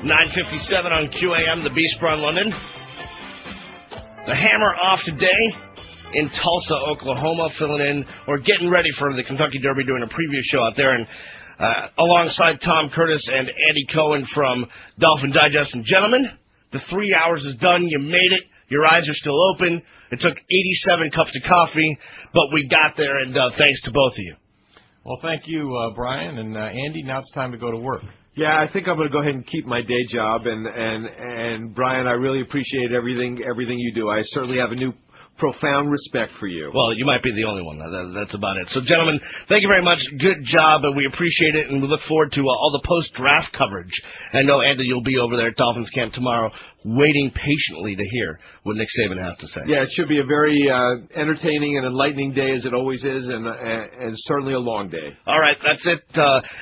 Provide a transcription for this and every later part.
9:57 on QAM, the Beast Bron, London. The Hammer off today in Tulsa, Oklahoma, filling in or getting ready for the Kentucky Derby, doing a preview show out there, and alongside Tom Curtis and Andy Cohen from Dolphin Digest. And gentlemen, the 3 hours is done. You made it. Your eyes are still open. It took 87 cups of coffee, but we got there, and thanks to both of you. Well, thank you, Brian. And Andy, now it's time to go to work. Yeah, I think I'm going to go ahead and keep my day job. And Brian, I really appreciate everything you do. I certainly have a new profound respect for you. Well, you might be the only one. That's about it. So, gentlemen, thank you very much. Good job, and we appreciate it, and we look forward to all the post-draft coverage. I know, Andy, you'll be over there at Dolphins Camp tomorrow waiting patiently to hear what Nick Saban has to say. Yeah, it should be a very entertaining and enlightening day, as it always is, and certainly a long day. All right, that's it.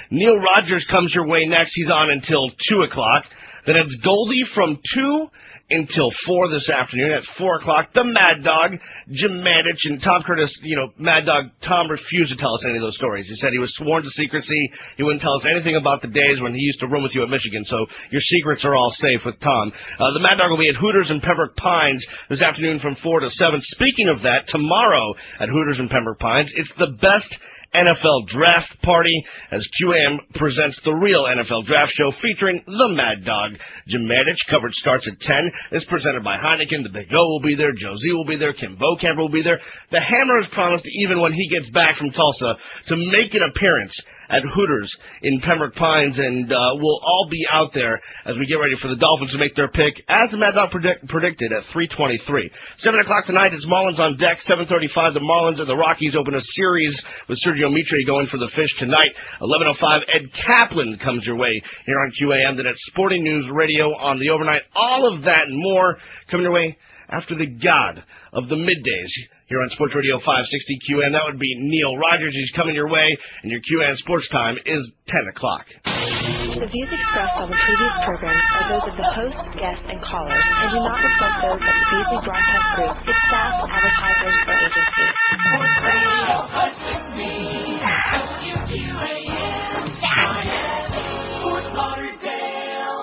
Neil Rogers comes your way next. He's on until 2 o'clock. Then it's Goldie from 2 until 4 this afternoon. At 4 o'clock, the Mad Dog, Jim Mandich, and Tom Curtis. You know, Mad Dog Tom refused to tell us any of those stories. He said he was sworn to secrecy. He wouldn't tell us anything about the days when he used to room with you at Michigan, so your secrets are all safe with Tom. The Mad Dog will be at Hooters in Pembroke Pines this afternoon from 4 to 7. Speaking of that, tomorrow at Hooters in Pembroke Pines, it's the best NFL Draft Party as QAM presents the real NFL Draft Show featuring the Mad Dog, Jim Mandich. Coverage starts at 10. It's presented by Heineken. The Big O will be there. Joe Z will be there. Kim Bocamper will be there. The Hammer has promised, even when he gets back from Tulsa, to make an appearance at Hooters in Pembroke Pines, and we'll all be out there as we get ready for the Dolphins to make their pick, as the Mad Dog predicted, at 3:23. 7 o'clock tonight, it's Marlins on deck. 7:35, the Marlins and the Rockies open a series with Sergio Mitre going for the Fish tonight. 11:05, Ed Kaplan comes your way here on QAM. Then at Sporting News Radio on the overnight. All of that and more coming your way after the god of the middays here on Sports Radio 560 QAM. That would be Neil Rogers. He's coming your way, and your QAM sports time is 10 o'clock. The views expressed on the previous programs are those of the hosts, guests, and callers, and do not reflect those of the Beasley Broadcast Group, its staff, advertisers, or agencies. Sports Radio 560 WQAM, Fort Lauderdale.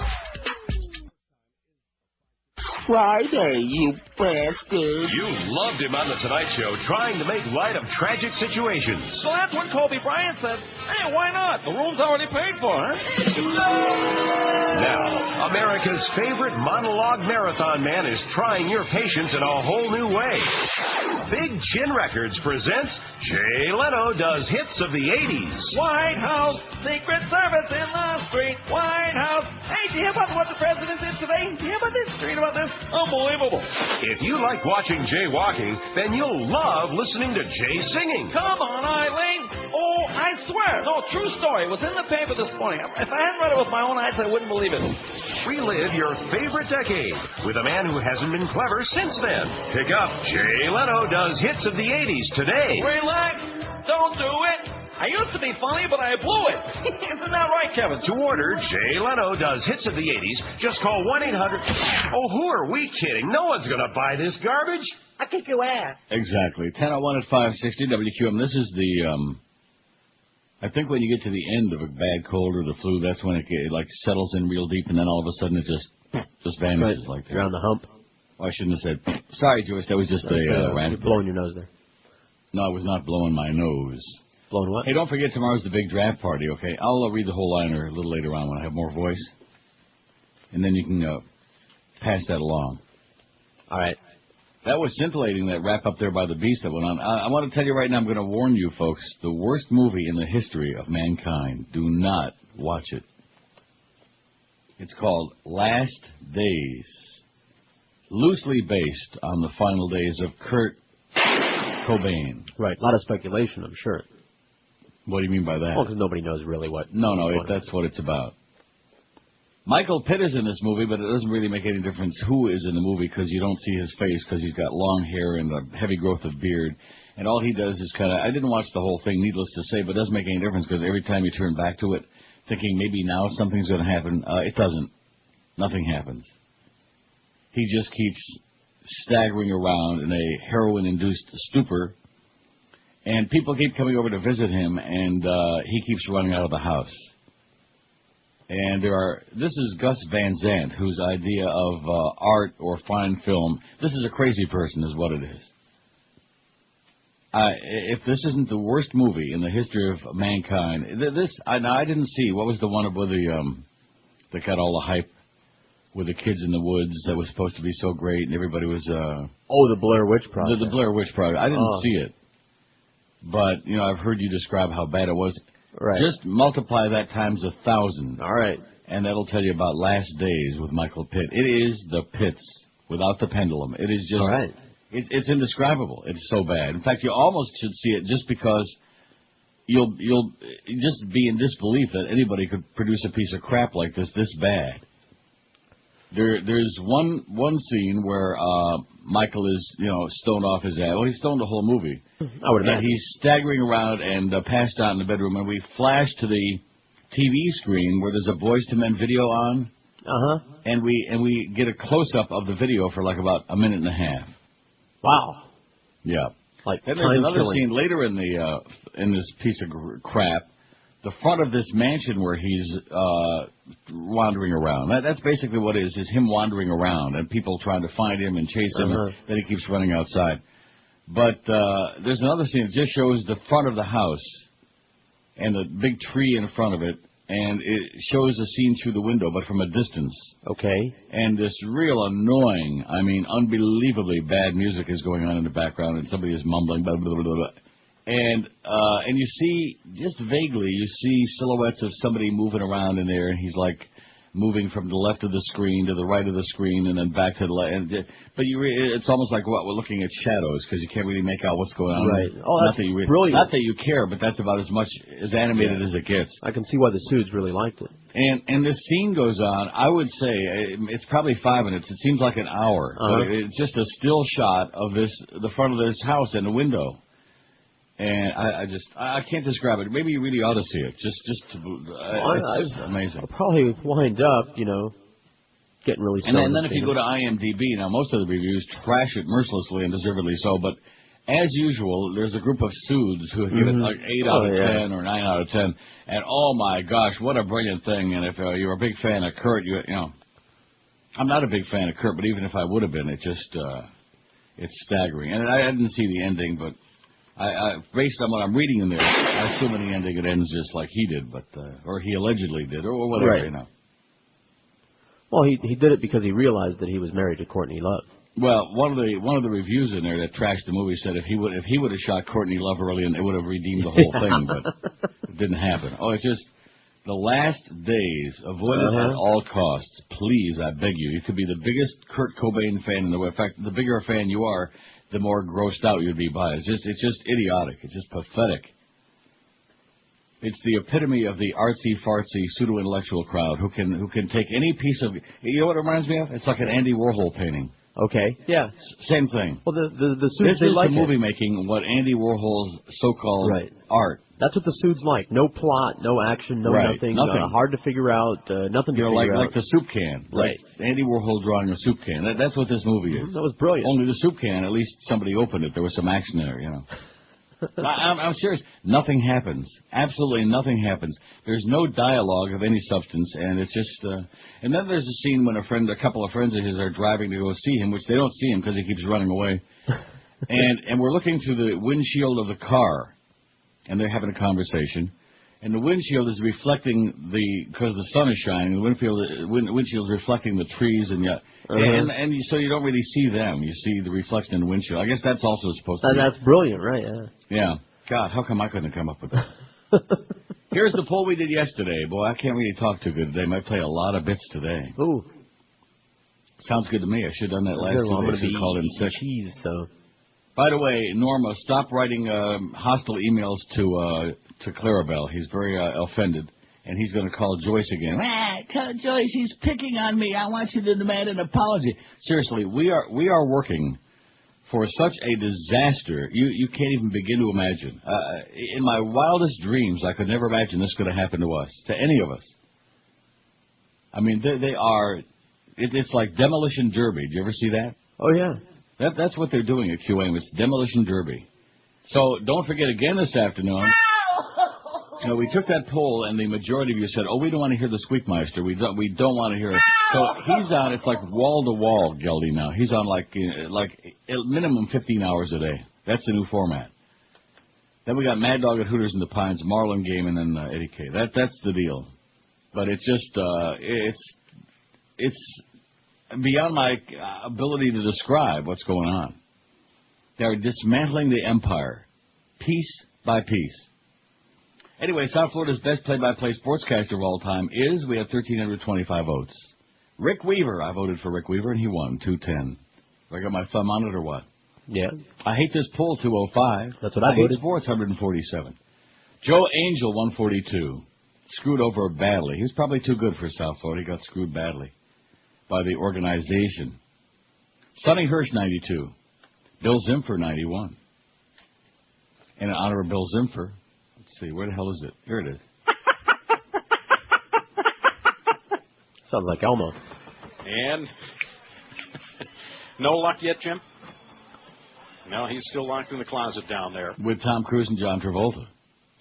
Friday, you bastard. You loved him on The Tonight Show, trying to make light of tragic situations. So that's when Kobe Bryant said, hey, why not? The room's already paid for, huh? Now, America's favorite monologue marathon man is trying your patience in a whole new way. Big Chin Records presents Jay Leno Does Hits of the 80s. White House, Secret Service in the street. White House. Hey, do you hear about what the president did today? Do you hear about this? Read about this? Unbelievable. If you like watching Jay walking, then you'll love listening to Jay singing. Come on, Eileen. Oh, I swear. No, true story. It was in the paper this morning. If I hadn't read it with my own eyes, I wouldn't believe it. Relive your favorite decade with a man who hasn't been clever since then. Pick up Jay Leno Does Hits of the 80s today. Relax. Don't do it. I used to be funny, but I blew it. Isn't that right, Kevin? To order Jay Leno Does Hits of the 80s, just call 1-800. Oh, who are we kidding? No one's going to buy this garbage. I kick your ass. Exactly. 10:01 at 560 WQM. This is the, I think when you get to the end of a bad cold or the flu, that's when it like settles in real deep, and then all of a sudden it just vanishes like that. You're on the hump. Well, I shouldn't have said, sorry, Joyce, that was just a rant. You're blowing your nose there. No, I was not blowing my nose. Blowing what? Hey, don't forget tomorrow's the big draft party, okay? I'll read the whole liner a little later on when I have more voice. And then you can pass that along. All right. That was scintillating, that rap up there by the Beast that went on. I want to tell you right now, I'm going to warn you folks, the worst movie in the history of mankind. Do not watch it. It's called Last Days. Loosely based on the final days of Kurt Cobain. Right. A lot of speculation, I'm sure. What do you mean by that? Well, because nobody knows really what. That's what it's about. Michael Pitt is in this movie, but it doesn't really make any difference who is in the movie because you don't see his face because he's got long hair and a heavy growth of beard. And all he does is kind of, I didn't watch the whole thing, needless to say, but it doesn't make any difference because every time you turn back to it, thinking maybe now something's going to happen, it doesn't. Nothing happens. He just keeps staggering around in a heroin-induced stupor. And people keep coming over to visit him, and he keeps running out of the house. And this is Gus Van Sant, whose idea of art or fine film, this is a crazy person is what it is. If this isn't the worst movie in the history of mankind, I didn't see, what was the one with that got all the hype with the kids in the woods that was supposed to be so great and everybody was... the Blair Witch Project. The Blair Witch Project. I didn't see it. But, I've heard you describe how bad it was. Right. Just multiply that times 1,000. All right. And that'll tell you about Last Days with Michael Pitt. It is the Pitts without the pendulum. It is just... All right. It's indescribable. It's so bad. In fact, you almost should see it just because you'll just be in disbelief that anybody could produce a piece of crap like this bad. There's one scene where Michael is stoned off his ass. Well, he's stoned the whole movie. I would imagine. And he's staggering around and passed out in the bedroom. And we flash to the TV screen where there's a Boyz II Men video on. And we get a close up of the video for like about a minute and a half. Wow. Yeah. Like then there's another scene later in this piece of crap. The front of this mansion where he's wandering around. That's basically what it is him wandering around and people trying to find him and chase him. And then he keeps running outside. But there's another scene that just shows the front of the house and the big tree in front of it. And it shows the scene through the window, but from a distance. Okay. And this real annoying, unbelievably bad music is going on in the background, and somebody is mumbling, blah, blah, blah, blah. And you see, just vaguely, you see silhouettes of somebody moving around in there, and he's like moving from the left of the screen to the right of the screen, and then back to the left. But it's almost like we're looking at shadows, because you can't really make out what's going on. Right. Oh, that's brilliant. Not that you care, but that's about as much as animated as it gets. I can see why the Suds really liked it. And this scene goes on, I would say, it's probably 5 minutes. It seems like an hour. It's just a still shot of the front of this house and the window. And I can't describe it. Maybe you really ought to see it. It's amazing. I'll probably wind up, getting really stoned. And then if you go to IMDb, now most of the reviews trash it mercilessly and deservedly so, but as usual, there's a group of Suds who give it like 8 out of 10 or 9 out of 10, and oh my gosh, what a brilliant thing! And if you're a big fan of Kurt, I'm not a big fan of Kurt, but even if I would have been, it's staggering. And I didn't see the ending, but I based on what I'm reading in there, I assume in the ending it ends just like he did, but or he allegedly did, or whatever, right. Well, he did it because he realized that he was married to Courtney Love. Well, one of the reviews in there that trashed the movie said if he would have shot Courtney Love early, and it would have redeemed the whole thing, but it didn't happen. Oh, it's just the last days. Avoid it at all costs, please. I beg you. You could be the biggest Kurt Cobain fan in the world. In fact, the bigger a fan you are, the more grossed out you'd be by it. It's just idiotic. It's just pathetic. It's the epitome of the artsy-fartsy, pseudo-intellectual crowd who can take any piece of... You know what it reminds me of? It's like an Andy Warhol painting. Okay. Yeah. Same thing. Well, the Suds, this is like the movie making what Andy Warhol's so-called art. That's what the Suds like. No plot, no action, nothing. Hard to figure out. Nothing to figure out. Like the soup can. Right. Like Andy Warhol drawing a soup can. That's what this movie is. That was brilliant. Only the soup can, at least somebody opened it. There was some action there, I'm serious. Nothing happens. Absolutely nothing happens. There's no dialogue of any substance, and it's just... And then there's a scene when a couple of friends of his are driving to go see him, which they don't see him because he keeps running away. and we're looking through the windshield of the car, and they're having a conversation. And the windshield is reflecting because the sun is shining. The windshield is reflecting the trees and so you don't really see them. You see the reflection in the windshield. I guess that's also supposed to be. That's brilliant, right? Yeah. God, how come I couldn't come up with that? Here's the poll we did yesterday. Boy, I can't really talk too good today. Might play a lot of bits today. Ooh. Sounds good to me. I should have done that last 2 days. You called in sick. Cheese, so. By the way, Norma, stop writing hostile emails to Clarabelle. He's very offended, and he's going to call Joyce again. Tell Joyce he's picking on me. I want you to demand an apology. Seriously, we are working for such a disaster you can't even begin to imagine. In my wildest dreams, I could never imagine this could have happened to us, to any of us. I mean, they are. It's like Demolition Derby. Do you ever see that? Oh yeah. That's what they're doing at QAM. It's Demolition Derby. So don't forget again this afternoon. No, we took that poll, and the majority of you said, "Oh, we don't want to hear the Squeakmeister. We don't want to hear it." So he's on. It's like wall to wall, Geldy. Now he's on like minimum 15 hours a day. That's the new format. Then we got Mad Dog at Hooters in the Pines, Marlin Game, and then Eddie K. That's the deal. But it's just it's beyond my ability to describe what's going on. They're dismantling the empire, piece by piece. Anyway, South Florida's best play-by-play sportscaster of all time is, we have 1,325 votes. Rick Weaver. I voted for Rick Weaver, and he won, 210. I got my thumb on it or what? Yeah. I hate this poll, 205. That's what I voted. Hate sports, 147. Joe Angel, 142. Screwed over badly. He's probably too good for South Florida. He got screwed badly by the organization. Sonny Hirsch, 92. Bill Zimfer, 91. And in honor of Bill Zimfer, let's see, where the hell is it? Here it is. Sounds like Elmo. And no luck yet, Jim? No, he's still locked in the closet down there. With Tom Cruise and John Travolta.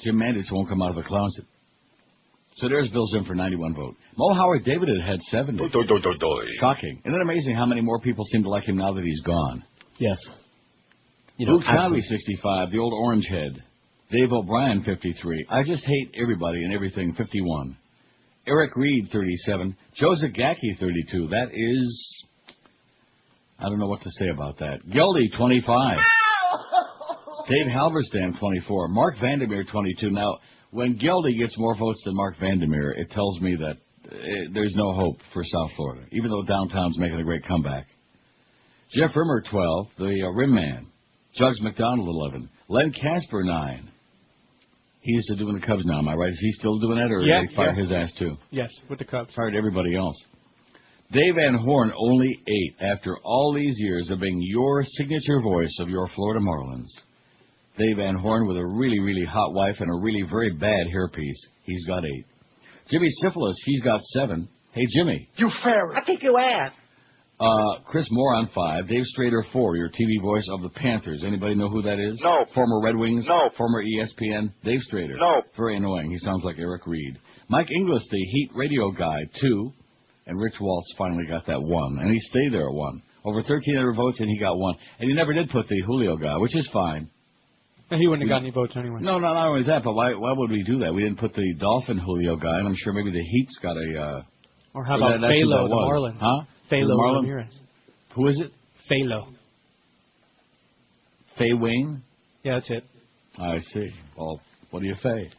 Jim Mandich won't come out of the closet. So there's Bill Zimfer, 91 vote. Mo Howard David had 70. Shocking. Isn't it amazing how many more people seem to like him now that he's gone? Yes. Luke Cowie, 65, the old orange head. Dave O'Brien, 53. I just hate everybody and everything, 51. Eric Reed, 37. Joe Zagacki, 32. That is... I don't know what to say about that. Geldy, 25. Dave Halberstam, 24. Mark Vandermeer, 22. Now, when Geldy gets more votes than Mark Vandermeer, it tells me that there's no hope for South Florida, even though downtown's making a great comeback. Jeff Rimmer, 12. The Rim Man. Jugs McDonald, 11. Len Casper, 9. He's doing the Cubs now, am I right? Is he still doing that, or did they fire his ass too? Yes, with the Cubs. Fired everybody else. Dave Van Horn, only 8, after all these years of being your signature voice of your Florida Marlins. Dave Van Horn with a really, really hot wife and a really very bad hairpiece. He's got 8. Jimmy Syphilis, she's got 7. Hey, Jimmy. You ferret. I kick your ass. Chris Moore on 5. Dave Strader, 4, your TV voice of the Panthers. Anybody know who that is? No. Former Red Wings? No. Former ESPN? Dave Strader. No. Very annoying. He sounds like Eric Reed. Mike Inglis, the Heat radio guy, 2. And Rich Waltz finally got that 1. And he stayed there at 1. Over 1,300 votes, and he got 1. And he never did put the Julio guy, which is fine. And he wouldn't have got any votes anyway. No, not only that, but why would we do that? We didn't put the Dolphin Julio guy, and I'm sure maybe the Heat's got a... or how about Phalo, the Marlins? Huh? Phalo Ramirez. Who is it? Phalo. Fay Wayne? Yeah, that's it. I see. Well, what do you say?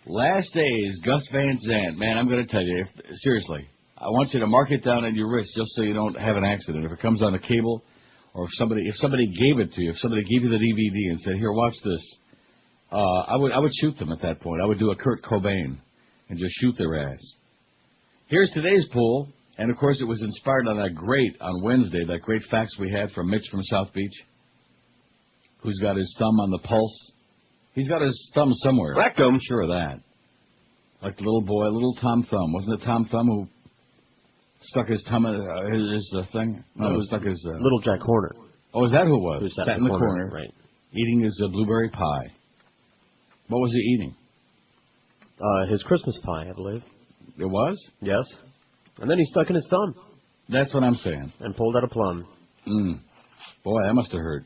Last days, Gus Van Sant. Man, I'm going to tell you, seriously, I want you to mark it down on your wrist just so you don't have an accident. If it comes on a cable, or if somebody gave it to you, if somebody gave you the DVD and said, "Here, watch this," I would shoot them at that point. I would do a Kurt Cobain and just shoot their ass. Here's today's poll, and of course it was inspired on on Wednesday, that great fax we had from Mitch from South Beach, who's got his thumb on the pulse. He's got his thumb somewhere. Rectum. I'm sure of that. Like the little boy, little Tom Thumb. Wasn't it Tom Thumb who stuck his thumb in his thing? No, stuck his... Little Jack Horner. Oh, is that who it was? Who sat in the corner, right, eating his blueberry pie. What was he eating? His Christmas pie, I believe. It was? Yes. And then he stuck in his thumb. That's what I'm saying. And pulled out a plum. Boy, that must have hurt.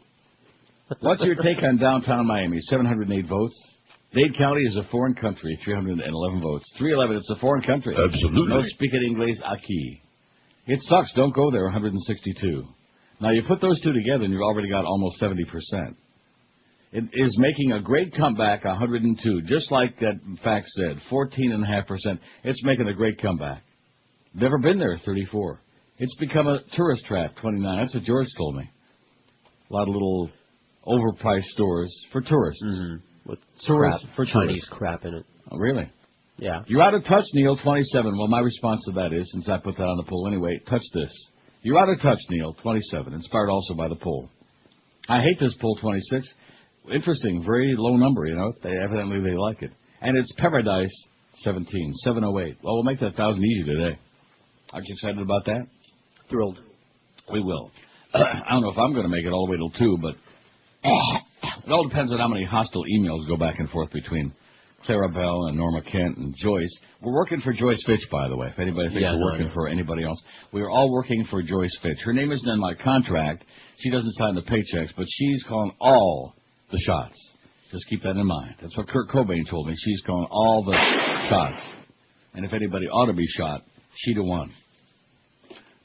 What's your take on downtown Miami? 708 votes. Dade County is a foreign country, 311 votes. 311, it's a foreign country. Absolutely. No speaking English aquí. It sucks, don't go there, 162. Now, you put those two together and you've already got almost 70%. It is making a great comeback, 102, just like that fact said, 14.5%. It's making a great comeback. Never been there, 34. It's become a tourist trap, 29. That's what George told me. A lot of little overpriced stores for tourists. With tourists crap, for Chinese tourists. crap in it. Oh, really? Yeah. You're out of touch, Neil, 27. Well, my response to that is, since I put that on the poll anyway, touch this. You're out of touch, Neil, 27. Inspired also by the poll. I hate this poll, 26. Interesting, very low number, you know. Evidently they like it. And it's Paradise, 17, 708. Well, we'll make that 1,000 easy today. Aren't you excited about that? Thrilled. We will. I don't know if I'm going to make it all the way till 2, but it all depends on how many hostile emails go back and forth between Clarabelle and Norma Kent and Joyce. We're working for Joyce Fitch, by the way, if anybody thinks we're working for anybody else. We are all working for Joyce Fitch. Her name isn't in my contract. She doesn't sign the paychecks, but she's calling all the shots. Just keep that in mind. That's what Kurt Cobain told me. She's calling all the shots. And if anybody ought to be shot, she'd have won.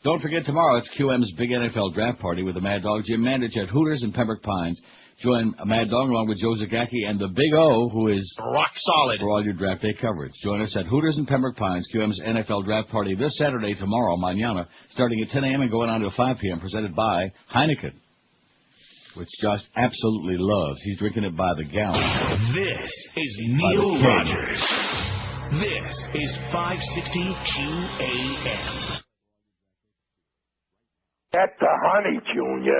Don't forget, tomorrow it's QM's big NFL draft party with the Mad Dog Jim Mandich at Hooters in Pembroke Pines. Join Mad Dog along with Joe Zagacki and the Big O, who is rock solid for all your draft day coverage. Join us at Hooters in Pembroke Pines, QM's NFL draft party this Saturday, tomorrow, mañana, starting at 10 a.m. and going on to 5 p.m., presented by Heineken, which Josh absolutely loves. He's drinking it by the gallon. This is Neil Rogers. This is 560 QAM. At the honey, Junior.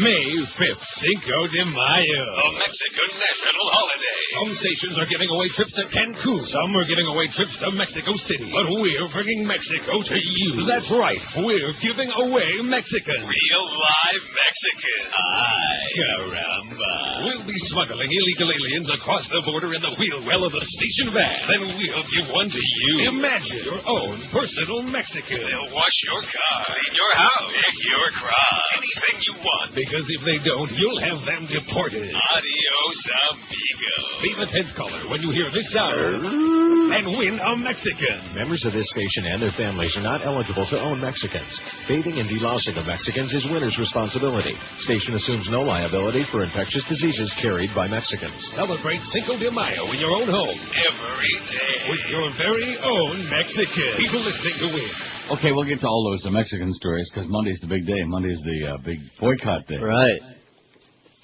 May 5th, Cinco de Mayo. A Mexican national holiday. Some stations are giving away trips to Cancun. Some are giving away trips to Mexico City. But we're bringing Mexico to you. That's right. We're giving away Mexican. Real live Mexican. Ay, caramba. We'll be smuggling illegal aliens across the border in the wheel well of the station van. Then we'll give one to you. Imagine your own personal Mexican. They'll wash your car, clean your house, pick your crop, anything you want. Because if they don't, you'll have them deported. Adios, amigo. Be the 10th caller when you hear this sound and win a Mexican. Members of this station and their families are not eligible to own Mexicans. Bathing and delousing of Mexicans is winner's responsibility. Station assumes no liability for infectious diseases carried by Mexicans. Celebrate Cinco de Mayo in your own home. Every day. With your very own Mexican. People listening to win. Okay, we'll get to all those Mexican stories because Monday's the big day. Monday's the big boycott day. Right.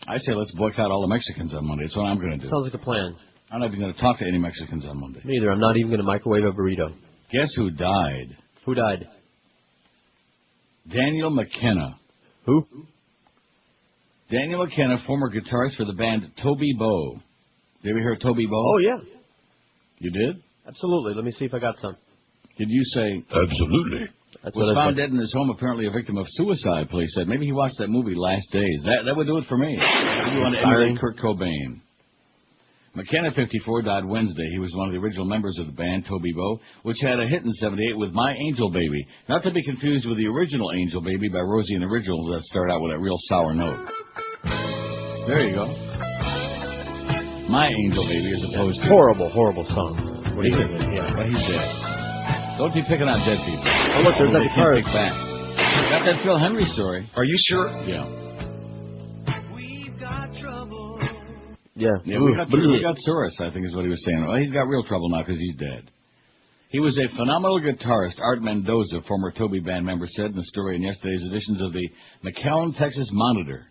I say let's boycott all the Mexicans on Monday. That's what I'm going to do. Sounds like a plan. I'm not even going to talk to any Mexicans on Monday. Me either. I'm not even going to microwave a burrito. Guess who died? Who died? Daniel McKenna. Who? Daniel McKenna, former guitarist for the band Toby Bo. Did you ever hear of Toby Bo? Oh, yeah. You did? Absolutely. Let me see if I got some. Did you say... Absolutely. Was found dead in his home, apparently a victim of suicide, police said. Maybe he watched that movie Last Days. That would do it for me. You want to emulate Kurt Cobain. McKenna, 54, died Wednesday. He was one of the original members of the band, Toby Bo, which had a hit in 78 with My Angel Baby. Not to be confused with the original Angel Baby by Rosie and the Originals that started out with a real sour note. There you go. My Angel Baby as opposed to... Horrible, horrible song. What do you think? Yeah, but he's dead. Don't be picking on dead people. Oh, look, there's that guitarist. Back. Got that Phil Henry story. Are you sure? Yeah. Yeah. We got Soros, I think is what he was saying. Well, he's got real trouble now because he's dead. He was a phenomenal guitarist. Art Mendoza, former Toby band member, said in the story in yesterday's editions of the McAllen, Texas Monitor.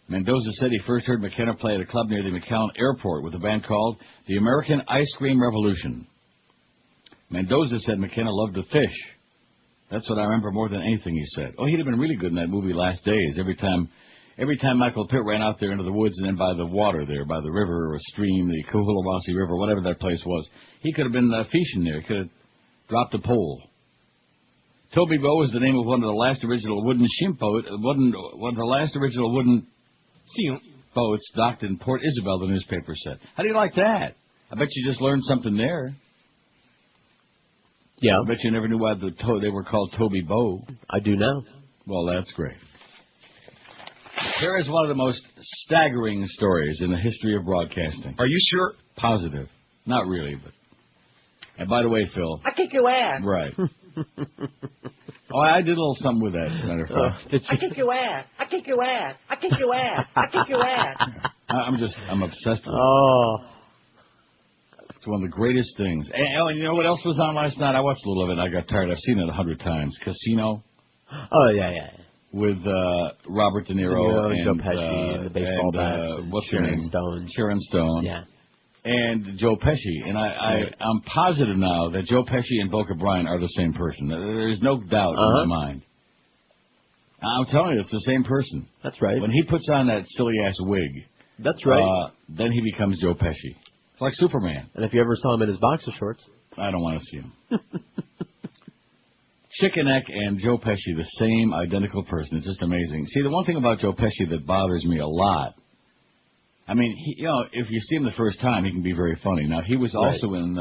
Mendoza said he first heard McKenna play at a club near the McAllen Airport with a band called the American Ice Cream Revolution. Mendoza said McKenna loved to fish. That's what I remember more than anything, he said. Oh, he'd have been really good in that movie Last Days. Every time Michael Pitt ran out there into the woods and then by the water there, by the river or a stream, the Coahuilawasi River, whatever that place was, he could have been fishing there. He could have dropped a pole. Toby Bo was the name of one of the last original wooden boats docked in Port Isabel, the newspaper said. How do you like that? I bet you just learned something there. Yeah. I bet you never knew why they were called Toby Bo. I do now. Well, that's great. Here is one of the most staggering stories in the history of broadcasting. Are you sure? Positive. Not really, but... And by the way, Phil... I kick your ass. Right. Oh, I did a little something with that, as a matter of fact. I kick your ass. I kick your ass. I kick your ass. I kick your ass. I'm obsessed with it. Oh... It's one of the greatest things. And you know what else was on last night? I watched a little of it and I got tired. I've seen it 100 times. Casino. Oh, yeah. With Robert De Niro and Joe Pesci and the baseball bats. What's her name? Sharon Stone. Yeah. And Joe Pesci. And I'm positive now that Joe Pesci and Boca Brian are the same person. There's no doubt in my mind. I'm telling you, it's the same person. That's right. When he puts on that silly-ass wig. That's right. Then he becomes Joe Pesci. It's like Superman. And if you ever saw him in his boxer shorts. I don't want to see him. Chicken Neck and Joe Pesci, the same identical person. It's just amazing. See, the one thing about Joe Pesci that bothers me a lot, I mean, if you see him the first time, he can be very funny. Now, he was also in,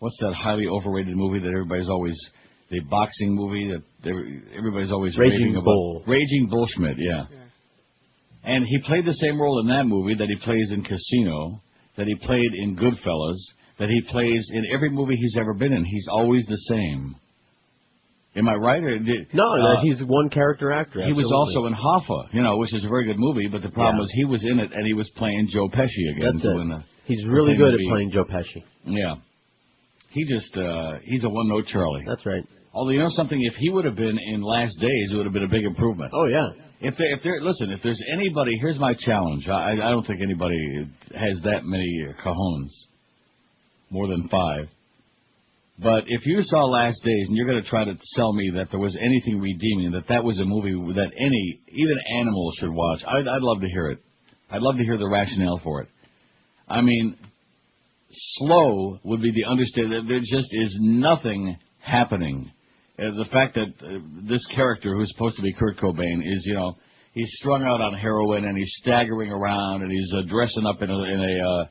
what's that highly overrated movie that everybody's always, the boxing movie that everybody's always raving about? Raging Bullshit, yeah. And he played the same role in that movie that he plays in Casino, that he played in Goodfellas, that he plays in every movie he's ever been in. He's always the same. Am I right? He's one character actor. He was also in Hoffa, which is a very good movie, but the problem was he was in it and he was playing Joe Pesci again. That's it. He's really good at playing Joe Pesci. Yeah. He's a one-note Charlie. That's right. Although, you know something, if he would have been in Last Days, it would have been a big improvement. Oh, yeah. If there's anybody, here's my challenge. I don't think anybody has that many cojones, more than 5. But if you saw Last Days and you're going to try to sell me that there was anything redeeming, that was a movie that even animals should watch, I'd love to hear it. I'd love to hear the rationale for it. I mean, slow would be the understatement. There just is nothing happening. The fact that this character, who's supposed to be Kurt Cobain, is, he's strung out on heroin and he's staggering around and he's dressing up in a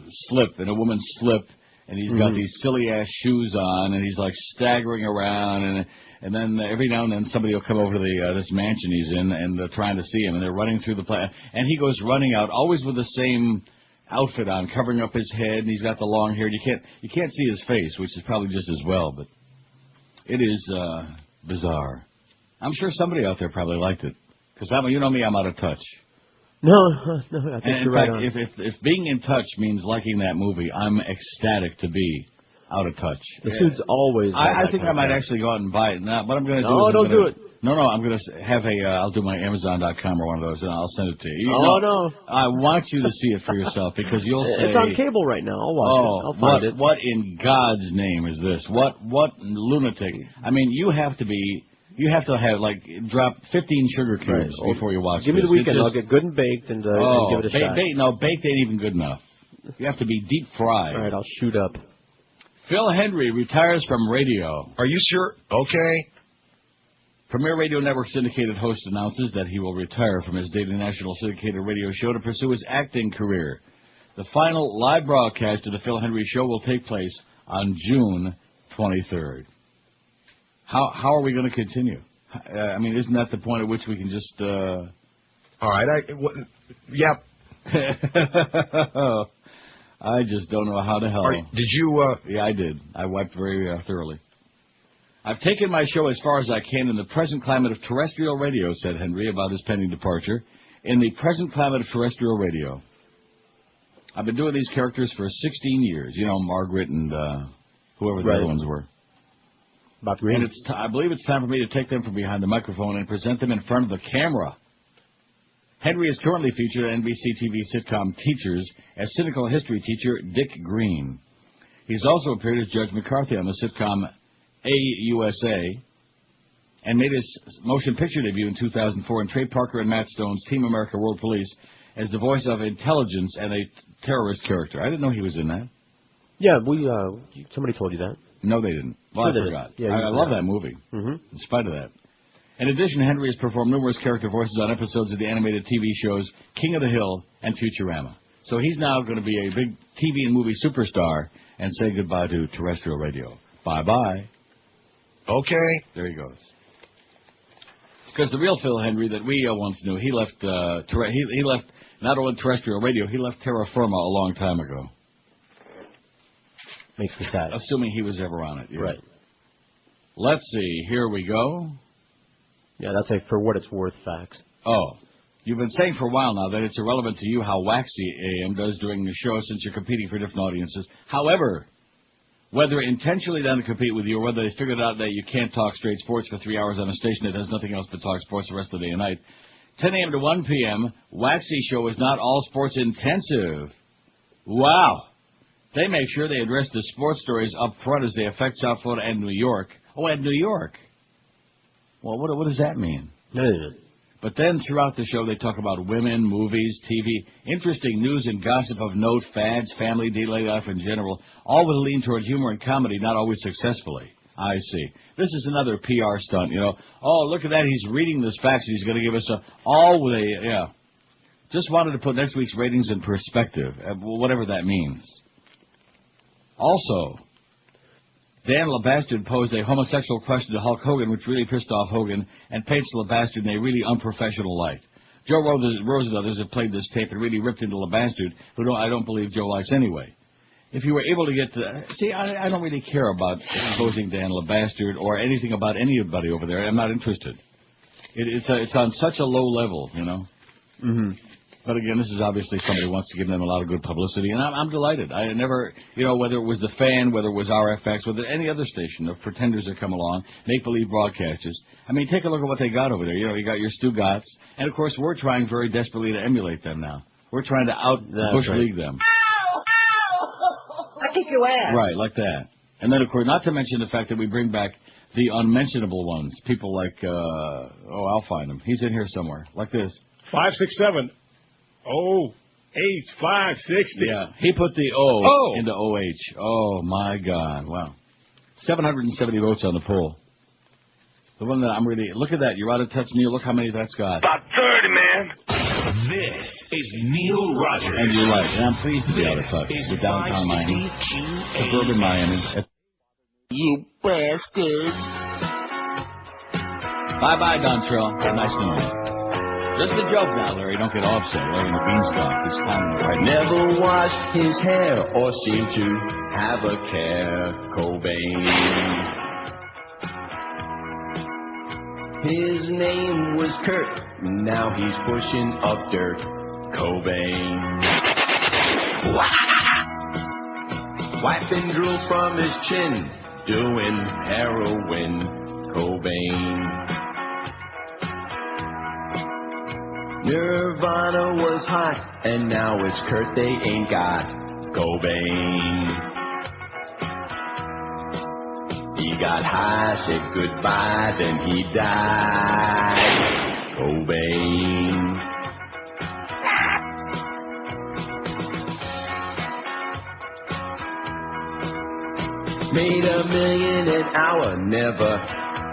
slip, in a woman's slip, and he's got these silly-ass shoes on, and he's, like, staggering around, and then every now and then somebody will come over to this mansion he's in, and they're trying to see him, and they're running through the place, and he goes running out, always with the same outfit on, covering up his head, and he's got the long hair. You can't see his face, which is probably just as well, but it is bizarre. I'm sure somebody out there probably liked it, because you know me, I'm out of touch. No, I think you're right on. If being in touch means liking that movie, I'm ecstatic to be out of touch. The suit's always. I think I might actually go out and buy it. Now, what I'm going to do? No, don't do it. No, I'm going to have I'll do my Amazon.com or one of those, and I'll send it to you. No. I want you to see it for yourself because you'll say it's on cable right now. I'll watch it. I'll find it. What in God's name is this? What lunatic? I mean, you have to have drop 15 sugar cubes before you watch. Give me the weekend. I'll get good and baked and give it a shot. Baked ain't even good enough. You have to be deep fried. All right, I'll shoot up. Phil Hendrie retires from radio. Are you sure? Okay. Premier Radio Network syndicated host announces that he will retire from his daily national syndicated radio show to pursue his acting career. The final live broadcast of the Phil Hendrie Show will take place on June 23rd. How are we going to continue? I mean, isn't that the point at which we can just... All right. Yep. I just don't know how the hell. Did you... Yeah, I did. I wiped very thoroughly. I've taken my show as far as I can in the present climate of terrestrial radio, said Hendrie about his pending departure. In the present climate of terrestrial radio. I've been doing these characters for 16 years. Margaret and whoever the other ones were. And I believe it's time for me to take them from behind the microphone and present them in front of the camera. Hendrie is currently featured on NBC TV sitcom Teachers as cynical history teacher Dick Green. He's also appeared as Judge McCarthy on the sitcom AUSA and made his motion picture debut in 2004 in Trey Parker and Matt Stone's Team America World Police as the voice of intelligence and a terrorist character. I didn't know he was in that. Yeah, somebody told you that. No, they didn't. Well, I forgot. Yeah, I love that movie, in spite of that. In addition, Hendrie has performed numerous character voices on episodes of the animated TV shows King of the Hill and Futurama. So he's now going to be a big TV and movie superstar and say goodbye to terrestrial radio. Bye-bye. Okay. There he goes. Because the real Phil Hendrie that we once knew, he left he left not only terrestrial radio, he left terra firma a long time ago. Makes me sad. Assuming he was ever on it. Yeah. Right. Let's see. Here we go. Yeah, that's a for what it's worth facts. Oh. You've been saying for a while now that it's irrelevant to you how waxy AM does during the show since you're competing for different audiences. However, whether intentionally done to compete with you or whether they figured out that you can't talk straight sports for 3 hours on a station that does nothing else but talk sports the rest of the day and night, 10 a.m. to 1 p.m., Waxy Show is not all sports intensive. Wow. They make sure they address the sports stories up front as they affect South Florida and New York. Oh, and New York. Well, what does that mean? But then throughout the show, they talk about women, movies, TV, interesting news and gossip of note, fads, family, daily life in general, all with a lean toward humor and comedy, not always successfully. I see. This is another PR stunt, Oh, look at that. He's reading this fax. He's going to give us all with a, Just wanted to put next week's ratings in perspective, whatever that means. Also, Dan LeBastard posed a homosexual question to Hulk Hogan, which really pissed off Hogan and paints LeBastard in a really unprofessional light. Joe Rose and others have played this tape and really ripped into LeBastard, who I don't believe Joe likes anyway. If you were able to get to... See, I don't really care about exposing Dan LeBastard or anything about anybody over there. I'm not interested. It's on such a low level, you know. Mm-hmm. But again, this is obviously somebody who wants to give them a lot of good publicity, and I'm delighted. I never, you know, whether it was the Fan, whether it was RFX, whether any other station of pretenders that come along, make-believe broadcasters. I mean, take a look at what they got over there. You know, you got your Stu Gotts, and of course, we're trying very desperately to emulate them now. We're trying to out-Bush League them. I kick your ass. Right, like that. And then, of course, not to mention the fact that we bring back the unmentionable ones, people like, I'll find him. He's in here somewhere, like this. 567. 08560. Yeah, he put the O into OH. Oh, my God. Wow. 770 votes on the poll. The one that I'm really... Look at that. You're out of touch, Neil. Look how many that's got. About 30, man. This is Neil Rogers. And you're right. And I'm pleased to be out of touch. With downtown Miami. Suburban Miami. You bastard. Bye-bye, Don Trill. Nice knowing you. Just a joke now, Larry. Don't get upset. Larry in the beanstalk. He's climbing right now. Never washed his hair or seemed to have a care, Cobain. His name was Kurt. Now he's pushing up dirt, Cobain. Wiping drool from his chin, doing heroin, Cobain. Nirvana was hot, and now it's Kurt they ain't got, Cobain. He got high, said goodbye, then he died, Cobain. Made $1 million an hour, never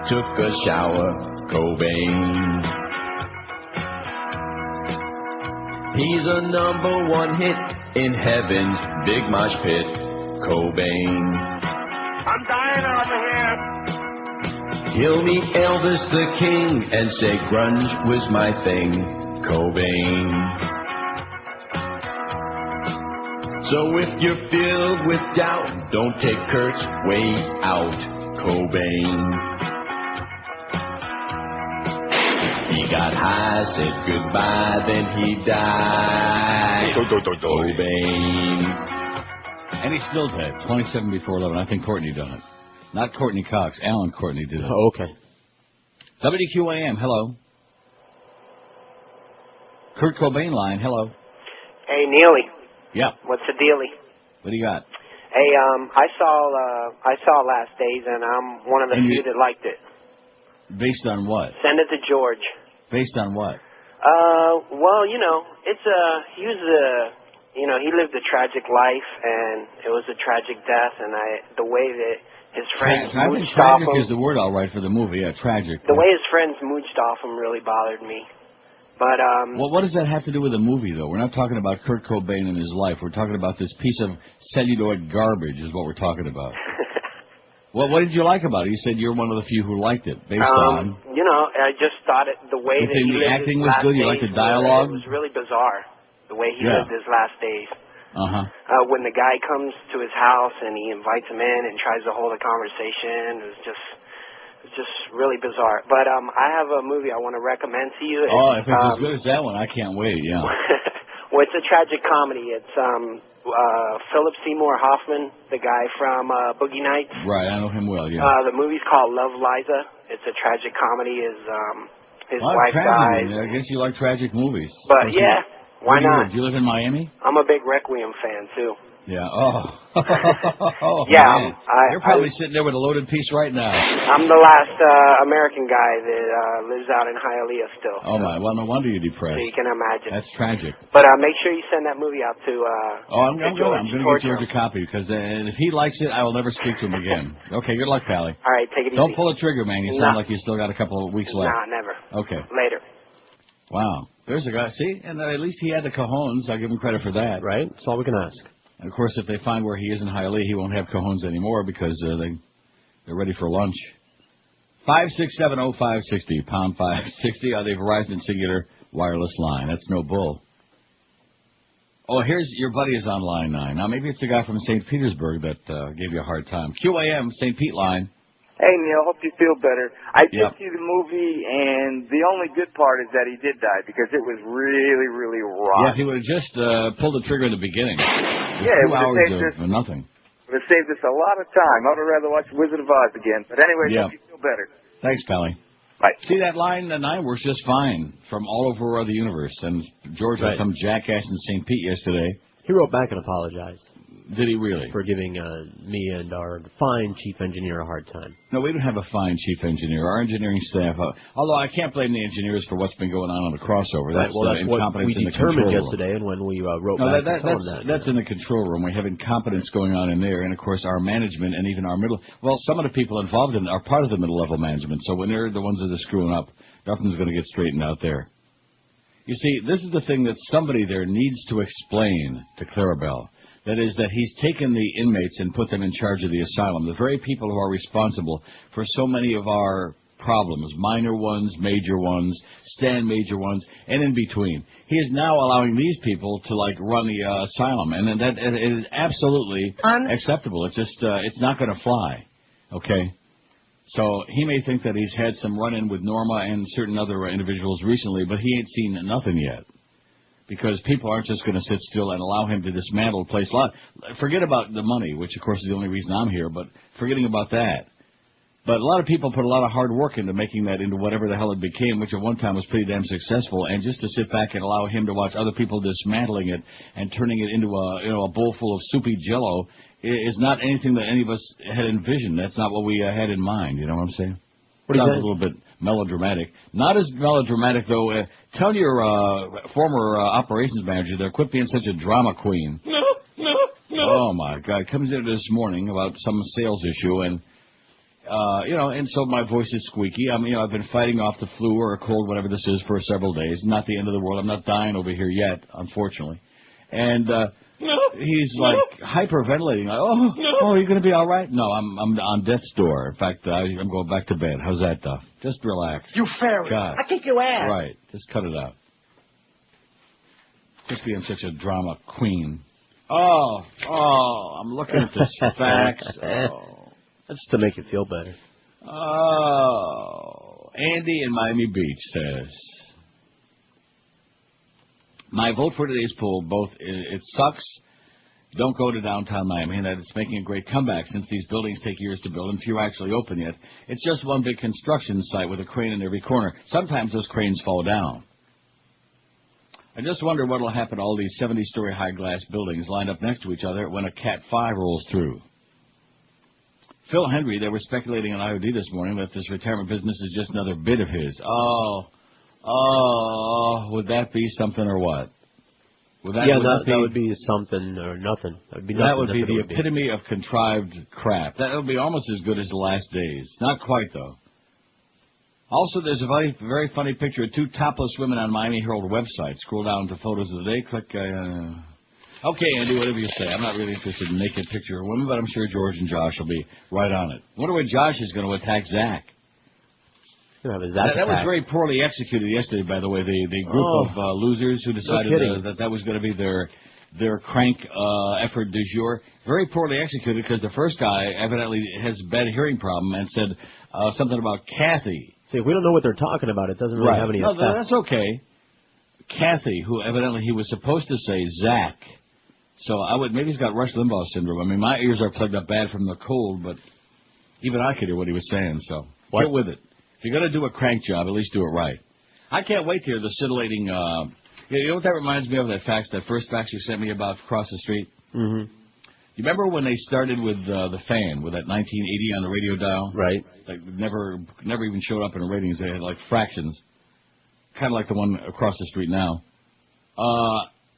took a shower, Cobain. He's a #1 hit in heaven's big mosh pit, Cobain. I'm dying over here. He'll meet Elvis the King and say grunge was my thing, Cobain. So if you're filled with doubt, don't take Kurt's way out, Cobain. He got high, said goodbye, then he died. Cobain. And he's still dead. 27 before 11. I think Courtney done it. Not Courtney Cox. Alan Courtney did it. Oh, okay. WQAM, hello. Kurt Cobain line, hello. Hey, Neely. Yeah. What's the dealie? What do you got? Hey, I saw Last Days, and I'm one of the few that liked it. Based on what? Send it to George. Based on what? Well, you know, he lived a tragic life, and it was a tragic death, and the way that his friends I think mooched off tragic him. is the word all right for the movie, yeah, tragic. The way his friends mooched off him really bothered me. But, well, what does that have to do with the movie, though? We're not talking about Kurt Cobain and his life. We're talking about this piece of celluloid garbage is what we're talking about. Well, what did you like about it? You said you're one of the few who liked it, based on... You know, I just thought the way that he lived the acting his was last good? You days liked the dialogue? It was really bizarre, the way he lived his last days. Uh-huh. When the guy comes to his house and he invites him in and tries to hold a conversation, it's just really bizarre. But I have a movie I want to recommend to you. If it's as good as that one, I can't wait, yeah. Well, it's a tragic comedy. It's Philip Seymour Hoffman, the guy from Boogie Nights. Right, I know him well, yeah. The movie's called Love, Liza. It's a tragic comedy. His wife dies. I guess you like tragic movies. But, yeah, why not? Do you live in Miami? I'm a big Requiem fan, too. Yeah. Oh. Yeah. You're probably sitting there with a loaded piece right now. I'm the last American guy that lives out in Hialeah still. Oh, my. Well, no wonder you're depressed. So you can imagine. That's tragic. But make sure you send that movie out to I'm going to get George a copy, because if he likes it, I will never speak to him again. Okay, good luck, Pally. All right, take it easy. Don't pull a trigger, man. You sound like you still got a couple of weeks left. Nah, never. Okay. Later. Wow. There's a guy, see? And at least he had the cojones. I'll give him credit for that. Right? That's all we can ask. And, of course, if they find where he is in Hialeah, he won't have cojones anymore because they're ready for lunch. 5670560, pound 560 on the Verizon Singular wireless line. That's no bull. Oh, here's your buddy is on line 9. Now, maybe it's the guy from St. Petersburg that gave you a hard time. QAM, St. Pete line. Hey, Neil, hope you feel better. I did Yep. see the movie, and the only good part is that he did die because it was really, really rough. Yeah, if he would have just pulled the trigger in the beginning. Yeah, it 2 would have hours saved of nothing. It would have saved us a lot of time. I would have rather watched Wizard of Oz again. But anyway, Yeah. hope you feel better. Thanks, Pally. Bye. See, that line 9 works just fine from all over the universe. And George was some jackass in St. Pete yesterday. He wrote back and apologized. Did he really? For giving me and our fine chief engineer a hard time. No, we don't have a fine chief engineer. Our engineering staff, although I can't blame the engineers for what's been going on the crossover. That's, that's what incompetence we in the control determined room. yesterday, and when we wrote back to tell them that. That's in the control room. We have incompetence going on in there, and of course our management and even our middle. Well, some of the people involved in it are part of the middle level management. So when they're the ones that are screwing up, nothing's going to get straightened out there. You see, this is the thing that somebody there needs to explain to Clarabelle. That is that he's taken the inmates and put them in charge of the asylum, the very people who are responsible for so many of our problems, minor ones, major ones, stand major ones, and in between. He is now allowing these people to, run the asylum, and that it is absolutely unacceptable. It's just, it's not going to fly, okay? So he may think that he's had some run-in with Norma and certain other individuals recently, but he ain't seen nothing yet. Because people aren't just going to sit still and allow him to dismantle the place. Forget about the money, which, of course, is the only reason I'm here, but forgetting about that. But a lot of people put a lot of hard work into making that into whatever the hell it became, which at one time was pretty damn successful. And just to sit back and allow him to watch other people dismantling it and turning it into a bowl full of soupy Jell-O is not anything that any of us had envisioned. That's not what we had in mind. You know what I'm saying? Sounds a little bit melodramatic. Not as melodramatic, though. Tell your former operations manager there, quit being such a drama queen. No. Oh, my God. Comes in this morning about some sales issue, and, and so my voice is squeaky. I've been fighting off the flu or a cold, whatever this is, for several days. Not the end of the world. I'm not dying over here yet, unfortunately. And he's hyperventilating. Are you going to be all right? No, I'm on death's door. In fact, I'm going back to bed. How's that, Duff? Just relax. You fairy. God. I kick your ass. Right. Just cut it out. Just being such a drama queen. Oh, I'm looking at this fax. That's to make you feel better. Oh, Andy in Miami Beach says, my vote for today's poll, both it sucks, don't go to downtown Miami, and that it's making a great comeback since these buildings take years to build and few actually open yet. It's just one big construction site with a crane in every corner. Sometimes those cranes fall down. I just wonder what will happen to all these 70-story high glass buildings lined up next to each other when a Cat 5 rolls through. Phil Henry, they were speculating on IOD this morning that this retirement business is just another bid of his. Would that be something or what? That would be something or nothing. That would be the epitome of contrived crap. That would be almost as good as The Last Days. Not quite, though. Also, there's a very, very funny picture of two topless women on Miami Herald website. Scroll down to photos of the day. Click. Okay, Andy, whatever you say. I'm not really interested in naked picture of women, but I'm sure George and Josh will be right on it. I wonder when Josh is going to attack Zach. That was very poorly executed yesterday, by the way. The group of losers who decided that was going to be their crank effort du jour. Very poorly executed because the first guy evidently has a bad hearing problem and said something about Kathy. See, if we don't know what they're talking about, it doesn't really have any effect. No, that's okay. Kathy, who evidently he was supposed to say Zach. So maybe he's got Rush Limbaugh syndrome. I mean, my ears are plugged up bad from the cold, but even I could hear what he was saying. So get with it. If you're going to do a crank job, at least do it right. I can't wait to hear the scintillating... you know what that reminds me of, that first fax you sent me about across the street? Mm-hmm. You remember when they started with the fan, with that 1980 on the radio dial? Right. Like never even showed up in the ratings. They had fractions. Kind of like the one across the street now.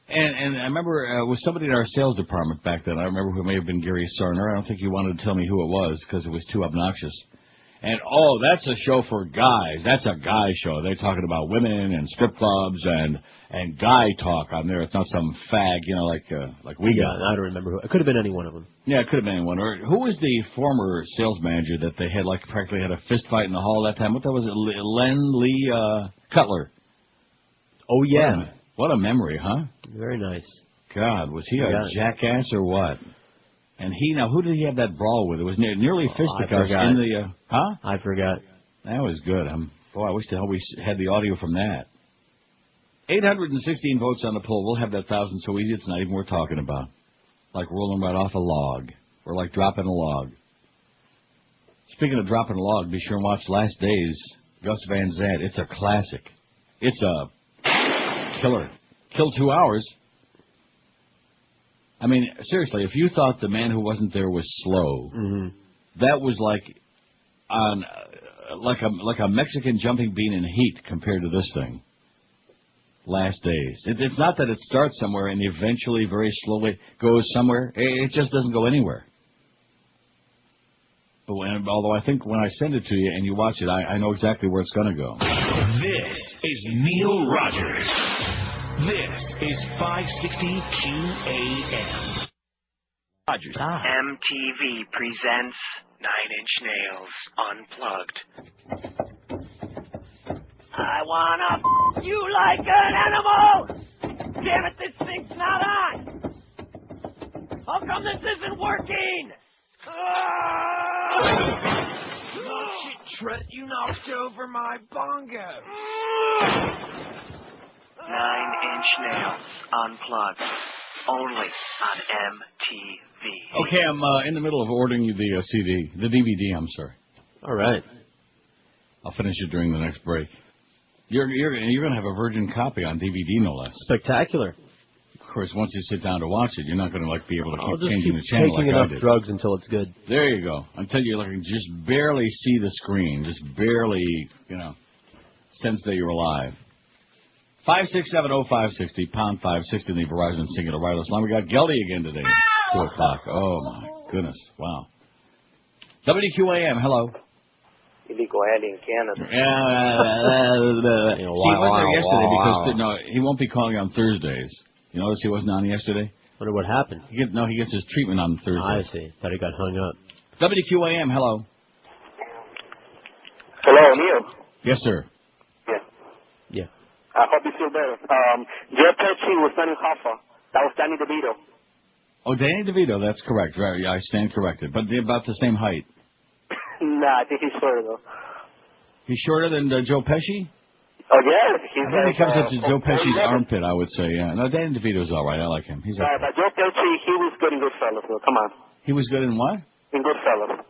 And I remember it was somebody in our sales department back then. I remember who may have been Gary Sarner. I don't think you wanted to tell me who it was because it was too obnoxious. And, that's a show for guys. That's a guy show. They're talking about women and strip clubs and guy talk on there. It's not some fag, like we got. I don't remember who. It could have been any one of them. Yeah, it could have been anyone. Or who was the former sales manager that they had, practically had a fist fight in the hall that time? What was it? Lee Cutler. Oh, yeah. What a memory, huh? Very nice. God, was he a jackass or what? And who did he have that brawl with? It was nearly fisticuffs in the, I forgot. That was good. I wish the hell we had the audio from that. 816 votes on the poll. We'll have that 1,000 so easy it's not even worth talking about. Like rolling right off a log. Or like dropping a log. Speaking of dropping a log, be sure and watch Last Days, Gus Van Sant. It's a classic. It's a killer. Killed 2 hours. I mean, seriously, if you thought The Man Who Wasn't There was slow, that was like a Mexican jumping bean in heat compared to this thing. Last Days. It's not that it starts somewhere and eventually very slowly goes somewhere. It just doesn't go anywhere. But although I think when I send it to you and you watch it, I know exactly where it's going to go. This is Neil Rogers. This is 560 QAM. Rogers. MTV presents 9 Inch Nails Unplugged. I wanna you like an animal! Damn it, this thing's not on! How come this isn't working? Oh, shit, Trent, you knocked over my bongo. 9 Inch Nails Unplugged. Only on MTV. Okay, I'm in the middle of ordering you the CD. The DVD, I'm sorry. All right. I'll finish it during the next break. You're going to have a virgin copy on DVD, no less. Spectacular. Of course, once you sit down to watch it, you're not going to be able to keep changing the keep channel taking like I enough did. drugs until it's good. There you go. Until you just barely see the screen, just barely, sense that you're alive. 5670560 pound 560 in the Verizon Singular Wireless line. We got Geldy again today. 2 o'clock. Oh my goodness! Wow. WQAM. Hello. Illegal in Canada. He went there yesterday because he won't be calling on Thursdays. You notice he wasn't on yesterday? Wonder what happened. He gets his treatment on Thursday. I see. Thought he got hung up. WQAM, hello. Hello, Neil. Yes, sir. Yeah. I hope you feel better. Joe Pesci was Danny Hoffa. That was Danny DeVito. Oh, Danny DeVito, that's correct. Right, yeah, I stand corrected. But they're about the same height. Nah, I think he's shorter, though. He's shorter than Joe Pesci? Oh, yeah. He's he comes up to Joe Pesci's armpit, I would say, yeah. No, Danny DeVito's all right. I like him. He's okay. But Joe Pesci, he was good in Goodfellas, though. Come on. He was good in what? In Goodfellas.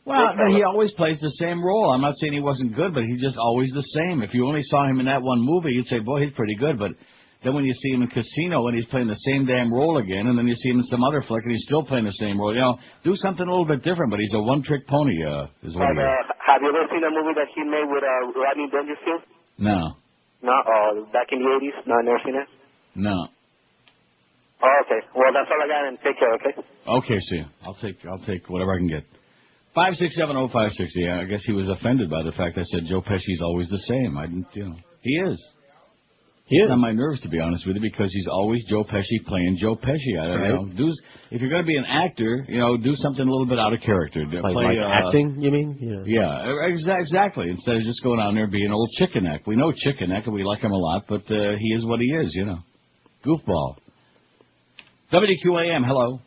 Well, he always plays the same role. I'm not saying he wasn't good, but he's just always the same. If you only saw him in that one movie, you'd say, boy, he's pretty good. But then when you see him in Casino and he's playing the same damn role again, and then you see him in some other flick and he's still playing the same role, do something a little bit different. But he's a one-trick pony, is what he is. Have you ever seen a movie that he made with Rodney Dangerfield? No. No? Back in the 80s? No, I've never seen it? No. Oh, okay. Well, that's all I got, and take care, okay? Okay, see. I'll take whatever I can get. 5670560. I guess he was offended by the fact I said Joe Pesci's always the same. I didn't, he is. He is on my nerves, to be honest with you, because he's always Joe Pesci playing Joe Pesci. I don't know. If you're going to be an actor, do something a little bit out of character. Like acting, you mean? Yeah, exactly. Instead of just going out there and being old Chicken Neck. We know Chicken Neck, and we like him a lot, but he is what he is, Goofball. WQAM, hello.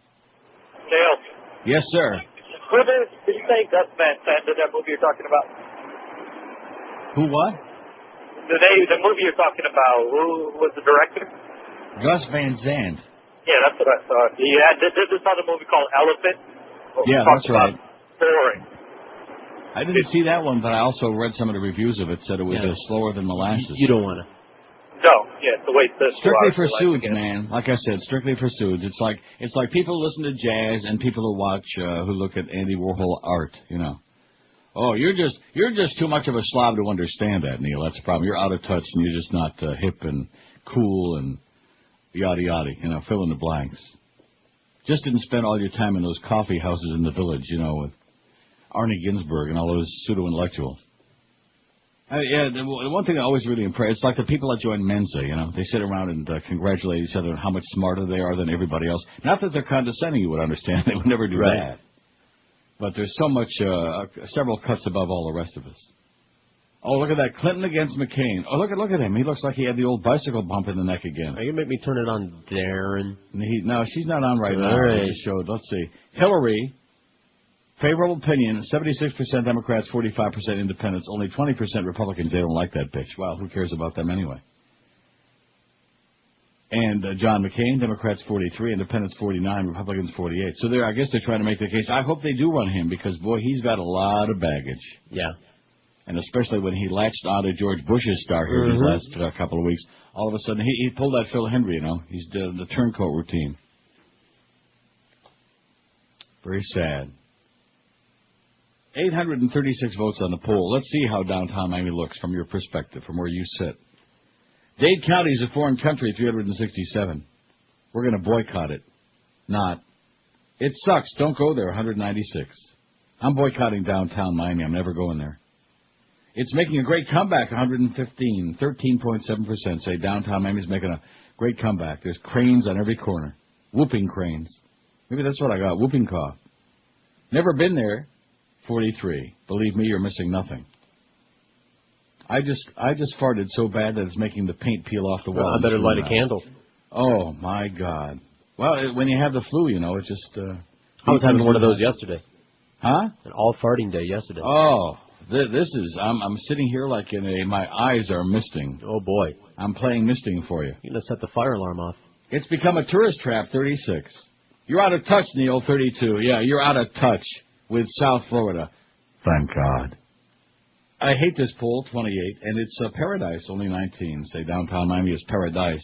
Dale. Yes, sir. Who did you say Gus Van Sant did that movie you're talking about? Who what? The movie you're talking about, who was the director? Gus Van Sant. Yeah, that's what I thought. There's this other movie called Elephant. Yeah, that's right. Boring. I didn't see that one, but I also read some of the reviews of it, said it was slower than molasses. You don't want to. No, yeah, the way this strictly for suits, man. Like I said, strictly for suits. It's like people listen to jazz and people who watch who look at Andy Warhol art. Oh, you're just too much of a slob to understand that, Neil. That's the problem. You're out of touch and you're just not hip and cool and yada yada. Fill in the blanks. Just didn't spend all your time in those coffee houses in the village. With Arnie Ginsberg and all those pseudo-intellectuals. The one thing that always really impressed, it's like the people that join Mensa, you know. They sit around and congratulate each other on how much smarter they are than everybody else. Not that they're condescending, you would understand. They would never do that. But there's so much, several cuts above all the rest of us. Oh, look at that. Clinton against McCain. Oh, look at him. He looks like he had the old bicycle bump in the neck again. Are you going to make me turn it on, Darren? No, she's not on right now. All right. Showed. Let's see. Hillary, favorable opinion, 76% Democrats, 45% independents, only 20% Republicans. They don't like that bitch. Well, who cares about them anyway? And John McCain, Democrats 43, independents 49, Republicans 48. So I guess they're trying to make the case. I hope they do run him because, boy, he's got a lot of baggage. Yeah. And especially when he latched onto George Bush's star here these last couple of weeks, all of a sudden he pulled that Phil Hendry, you know. He's the turncoat routine. Very sad. 836 votes on the poll. Let's see how downtown Miami looks from your perspective, from where you sit. Dade County is a foreign country, 367. We're going to boycott it. Not. It sucks. Don't go there, 196. I'm boycotting downtown Miami. I'm never going there. It's making a great comeback, 115. 13.7% say downtown Miami's making a great comeback. There's cranes on every corner. Whooping cranes. Maybe that's what I got, whooping cough. Never been there, 43. Believe me, you're missing nothing. I just farted so bad that it's making the paint peel off the wall. Well, I better light a candle. Oh, my God. Well, when you have the flu, you know, it's just... I was having one of those yesterday. Huh? An all-farting day yesterday. Oh, this is... I'm sitting here like my eyes are misting. Oh, boy. I'm playing misting for you. You're going to set the fire alarm off. It's become a tourist trap, 36. You're out of touch, Neil, 32. Yeah, you're out of touch with South Florida. Thank God. I hate this poll, 28, and it's paradise, only 19. Say downtown Miami is paradise.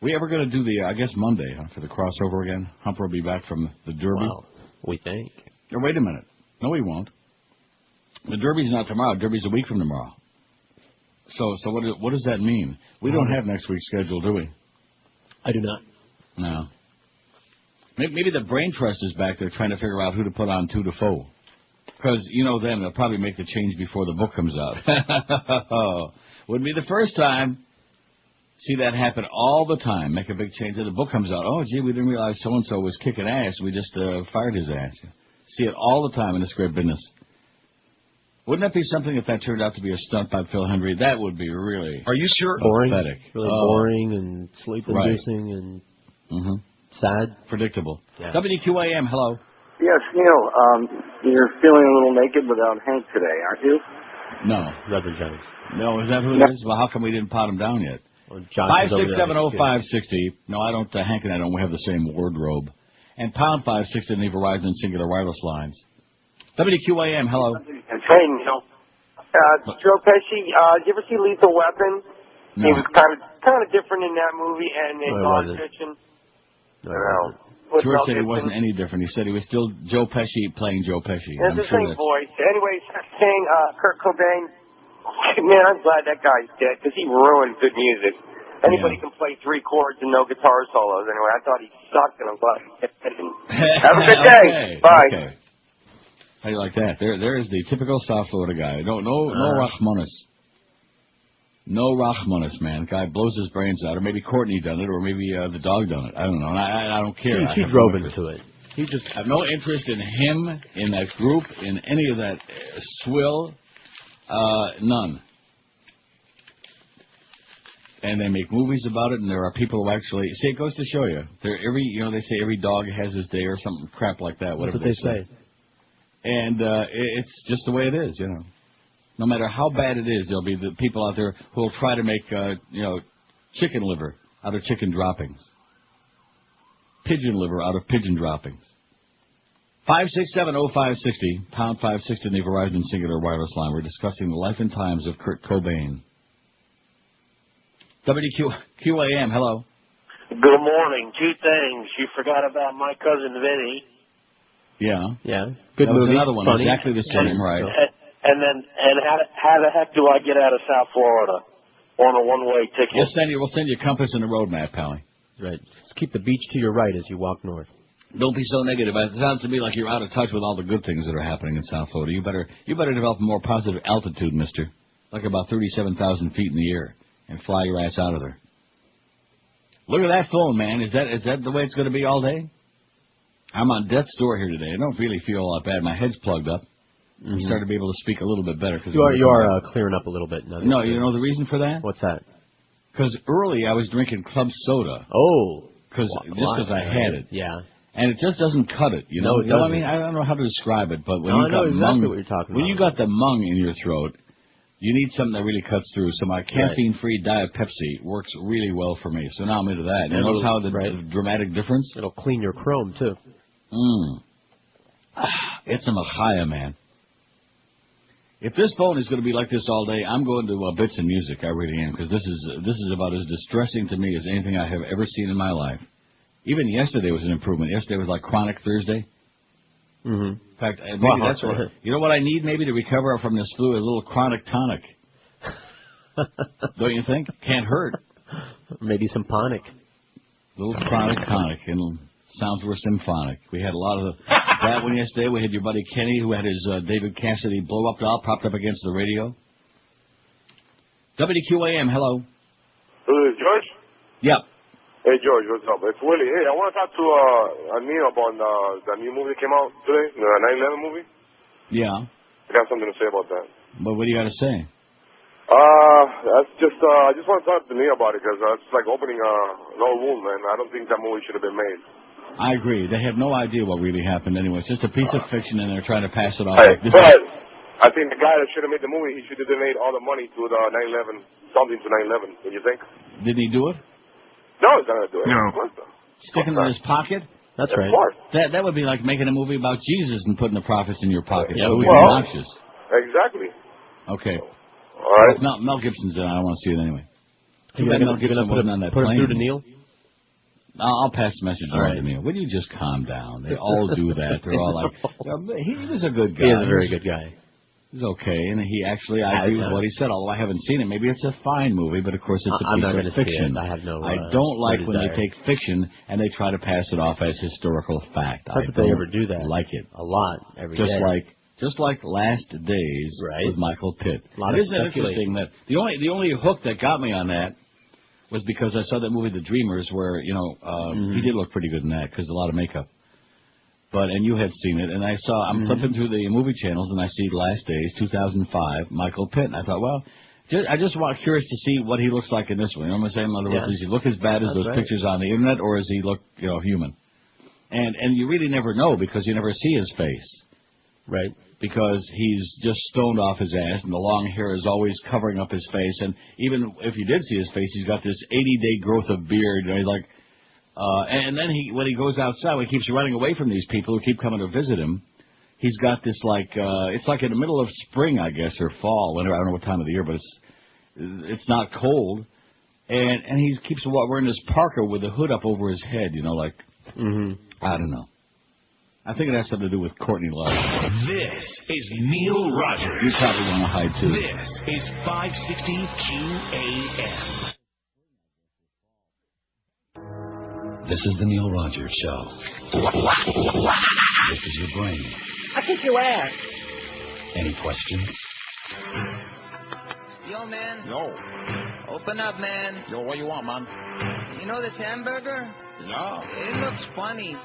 We ever going to do I guess Monday, for the crossover again? Humper will be back from the Derby. Well, we think. Oh, wait a minute. No, he won't. The Derby's not tomorrow. Derby's a week from tomorrow. So what does that mean? We don't have next week's schedule, do we? I do not. No. Maybe the brain trust is back there trying to figure out who to put on 2 to 4. Because, you know them, they'll probably make the change before the book comes out. Wouldn't be the first time. See that happen all the time. Make a big change and the book comes out. Oh, gee, we didn't realize so-and-so was kicking ass. We just fired his ass. See it all the time in this great business. Wouldn't that be something if that turned out to be a stunt by Phil Hendry? That would be really... Are you sure? Boring. Pathetic. Really boring and sleep-inducing and sad. Predictable. Yeah. WQAM, hello. Yes, Neil, you're feeling a little naked without Hank today, aren't you? No. Reverend Jennings. No, is that who it is? Well, how come we didn't pot him down yet? 5670560. No, I don't. Hank and I don't have the same wardrobe. And pound 560 in the Verizon singular wireless lines. WQAM, hello. Hey, Neil. Joe Pesci, did you ever see Lethal Weapon? No. He was kind of different in that movie and in non-fiction. George said he wasn't any different. He said he was still Joe Pesci playing Joe Pesci. It's the same voice. Anyways, saying Kurt Cobain, man, I'm glad that guy's dead because he ruined good music. Anybody can play 3 chords and no guitar solos. Anyway, I thought he sucked, and I'm glad he did. Have a good day. Okay. Bye. Okay. How do you like that? There is the typical South Florida guy. No Rachmanis. No Rachmanis, man. Guy blows his brains out, or maybe Courtney done it, or maybe the dog done it. I don't know. And I don't care. He drove into it. He just have no interest in him, in that group, in any of that swill. None. And they make movies about it, and there are people who actually see. It goes to show you. They say every dog has his day, or something crap like that. Whatever That's what they say. And it's just the way it is, you know. No matter how bad it is, there'll be the people out there who will try to make, chicken liver out of chicken droppings. Pigeon liver out of pigeon droppings. 5670560, pound 560 in the Verizon singular wireless line. We're discussing the life and times of Kurt Cobain. WQAM, hello. Good morning. 2 things. You forgot about my cousin Vinny. Yeah. Good that movie. Was another one, Funny. exactly the same, right? And how the heck do I get out of South Florida on a one-way ticket? We'll send you a compass and a road map, Pally. Right. Just keep the beach to your right as you walk north. Don't be so negative. It sounds to me like you're out of touch with all the good things that are happening in South Florida. You better develop a more positive altitude, mister. Like about 37,000 feet in the air. And fly your ass out of there. Look at that phone, man. Is that the way it's going to be all day? I'm on death's door here today. I don't really feel all that bad. My head's plugged up. I'm starting to be able to speak a little bit better. You are clearing up a little bit. No, you know the reason for that? What's that? Because early I was drinking club soda. Oh. Because I had it. Yeah. And it just doesn't cut it, you know. No, it doesn't. I mean, I don't know how to describe it, but when I you know got exactly what you're talking about. when you got the mung in your throat, you need something that really cuts through. So my caffeine-free Diet Pepsi works really well for me. So now I'm into that. You notice how the dramatic difference? It'll clean your chrome too. It's a machaya, man. If this phone is going to be like this all day, I'm going to Bits and Music. I really am, because this is about as distressing to me as anything I have ever seen in my life. Even yesterday was an improvement. Yesterday was like Chronic Thursday. In fact, maybe that's what, you know what I need maybe to recover from this flu? A little chronic tonic. Don't you think? Can't hurt. Maybe some ponic. A little chronic tonic, and sounds were symphonic. We had a lot of that one yesterday. We had your buddy Kenny, who had his David Cassidy blow-up doll propped up against the radio. WQAM, hello. George? Yep. Hey, George, what's up? It's Willie. Hey, I want to talk to Neil about the new movie that came out today, the 9/11 movie. Yeah. I got something to say about that. But what do you got to say? That's just, I just want to talk to Neil about it, because it's like opening an old wound, man. I don't think that movie should have been made. I agree. They have no idea what really happened anyway. It's just a piece of fiction, and they're trying to pass it off. Hey, but I think the guy that should have made the movie, he should have donated all the money to the 9/11, something to 9/11. What do you think? Didn't he do it? No, he's not going to do it. No. Of course not. Sticking it in his pocket? That's Of right. course. That would be like making a movie about Jesus and putting the profits in your pocket. Yeah, That would be well, obnoxious. Exactly. Okay. All right. Mel Gibson's in it. I don't want to see it anyway. You Too bad gonna Mel Gibson wasn't on that put plane. it through to Neil? I'll pass the message on to Neil. Will you just calm down? They all do that. They're all like, he was a good guy. He is a very good guy. He's okay, and he actually, I agree with what he said, although I haven't seen it. Maybe it's a fine movie, but of course it's a I'm not piece of gonna fiction. see it. I have no I don't like when they desire. take fiction and they try to pass it off as historical fact. How I could don't they ever do that? like it. A lot, every Just day. Just like Last Days with Michael Pitt. A lot of Isn't it interesting that the only hook that got me on that was because I saw that movie The Dreamers, where he did look pretty good in that because a lot of makeup. And you had seen it, and I'm flipping through the movie channels, and I see Last Days, 2005, Michael Pitt, and I thought, well, I just curious to see what he looks like in this one. You know what I'm saying? In other words, does he look as bad as those pictures on the internet, or does he look, human? And you really never know because you never see his face. Right. Because he's just stoned off his ass, and the long hair is always covering up his face, and even if you did see his face, he's got this 80-day growth of beard, he's like... and then when he goes outside, when he keeps running away from these people who keep coming to visit him, he's got this it's like in the middle of spring, I guess, or fall. I don't know what time of the year, but it's not cold, and he keeps wearing this parka with the hood up over his head, I don't know. I think it has something to do with Courtney Love. This is Neil Rogers. You probably want to hide too. This is 560 QAM. This is the Neil Rogers Show. This is your brain. I kick your ass. Any questions? Yo, man. Yo. Open up, man. Yo, what you want, man? You know this hamburger? Yeah. It looks funny.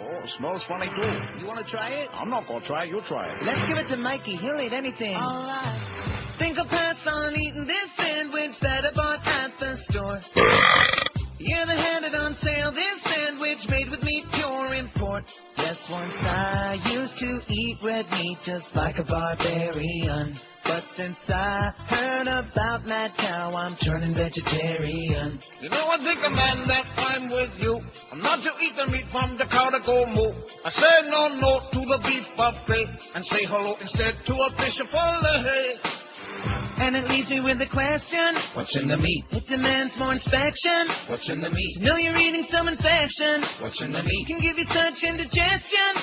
Oh, it smells funny, too. You want to try it? I'm not going to try it. You try it. Let's give it to Mikey. He'll eat anything. All right. Think I'll pass on eating this sandwich that I bought at the store. Yeah, they had it on sale, this sandwich made with meat, pure import. Yes, once I used to eat red meat just like a barbarian. But since I heard about mad cow, I'm turning vegetarian. You know, I think, man, that I'm with you. I'm not to eat the meat from the cow to go moo. I say no to the beef buffet and say hello instead to a fish fillet. And it leaves me with the question, What's in the meat? It demands more inspection. What's in the meat? To know you're eating some infection. What's in the meat? Can give you such indigestion.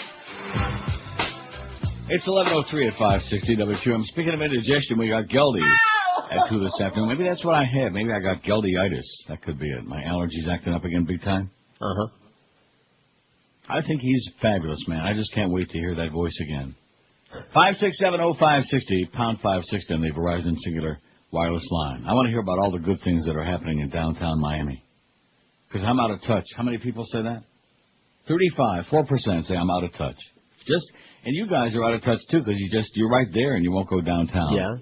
It's 11:03 at 560 WQAM. Speaking of indigestion, we got Geldy at 2 this afternoon. Maybe that's what I have. Maybe I got Geldyitis. That could be it. My allergies acting up again big time. I think he's fabulous, man. I just can't wait to hear that voice again. 5670560, pound 560 on the Verizon Singular wireless line. I want to hear about all the good things that are happening in downtown Miami. Because I'm out of touch. How many people say that? 4% say I'm out of touch. And you guys are out of touch too, because you're right there and you won't go downtown. Yeah.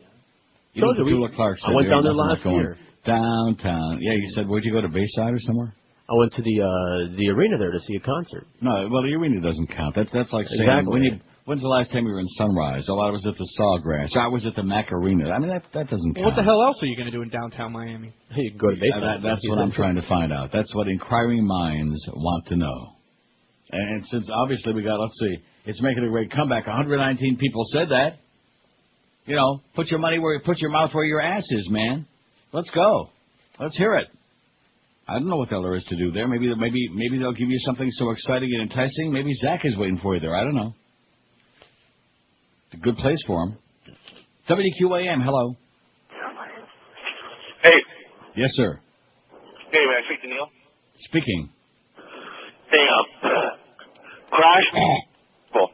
You know what Petula Clark said? I went down there last year. Downtown. Yeah, you said, where'd you go, to Bayside or somewhere? I went to the arena there to see a concert. No, well, the arena doesn't count. That's like saying, when's the last time you were in Sunrise? Oh, I was at the Sawgrass. I was at the Mac Arena. I mean, that doesn't count. What the hell else are you going to do in downtown Miami? You can go to Bayside. That's what I'm trying to find out. That's what inquiring minds want to know. And since obviously we got, let's see, it's making a great comeback. 119 people said that. You know, put your mouth where your ass is, man. Let's go. Let's hear it. I don't know what the hell there is to do there. Maybe they'll give you something so exciting and enticing. Maybe Zach is waiting for you there. I don't know. It's a good place for him. WQAM, hello. Hey. Yes, sir. Hey, may I speak to Neil? Speaking. Hey, Crash. Cool.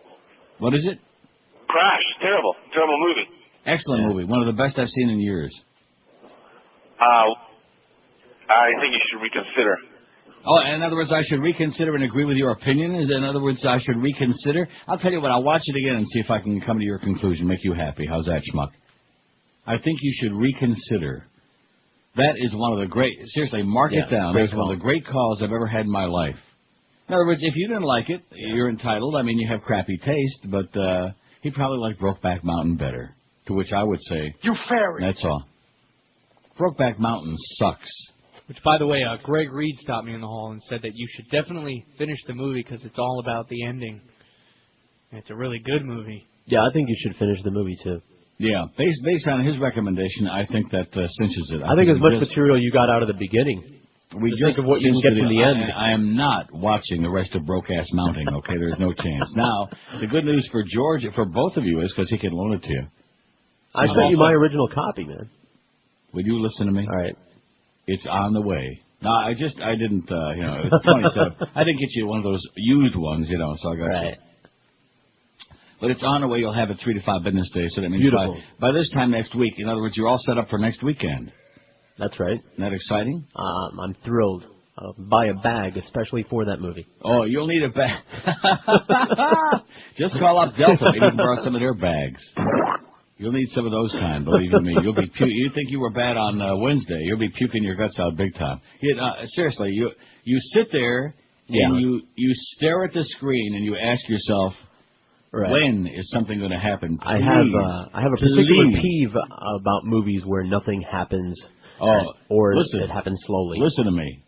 What is it? Crash. Terrible. Terrible movie. Excellent movie. One of the best I've seen in years. I think you should reconsider. Oh, in other words, I should reconsider and agree with your opinion? In other words, I should reconsider? I'll tell you what, I'll watch it again and see if I can come to your conclusion, make you happy. How's that, schmuck? I think you should reconsider. That is one of the great, seriously, mark it down. That's one of the great calls I've ever had in my life. In other words, if you didn't like it, you're entitled. I mean, you have crappy taste, but he probably liked Brokeback Mountain better. To which I would say, you fairy. That's all. Brokeback Mountain sucks. Which, by the way, Greg Reed stopped me in the hall and said that you should definitely finish the movie because it's all about the ending. And it's a really good movie. Yeah, I think you should finish the movie, too. Yeah, based on his recommendation, I think that cinches it. I think as much material you got out of the beginning. Just think of what you can get from the end. I am not watching the rest of Broke-Ass Mountain, okay? There's no chance. Now, the good news for George, for both of you, is because he can loan it to you. I sent you my original copy, man. Would you listen to me? All right. It's on the way. No, I didn't, it's 27. I didn't get you one of those used ones, so I got you. But it's on the way. You'll have it 3 to 5 business days. So that means by this time next week, in other words, you're all set up for next weekend. That's right. Isn't that exciting? I'm thrilled. Buy a bag, especially for that movie. Oh, you'll need a bag. Just call up Delta. Maybe you can borrow some of their bags. You'll need some of those kind, believe you me. You'll be you think you were bad on Wednesday. You'll be puking your guts out big time. Seriously, you sit there and you stare at the screen and you ask yourself, when is something going to happen? Please, I have a particular peeve about movies where nothing happens or it happens slowly. Listen to me.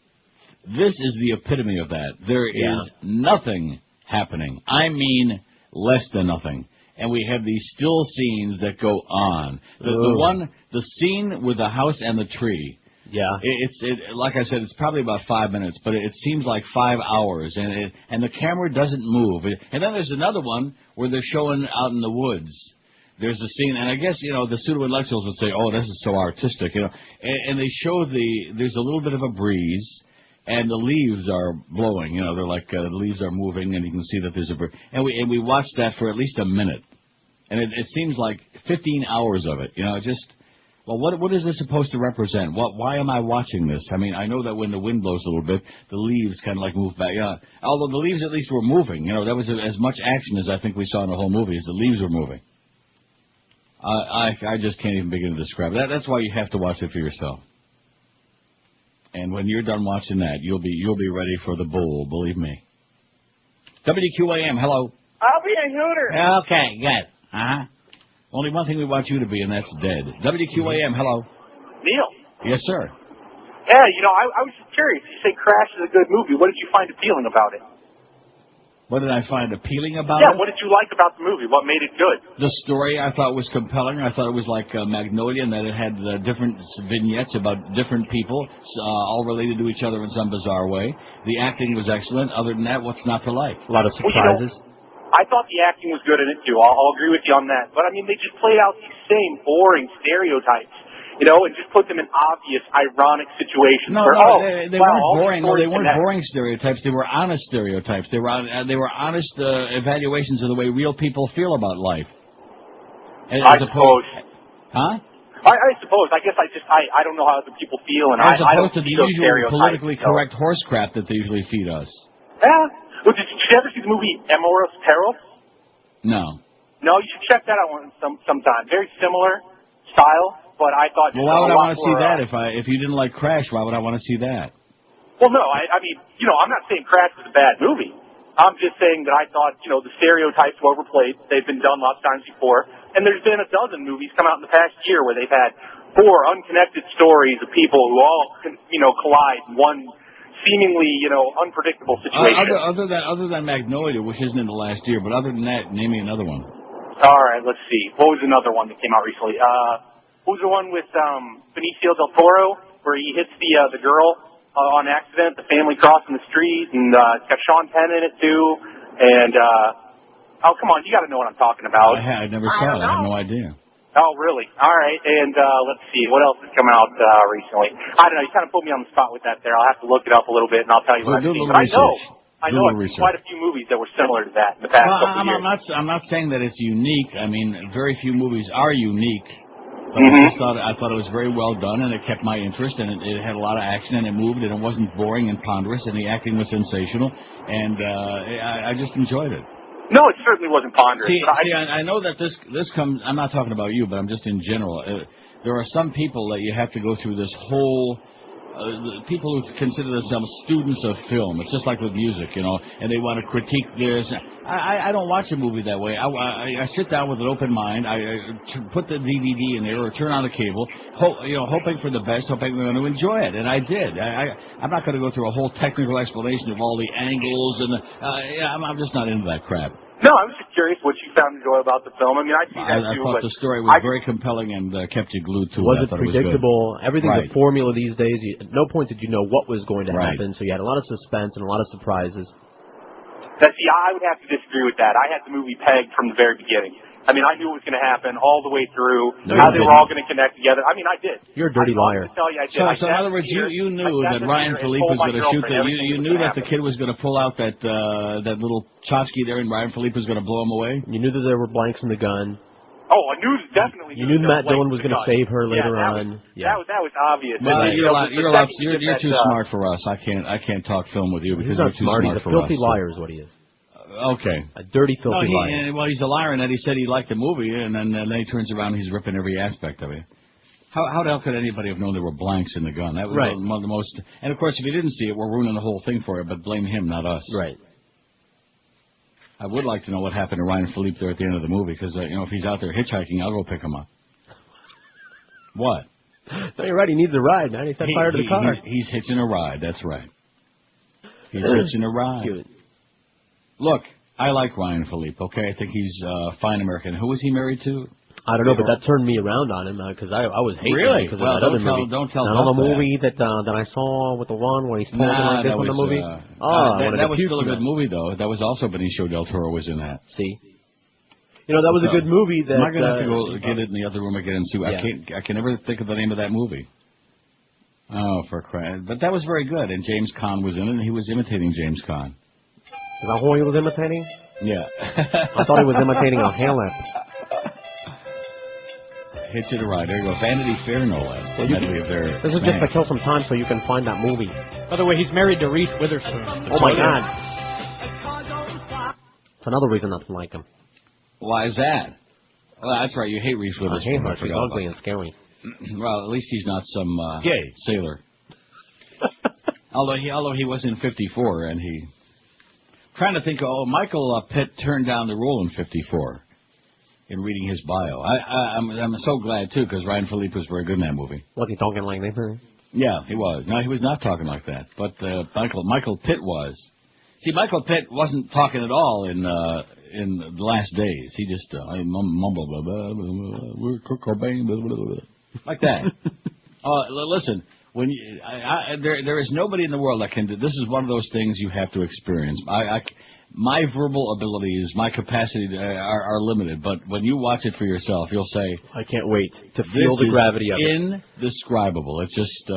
This is the epitome of that. There is nothing happening. I mean less than nothing. And we have these still scenes that go on. The scene with the house and the tree. Yeah. Like I said, it's probably about 5 minutes, but it seems like 5 hours, and the camera doesn't move. And then there's another one where they're showing out in the woods. There's a scene, and I guess the pseudo-intellectuals would say, "Oh, this is so artistic," And they show there's a little bit of a breeze. And the leaves are blowing, they're like the leaves are moving, and you can see that there's a breeze. And we watched that for at least a minute, and it seems like 15 hours of it. What is this supposed to represent? Why am I watching this? I mean, I know that when the wind blows a little bit, the leaves kind of like move back. Yeah, although the leaves at least were moving. That was as much action as I think we saw in the whole movie. As the leaves were moving. I just can't even begin to describe it. That's why you have to watch it for yourself. And when you're done watching that, you'll be ready for the bowl, believe me. WQAM, hello. I'll be a hooter. Okay, good. Only one thing we want you to be, and that's dead. WQAM, hello. Neil. Yes, sir. Yeah, I was just curious. You say Crash is a good movie. What did you find appealing about it? What did I find appealing about it? Yeah, what did you like about the movie? What made it good? The story I thought was compelling. I thought it was like Magnolia, and that it had different vignettes about different people, all related to each other in some bizarre way. The acting was excellent. Other than that, what's not to like? A lot of surprises. I thought the acting was good in it, too. I'll agree with you on that. But, I mean, they just played out these same boring stereotypes. you know, and just put them in obvious, ironic situations. No, where, they weren't boring. No, they weren't boring stereotypes. They were honest stereotypes. They were honest evaluations of the way real people feel about life. I suppose. Huh? I suppose. I guess I don't know how other people feel, and As I don't opposed to the see those usual stereotypes, politically correct horse crap that they usually feed us. Yeah. Well, did you ever see the movie Amores Perros? No. No, you should check that out sometime. Very similar style, but I thought. Well, why would I want to see that if you didn't like Crash? Why would I want to see that? Well, no, I mean, you know, I'm not saying Crash was a bad movie. I'm just saying that I thought, you know, the stereotypes were overplayed. They've been done lots of times before, and there's been a dozen movies come out in the past year where they've had 4 unconnected stories of people who all, you know, collide in one seemingly, you know, unpredictable situation. Other than Magnolia, which isn't in the last year, but other than that, name me another one. All right, let's see. What was another one that came out recently? What was the one with Benicio del Toro where he hits the girl on accident, the family crossing the street, and it's got Sean Penn in it too. And oh, come on, you got to know what I'm talking about. I never saw it. I have no idea. Oh, really? All right. And let's see. What else has come out recently? I don't know. You kind of put me on the spot with that there. I'll have to look it up a little bit, and I'll tell you what I've seen. But I know quite a few movies that were similar to that in the past couple of years. I'm not saying that it's unique. I mean, very few movies are unique. But I thought it was very well done, and it kept my interest, and it had a lot of action, and it moved, and it wasn't boring and ponderous, and the acting was sensational, and I just enjoyed it. No, it certainly wasn't ponderous. I know that this comes. I'm not talking about you, but I'm just in general. There are some people that you have to go through this whole. People who consider themselves students of film. It's just like with music, you know, and they want to critique this. I don't watch a movie that way. I sit down with an open mind. I put the DVD in there or turn on the cable, hoping for the best, hoping I'm going to enjoy it, and I did. I'm not going to go through a whole technical explanation of all the angles, and I'm just not into that crap. No, I was just curious what you found enjoyable about the film. I mean, I see that too. I thought the story was very compelling and kept you glued to it. Was it predictable? Everything's a formula these days. At no point did you know what was going to happen, so you had a lot of suspense and a lot of surprises. See, I would have to disagree with that. I had the movie pegged from the very beginning. I mean, I knew it was going to happen all the way through, how they were all going to connect together. I mean, I did. You're a dirty liar. Tell you I did. So in other words, you knew that Ryan Philippe was going to shoot that. You knew that the kid was going to pull out that little tchotchke there, and Ryan Philippe was going to blow him away. You knew that there were blanks in the gun. Oh, I knew definitely. You knew Matt Dillon was going to save her later on. That was obvious. Well, you're too smart for us. I can't talk film with you because you're too smart for us. He's a filthy liar, is what he is. Okay. A dirty, filthy liar. Well, he's a liar in that he said he liked the movie, and then he turns around and he's ripping every aspect of it. How the hell could anybody have known there were blanks in the gun? That was one of the most... And, of course, if you didn't see it, we're ruining the whole thing for you, but blame him, not us. Right. I would like to know what happened to Ryan Philippe there at the end of the movie, because, if he's out there hitchhiking, I'll go pick him up. What? No, you're right. He needs a ride, man. He set fire to the car. He's hitching a ride. That's right. He's hitching a ride. Good. Look, I like Ryan Philippe, okay? I think he's a fine American. Who was he married to? I don't know, but that turned me around on him because I was hating him because of that other movie. Don't tell the movie that I saw with the one where he's talking like this on the movie. That was still a good movie, though. That was also Benicio del Toro was in that. See? That was a good movie. That, am I going to have to go get it in the other room again and see? I can never think of the name of that movie. Oh, for crap. But that was very good, and James Caan was in it, and he was imitating James Caan. Is that who he was imitating? Yeah. I thought he was imitating a Hamlet. Hitch it a ride. There you go. Vanity Fair, no less. This is just to kill some time so you can find that movie. By the way, he's married to Reese Witherspoon. Oh, my God. It's another reason not to like him. Why is that? Well, that's right. You hate Reese Witherspoon. I hate her. She's ugly and scary. Well, at least he's not some gay sailor. although he was in 54, and he... Trying to think, Michael Pitt turned down the role in 54 in reading his bio. I'm so glad, too, because Ryan Philippe was very good in that movie. Was he talking like that? Yeah, he was. No, he was not talking like that. But Michael Pitt was. See, Michael Pitt wasn't talking at all in The Last Days. He just mumbled, blah, blah, blah, blah, we're Kurt Cobain, blah, blah, blah, like that. Listen. When there is nobody in the world that can do. This is one of those things you have to experience. my verbal abilities, my capacity are limited. But when you watch it for yourself, you'll say, I can't wait to feel the gravity of it. Indescribable. It's just,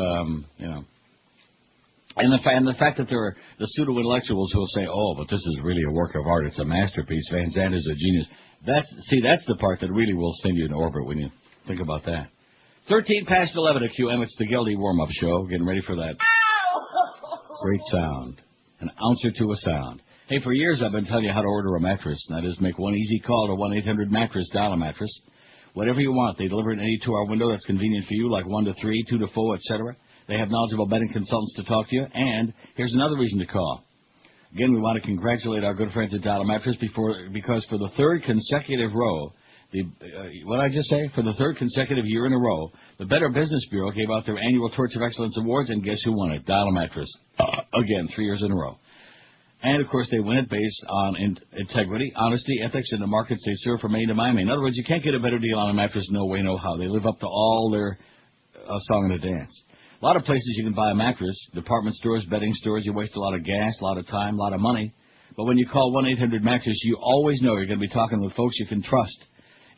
And the fact that there are the pseudo-intellectuals who will say, oh, but this is really a work of art. It's a masterpiece. Van Sant is a genius. That's the part that really will send you in orbit when you think about that. 13 past 11 at QM. It's the Geldy warm-up show. Getting ready for that. Great sound. An ounce or two of sound. Hey, for years I've been telling you how to order a mattress. And that is make one easy call to 1-800-MATTRESS, dial a mattress. Whatever you want. They deliver in any 2-hour window that's convenient for you, like 1 to 3, 2 to 4, etc. They have knowledgeable bedding consultants to talk to you. And here's another reason to call. Again, we want to congratulate our good friends at Dial a Mattress because for the third consecutive row, what did I just say? For the third consecutive year in a row, the Better Business Bureau gave out their annual Torch of Excellence Awards, and guess who won it? Dial a Mattress. Again, 3 years in a row. And, of course, they win it based on integrity, honesty, ethics, and the markets they serve from Maine to Miami. In other words, you can't get a better deal on a mattress, no way, no how. They live up to all their song and dance. A lot of places you can buy a mattress, department stores, bedding stores. You waste a lot of gas, a lot of time, a lot of money. But when you call 1-800-MATTRESS, you always know you're going to be talking with folks you can trust.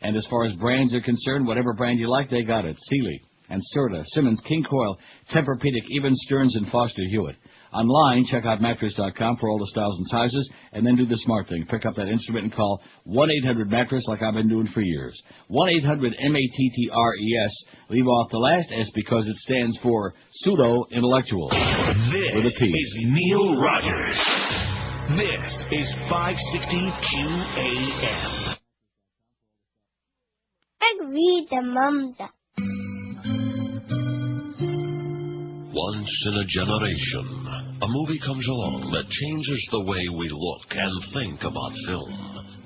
And as far as brands are concerned, whatever brand you like, they got it. Sealy and Serta, Simmons, King Coil, Tempur-Pedic, even Stearns and Foster Hewitt. Online, check out mattress.com for all the styles and sizes, and then do the smart thing. Pick up that instrument and call 1-800-MATTRESS like I've been doing for years. 1-800-MATTRES. Leave off the last S because it stands for pseudo-intellectual. This is Neil Rogers. This is 560 QAM. Once in a generation, a movie comes along that changes the way we look and think about film.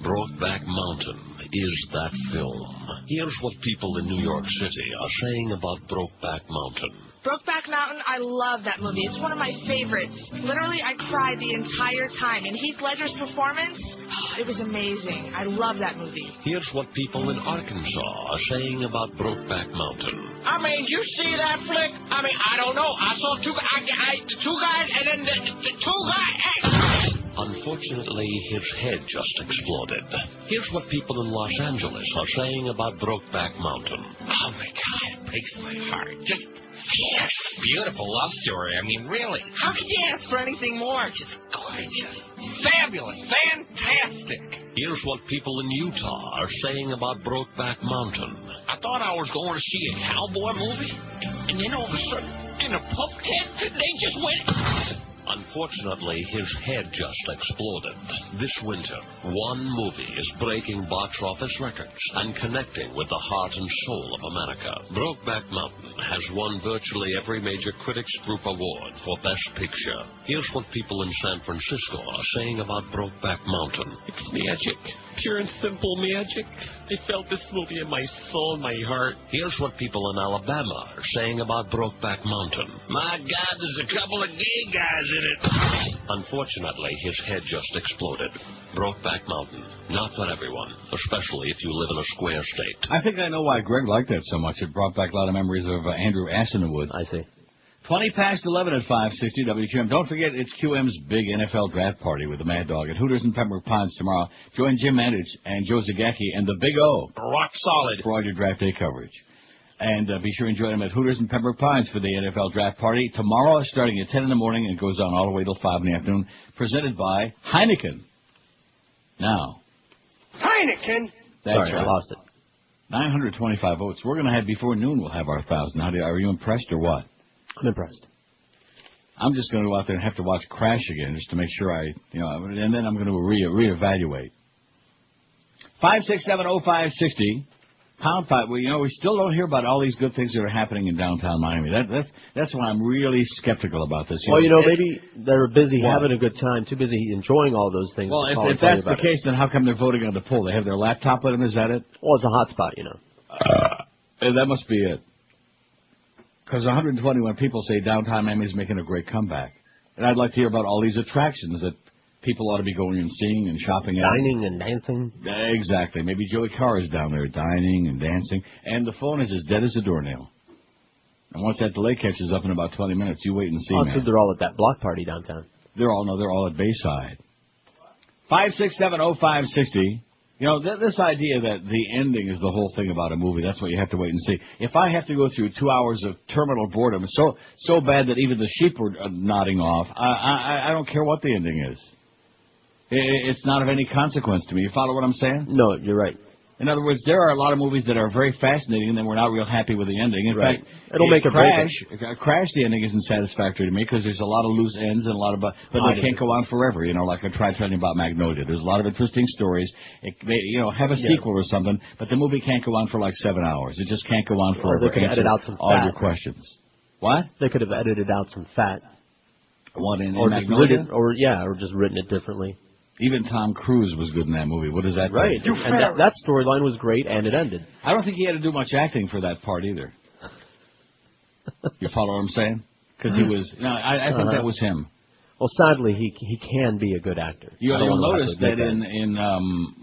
Brokeback Mountain is that film. Here's what people in New York City are saying about Brokeback Mountain. Brokeback Mountain, I love that movie. It's one of my favorites. Literally, I cried the entire time. And Heath Ledger's performance, it was amazing. I love that movie. Here's what people in Arkansas are saying about Brokeback Mountain. I mean, you see that flick? I mean, I don't know. I saw two guys and then the two guys. Unfortunately, his head just exploded. Here's what people in Los Angeles are saying about Brokeback Mountain. Oh, my God, it breaks my heart. Just beautiful love story. I mean, really. How could you ask for anything more? Just gorgeous. Fabulous. Fantastic. Here's what people in Utah are saying about Brokeback Mountain. I thought I was going to see a cowboy movie, and then all of a sudden, in a pub tent, they just went... Unfortunately, his head just exploded. This winter, one movie is breaking box office records and connecting with the heart and soul of America. Brokeback Mountain has won virtually every major critics group award for Best Picture. Here's what people in San Francisco are saying about Brokeback Mountain. It's magic. Pure and simple magic. I felt this movie in my soul, my heart. Here's what people in Alabama are saying about Brokeback Mountain. My God, there's a couple of gay guys in it. Unfortunately, his head just exploded. Brokeback Mountain. Not for everyone, especially if you live in a square state. I think I know why Greg liked that so much. It brought back a lot of memories of Andrew Ass in the Woods. I see. 20 past 11 at 560 WQM. Don't forget, it's QM's big NFL draft party with the Mad Dog at Hooters in Pembroke Pines tomorrow. Join Jim Mandich and Joe Zagacki and the Big O. Rock solid. For all your draft day coverage. And be sure and join them at Hooters in Pembroke Pines for the NFL draft party tomorrow, starting at 10 in the morning and goes on all the way till 5 in the afternoon. Presented by Heineken. Now. Heineken? That's Sorry, right. I lost it. 925 votes. We're going to have, before noon, we'll have our 1,000. Are you impressed or what? I'm impressed. I'm just going to go out there and have to watch Crash again just to make sure and then I'm going to reevaluate. 5670560, pound 5. Well, we still don't hear about all these good things that are happening in downtown Miami. That's why I'm really skeptical about this. Well, maybe they're busy having a good time, too busy enjoying all those things. Well, if that's the case, then how come they're voting on the poll? They have their laptop with them, is that it? Well, it's a hot spot, That must be it. Because 121 people say downtown Miami is making a great comeback. And I'd like to hear about all these attractions that people ought to be going and seeing and shopping at. Dining and dancing. Exactly. Maybe Joey Carr is down there dining and dancing. And the phone is as dead as a doornail. And once that delay catches up in about 20 minutes, you wait and see, So they're all at that block party downtown. They're all at Bayside. 5670560. You know, this idea that the ending is the whole thing about a movie, that's what you have to wait and see. If I have to go through 2 hours of terminal boredom, so bad that even the sheep were nodding off, I don't care what the ending is. It's not of any consequence to me. You follow what I'm saying? No, you're right. In other words, there are a lot of movies that are very fascinating, and then we're not real happy with the ending. In fact, it'll make a Crash. The ending isn't satisfactory to me because there's a lot of loose ends and a lot of, but they can't go on forever. You know, like I tried telling you about Magnolia. There's a lot of interesting stories. Have a sequel or something, but the movie can't go on for like 7 hours. It just can't go on forever. Or they could edit out some all fat. Your questions. What? They could have edited out some fat. What in or Magnolia? Or just written it differently. Even Tom Cruise was good in that movie. What does that right. tell you? And that storyline was great, and it ended. I don't think he had to do much acting for that part either. You follow what I'm saying? Because he was... No, I think that was him. Well, sadly, he can be a good actor. You'll notice that in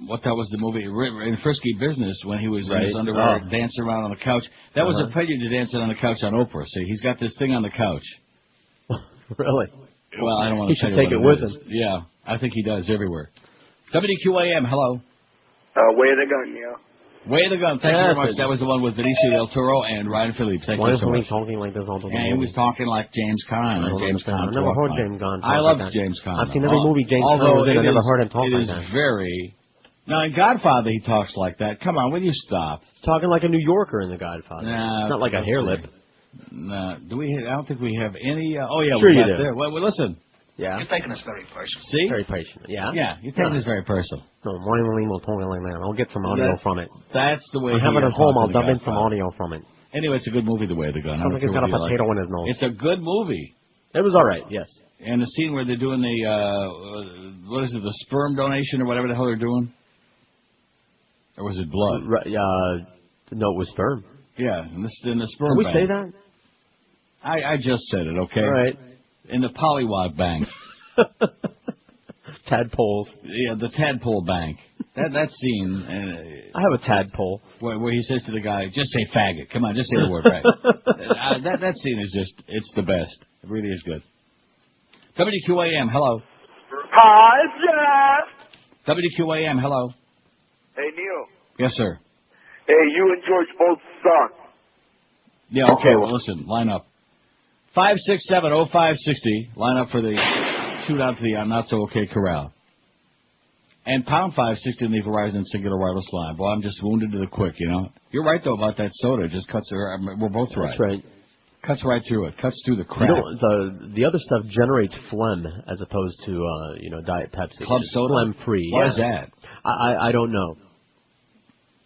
what that was the movie, in Frisky Business, when he was in his underwear dancing around on the couch, that was a prelude to dancing on the couch on Oprah. See, he's got this thing on the couch. Really? Well, I don't want to tell you take it with him. Yeah, I think he does everywhere. WQAM, hello. Way the gun, yeah. Way the gun. Thank you very much. That was the one with Benicio del Toro and Ryan Phillippe. Thank you so much. Talking like this all the time? Yeah, he was talking like James Caan. I never heard James Caan. I love James Caan. I've seen every movie James Caan was in. I never heard him talk like that. It is very... Now, in Godfather, he talks like that. Come on, will you stop? Talking like a New Yorker in The Godfather. Nah, not like a hair lip. Nah, do we? I don't think we have any... oh, yeah, sure we you got do. there. Well, listen. Yeah. You're taking this very personal. See? Very personal. Yeah? Yeah, you're taking this very personal. No, morning will talking like that. I'll get some audio from it. That's the way I have it at home. I'll dub in some audio from it. Anyway, it's a good movie, The Way of the Gun. I think he's got a potato in his nose. It's a good movie. It was all right, yes. And the scene where they're doing the, what is it, the sperm donation or whatever the hell they're doing? Or was it blood? No, it was sperm. Yeah, in the sperm Can we bank. say that? I just said it, okay? All right. In the Pollywog Bank. Tadpoles. Yeah, the Tadpole Bank. That scene. I have a tadpole. Where he says to the guy, just say faggot. Come on, just say the word faggot. That scene is just, it's the best. It really is good. WQAM, hello. Hi, Jeff. WQAM, hello. Hey, Neil. Yes, sir. Hey, you and George both suck. Yeah, okay, well, listen, line up. 5670560, line up for the shootout to the not-so-okay corral. And pound 560 in the Verizon singular wireless line. Boy, I'm just wounded to the quick, you know. You're right, though, about that soda. It just cuts through. We're both right. That's right. Cuts right through it. Cuts through the crap. You know, the other stuff generates phlegm as opposed to, Diet Pepsi. Club soda? Phlegm-free. Why yeah. is that? I don't know.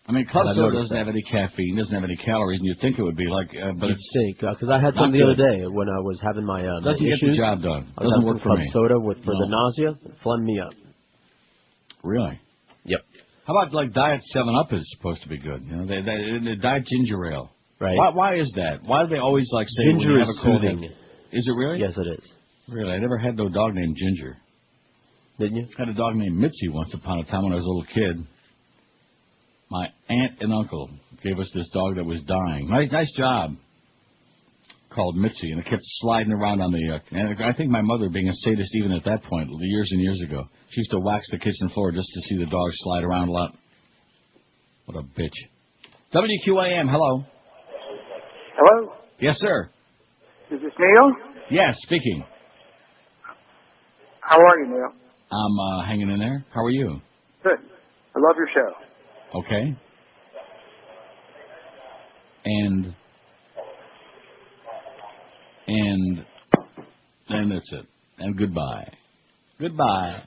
I mean, club soda doesn't have any caffeine, doesn't have any calories, and you'd think it would be like, but you'd think, because I had some the other day when I was having my doesn't issues. Get the job done. I was doesn't having work some for club me. soda for the nausea, it phlegmed me up. Really? Yep. How about like Diet 7-Up is supposed to be good? You know, they Diet Ginger Ale. Right. Why is that? Why do they always like say Ginger when you have is a cold? soothing. Is it really? Yes, it is. Really, I never had no dog named Ginger. Didn't you? I had a dog named Mitzi once upon a time when I was a little kid. My aunt and uncle gave us this dog that was dying. Nice job. Called Mitzi, and it kept sliding around on the. And I think my mother, being a sadist even at that point, years and years ago, she used to wax the kitchen floor just to see the dog slide around a lot. What a bitch. WQAM, hello. Hello? Yes, sir. Is this Neil? Yes, speaking. How are you, Neil? I'm hanging in there. How are you? Good. I love your show. Okay. And that's it. And goodbye. Goodbye.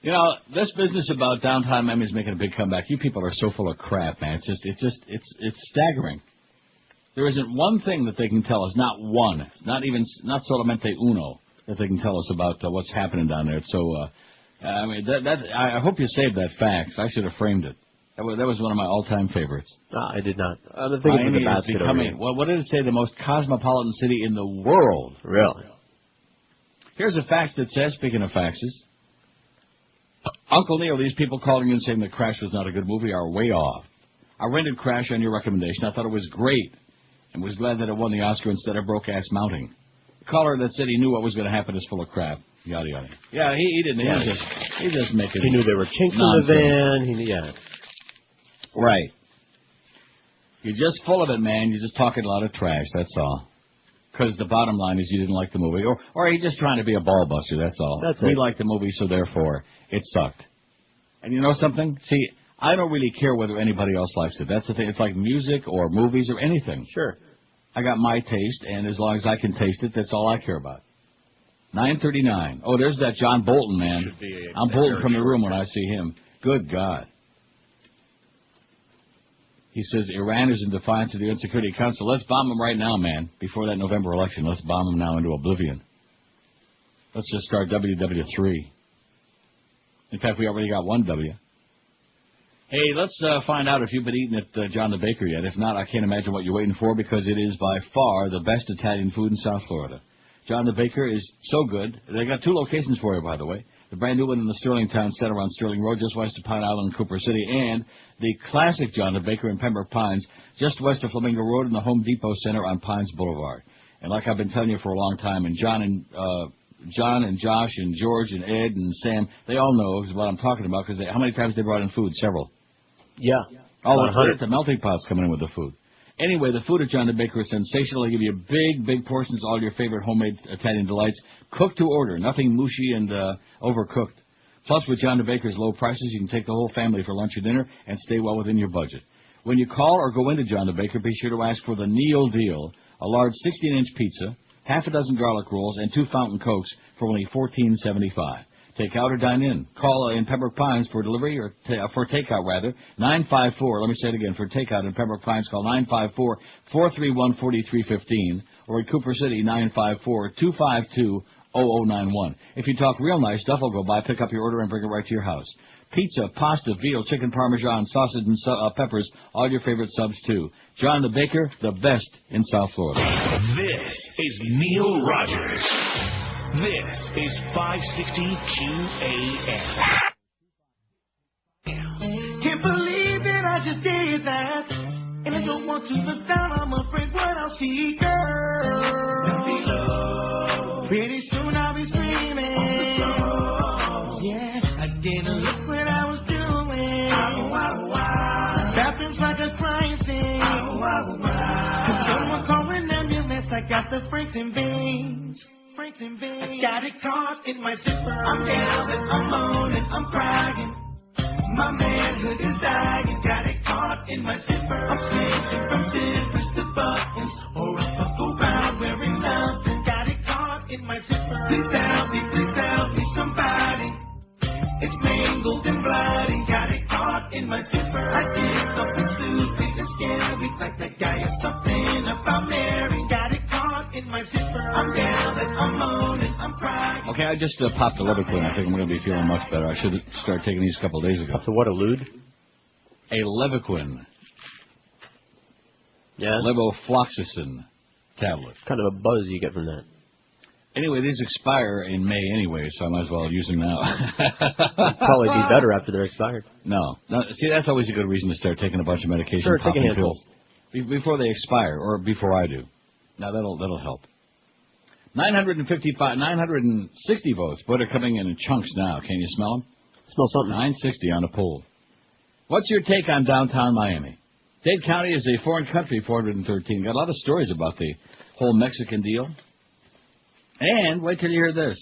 You know, this business about downtown Miami is making a big comeback. You people are so full of crap, man. It's staggering. There isn't one thing that they can tell us, not one, not solamente uno, that they can tell us about what's happening down there. So, I mean, I hope you saved that fact. I should have framed it. That was one of my all-time favorites. I did not. I think it's the basket becoming, what did it say? The most cosmopolitan city in the world. Really? Here's a fax that says, speaking of faxes, Uncle Neil, these people calling in saying that Crash was not a good movie are way off. I rented Crash on your recommendation. I thought it was great and was glad that it won the Oscar instead of Brokeback Mountain. caller that said he knew what was going to happen is full of crap. Yada yada. Yeah, he didn't. Yeah. He just making. He knew there were chinks in the van. Yeah. Right. You're just full of it, man. You're just talking a lot of trash. That's all. Because the bottom line is you didn't like the movie, or you're just trying to be a ball buster. That's all. We liked the movie, so therefore it sucked. And you know something? See, I don't really care whether anybody else likes it. That's the thing. It's like music or movies or anything. Sure. I got my taste, and as long as I can taste it, that's all I care about. 9:39. Oh, there's that John Bolton, man. I'm bolting from the room when I see him. Good God. He says Iran is in defiance of the UN Security Council. Let's bomb them right now, man, before that November election. Let's bomb them now into oblivion. Let's just start WW3. In fact, we already got one W. Hey, let's find out if you've been eating at John the Baker yet. If not, I can't imagine what you're waiting for, because it is by far the best Italian food in South Florida. John the Baker is so good. They got 2 locations for you, by the way. The brand new one in the Sterling Town Center on Sterling Road, just west of Pine Island and Cooper City, and the classic John the Baker in Pembroke Pines, just west of Flamingo Road in the Home Depot Center on Pines Boulevard. And like I've been telling you for a long time, and John and Josh and George and Ed and Sam, they all know what I'm talking about, because how many times they brought in food? Several. Yeah. Oh, it's the melting pot's coming in with the food. Anyway, the food at John the Baker is sensational. They give you big portions, all your favorite homemade Italian delights, cooked to order, nothing mushy and overcooked. Plus, with John the Baker's low prices, you can take the whole family for lunch or dinner and stay well within your budget. When you call or go into John the Baker, be sure to ask for the Neil Deal, a large 16-inch pizza, half a dozen garlic rolls, and 2 fountain cokes for only $14.75. Take out or dine in. Call in Pembroke Pines for delivery, or for takeout, rather. 954, let me say it again, for takeout in Pembroke Pines, call 954-431-4315, or in Cooper City, 954-252-0091. If you talk real nice, stuff will go by, pick up your order, and bring it right to your house. Pizza, pasta, veal, chicken parmesan, sausage, and peppers, all your favorite subs, too. John the Baker, the best in South Florida. This is Neil Rogers. This is 560 QAM. Can't believe that I just did that. And I don't want to look down, I'm afraid what I'll see, girl. Pretty soon I'll be screaming. Yeah, I didn't look what I was doing. Bathroom's like a crime scene. Can someone call an ambulance? I got the Franks and veins. I got it caught in my zipper. I'm down and I'm moaning, I'm crying. My manhood is dying. Got it caught in my zipper. I'm switching from zippers to buttons, or else I'll go round wearing nothing. Got it caught in my zipper. Please help me, somebody. It's mangled and bloody. Got it caught in my zipper. I did something stupid and scary, like that guy or something about Mary. Got it caught in my zipper. I'm down and I'm moaning, I'm crying. Okay, I just popped a Levaquin. I think I'm going to be feeling much better. I should start taking these a couple of days ago. So what, a Lude? A Levaquin. Yeah? Levofloxacin tablet. Kind of a buzz you get from that. Anyway, these expire in May anyway, so I might as well use them now. Probably be better after they're expired. No. See, that's always a good reason to start taking a bunch of medication. Sure, take a handful. Before they expire, or before I do. Now, that'll help. 960 votes. Boy, they're coming in chunks now. Can you smell them? Smell something. 960 on the poll. What's your take on downtown Miami? Dade County is a foreign country, 413. Got a lot of stories about the whole Mexican deal. And wait till you hear this.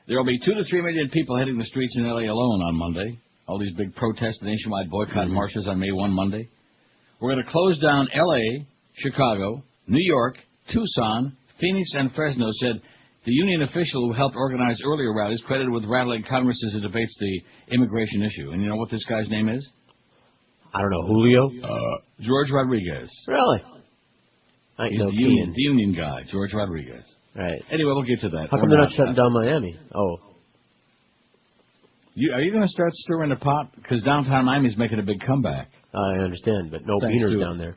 There will be 2 to 3 million people hitting the streets in L.A. alone on Monday. All these big protests, nationwide boycott marches on May 1 Monday. We're going to close down L.A., Chicago, New York, Tucson, Phoenix, and Fresno, said the union official who helped organize earlier rallies, credited with rattling Congress as it debates the immigration issue. And you know what this guy's name is? I don't know, Julio? George Rodriguez. Really? He's the union guy, George Rodriguez. Right. Anyway, we'll get to that. How come they're not shutting down Miami? Oh. Are you going to start stirring the pot? Because downtown Miami's making a big comeback. I understand, but no beaners down there.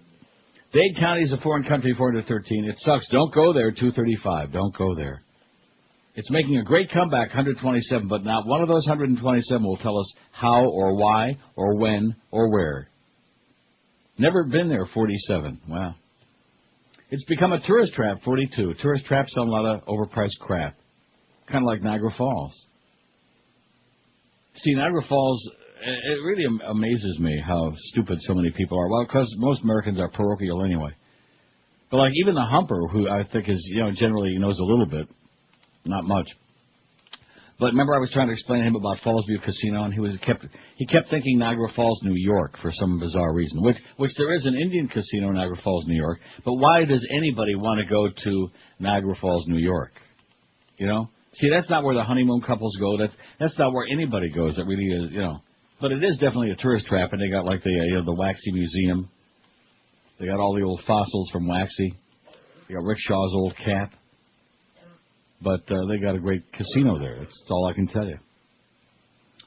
Dade County is a foreign country, 413. It sucks. Don't go there, 235. Don't go there. It's making a great comeback, 127, but not one of those 127 will tell us how or why or when or where. Never been there, 47. Wow. It's become a tourist trap, 42. Tourist traps on a lot of overpriced crap. Kind of like Niagara Falls. See, Niagara Falls, it really amazes me how stupid so many people are. Well, because most Americans are parochial anyway. But like even the humper, who I think is, generally knows a little bit, not much. But remember I was trying to explain to him about Fallsview Casino, and he kept thinking Niagara Falls, New York, for some bizarre reason, which there is an Indian casino in Niagara Falls, New York. But why does anybody want to go to Niagara Falls, New York? See, that's not where the honeymoon couples go. That's not where anybody goes. That really is, But it is definitely a tourist trap, and they got like the Waxy Museum. They got all the old fossils from Waxy. They got Rick Shaw's old cap. But they got a great casino there. That's all I can tell you.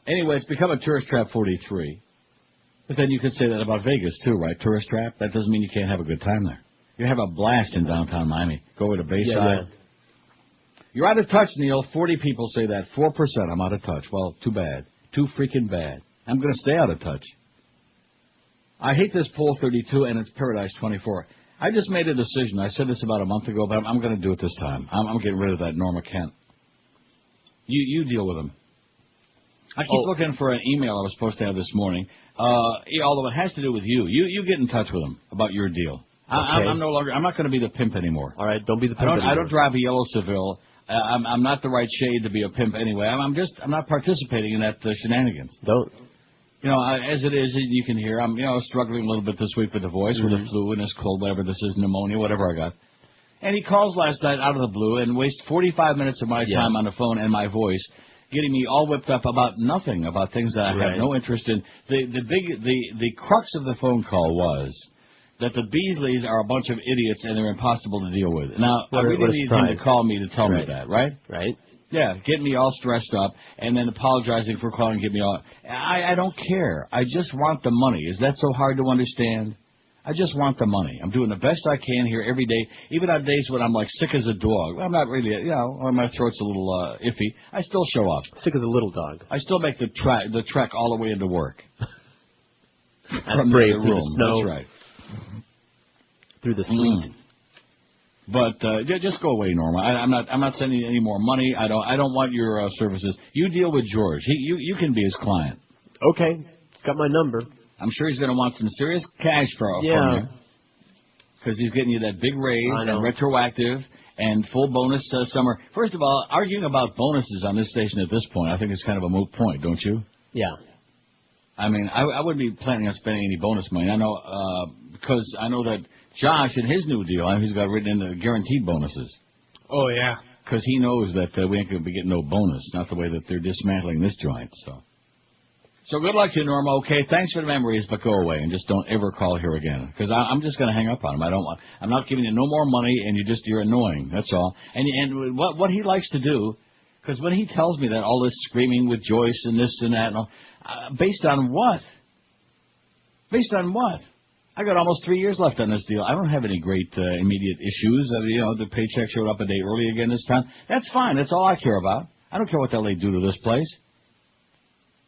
Anyway, it's become a tourist trap, 43. But then you could say that about Vegas, too, right? Tourist trap? That doesn't mean you can't have a good time there. You have a blast in downtown Miami. Go over to Bayside. Yeah. You're out of touch, Neil. 40 people say that. 4%, I'm out of touch. Well, too bad. Too freaking bad. I'm going to stay out of touch. I hate this poll 32, and it's Paradise 24. I just made a decision. I said this about a month ago, but I'm going to do it this time. I'm getting rid of that Norma Kent. You deal with him. I keep looking for an email I was supposed to have this morning. Although it has to do with you. You get in touch with him about your deal. Okay. I'm not going to be the pimp anymore. All right, don't be the pimp anymore. I don't drive a yellow Seville. I'm not the right shade to be a pimp anyway. I'm not participating in that shenanigans. Don't. As it is, you can hear, I'm, struggling a little bit this week with the voice, with the flu and this cold, whatever this is, pneumonia, whatever I got. And he calls last night out of the blue and wastes 45 minutes of my time on the phone and my voice, getting me all whipped up about nothing, about things that I have no interest in. The crux of the phone call was that the Beasleys are a bunch of idiots and they're impossible to deal with. Now, I really need him to call me to tell me that, right? Right. Yeah, get me all stressed up and then apologizing for calling and get me all... I don't care. I just want the money. Is that so hard to understand? I just want the money. I'm doing the best I can here every day, even on days when I'm like sick as a dog. I'm not really, or my throat's a little iffy. I still show up. Sick as a little dog. I still make the trek all the way into work. From the room. The snow. That's right. Through the sleet. But just go away, Norma. I'm not sending you any more money. I don't want your services. You deal with George. You can be his client. Okay, he's got my number. I'm sure he's going to want some serious cash from you, because he's getting you that big raise and retroactive and full bonus summer. First of all, arguing about bonuses on this station at this point, I think it's kind of a moot point, don't you? Yeah. I mean, I wouldn't be planning on spending any bonus money. I know because I know that Josh, in his new deal, he's got written in the guaranteed bonuses. Oh, yeah. Because he knows that we ain't going to be getting no bonus, not the way that they're dismantling this joint. So good luck to you, Norma. Okay, thanks for the memories, but go away and just don't ever call here again. Because I'm just going to hang up on him. I'm not giving you no more money, and you're annoying. That's all. And what he likes to do, because when he tells me that all this screaming with Joyce and this and that, and all, based on what? Based on what? I got almost 3 years left on this deal. I don't have any great immediate issues. The paycheck showed up a day early again this time. That's fine. That's all I care about. I don't care what the hell they do to this place.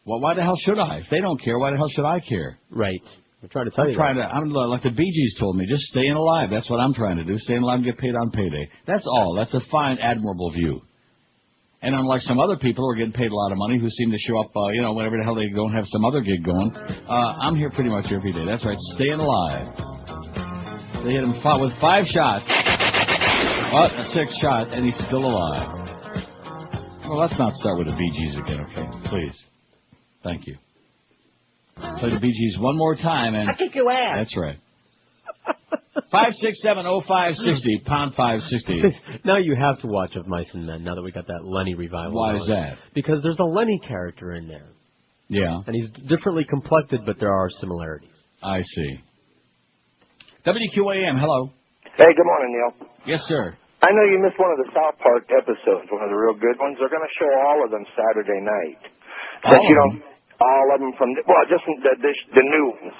Well, why the hell should I? If they don't care, why the hell should I care? Right. I'm trying to tell you. I'm like the Bee Gees told me, just staying alive. That's what I'm trying to do. Staying alive and get paid on payday. That's all. That's a fine, admirable view. And unlike some other people who are getting paid a lot of money who seem to show up, whenever the hell they go and have some other gig going, I'm here pretty much every day. That's right, staying alive. They hit him with 5 shots. Well, a 6th shot, and he's still alive. Well, let's not start with the Bee Gees again, okay? Please. Thank you. Play the Bee Gees one more time, and... I kick your ass. That's right. 567-0560, pound 560. Now you have to watch Of Mice and Men, now that we got that Lenny revival. Why is that? Because there's a Lenny character in there. Yeah. And he's differently complected, but there are similarities. I see. WQAM, hello. Hey, good morning, Neil. Yes, sir. I know you missed one of the South Park episodes, one of the real good ones. They're going to show all of them Saturday night. All of them from, just the new ones.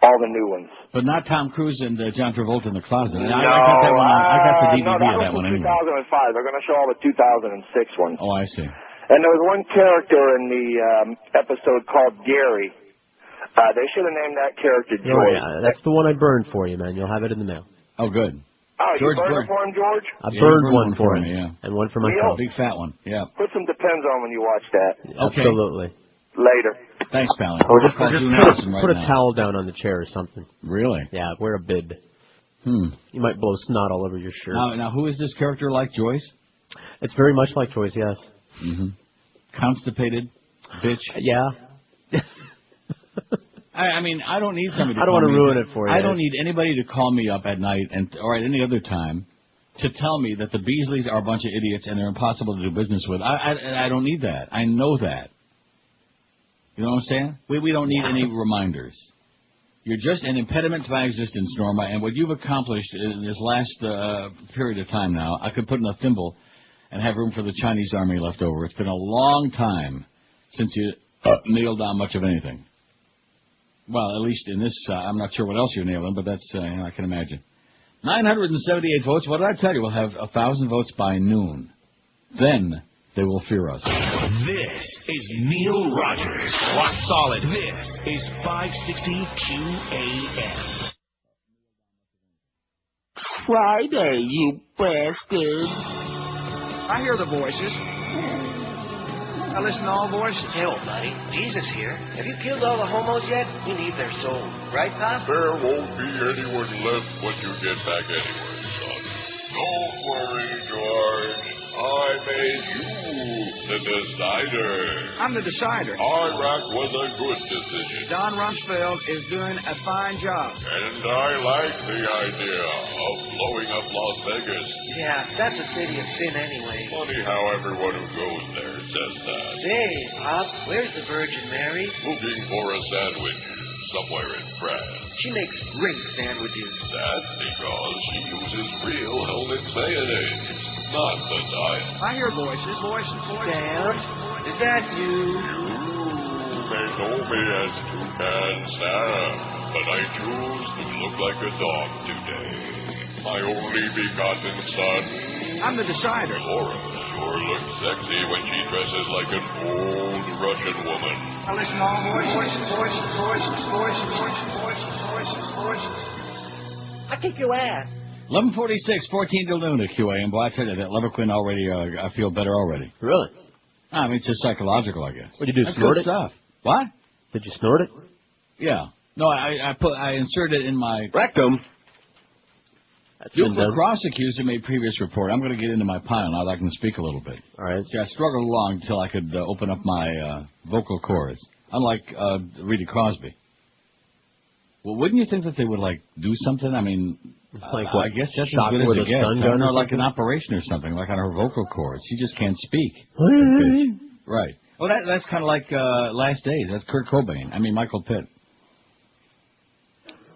All the new ones. But not Tom Cruise and John Travolta in the closet. I got that one. I got the DVD of that one anyway. 2005. They're going to show all the 2006 ones. Oh, I see. And there was one character in the episode called Gary. They should have named that character George. Oh, yeah. That's the one I burned for you, man. You'll have it in the mail. Oh, good. Oh, George you burned it for him, George? I burned one for him, me, and one for Neil? myself. Big fat one, yeah. Put some Depends on when you watch that. Okay. Absolutely. Later. Thanks, Pally. Or just Call put June Allison right a now. towel down on the chair or something. Really? Yeah, wear a bib. You might blow snot all over your shirt. Now, who is this character like Joyce? It's very much like Joyce, yes. Mm-hmm. Constipated, bitch. Yeah. I mean, I don't need somebody to I don't call want to me ruin it for you. I don't need anybody to call me up at night or at any other time to tell me that the Beasleys are a bunch of idiots and they're impossible to do business with. I don't need that. I know that. You know what I'm saying? We don't need any reminders. You're just an impediment to my existence, Norma, and what you've accomplished in this last period of time now, I could put in a thimble and have room for the Chinese army left over. It's been a long time since you nailed down much of anything. Well, at least in this, I'm not sure what else you're nailing, but that's, I can imagine. 978 votes. What did I tell you? We'll have 1,000 votes by noon. Then they will fear us. This is Neil Rogers. Rock solid. This is 560 QAM. Friday, you bastard. I hear the voices. I listen to all voices. Hell, buddy, Jesus here. Have you killed all the homos yet? We need their soul. Right, Pop? There won't be anyone left when you get back anyway, son. Don't worry, George. I made you the decider. I'm the decider. Iraq was a good decision. Don Rumsfeld is doing a fine job. And I like the idea of blowing up Las Vegas. Yeah, that's a city of sin anyway. Funny how everyone who goes there says that. Say, Pop, where's the Virgin Mary? Looking for a sandwich somewhere in France. She makes great sandwiches. That's because she uses real helmet mayonnaise, not the diet. I hear voices. Sam, is that you? You may know me as Toucan Sam, but I choose to look like a dog today. My only begotten son. I'm the decider. Laura sure looks sexy when she dresses like an old Russian woman. I listen to all voices. I kick your ass. 11:46, 14 till noon at QAM. Boy, I tell you, that Leverquin already, I feel better already. Really? I mean, it's just psychological, I guess. What did you do, That's snort good it? Stuff. What? Did you snort it? Yeah. No, I inserted it in my rectum. Duke lacrosse accuser made previous report. I'm going to get into my pile now that I can speak a little bit. All right. See, I struggled along until I could open up my vocal cords, unlike Rita Crosby. Well, wouldn't you think that they would, do something? I mean, like what? I guess that's Shock as good as with it a gets. stun gun or like an something? operation or something, like on her vocal cords. She just can't speak. Right. Well, that's kind of like Last Days. That's Kurt Cobain. I mean, Michael Pitt.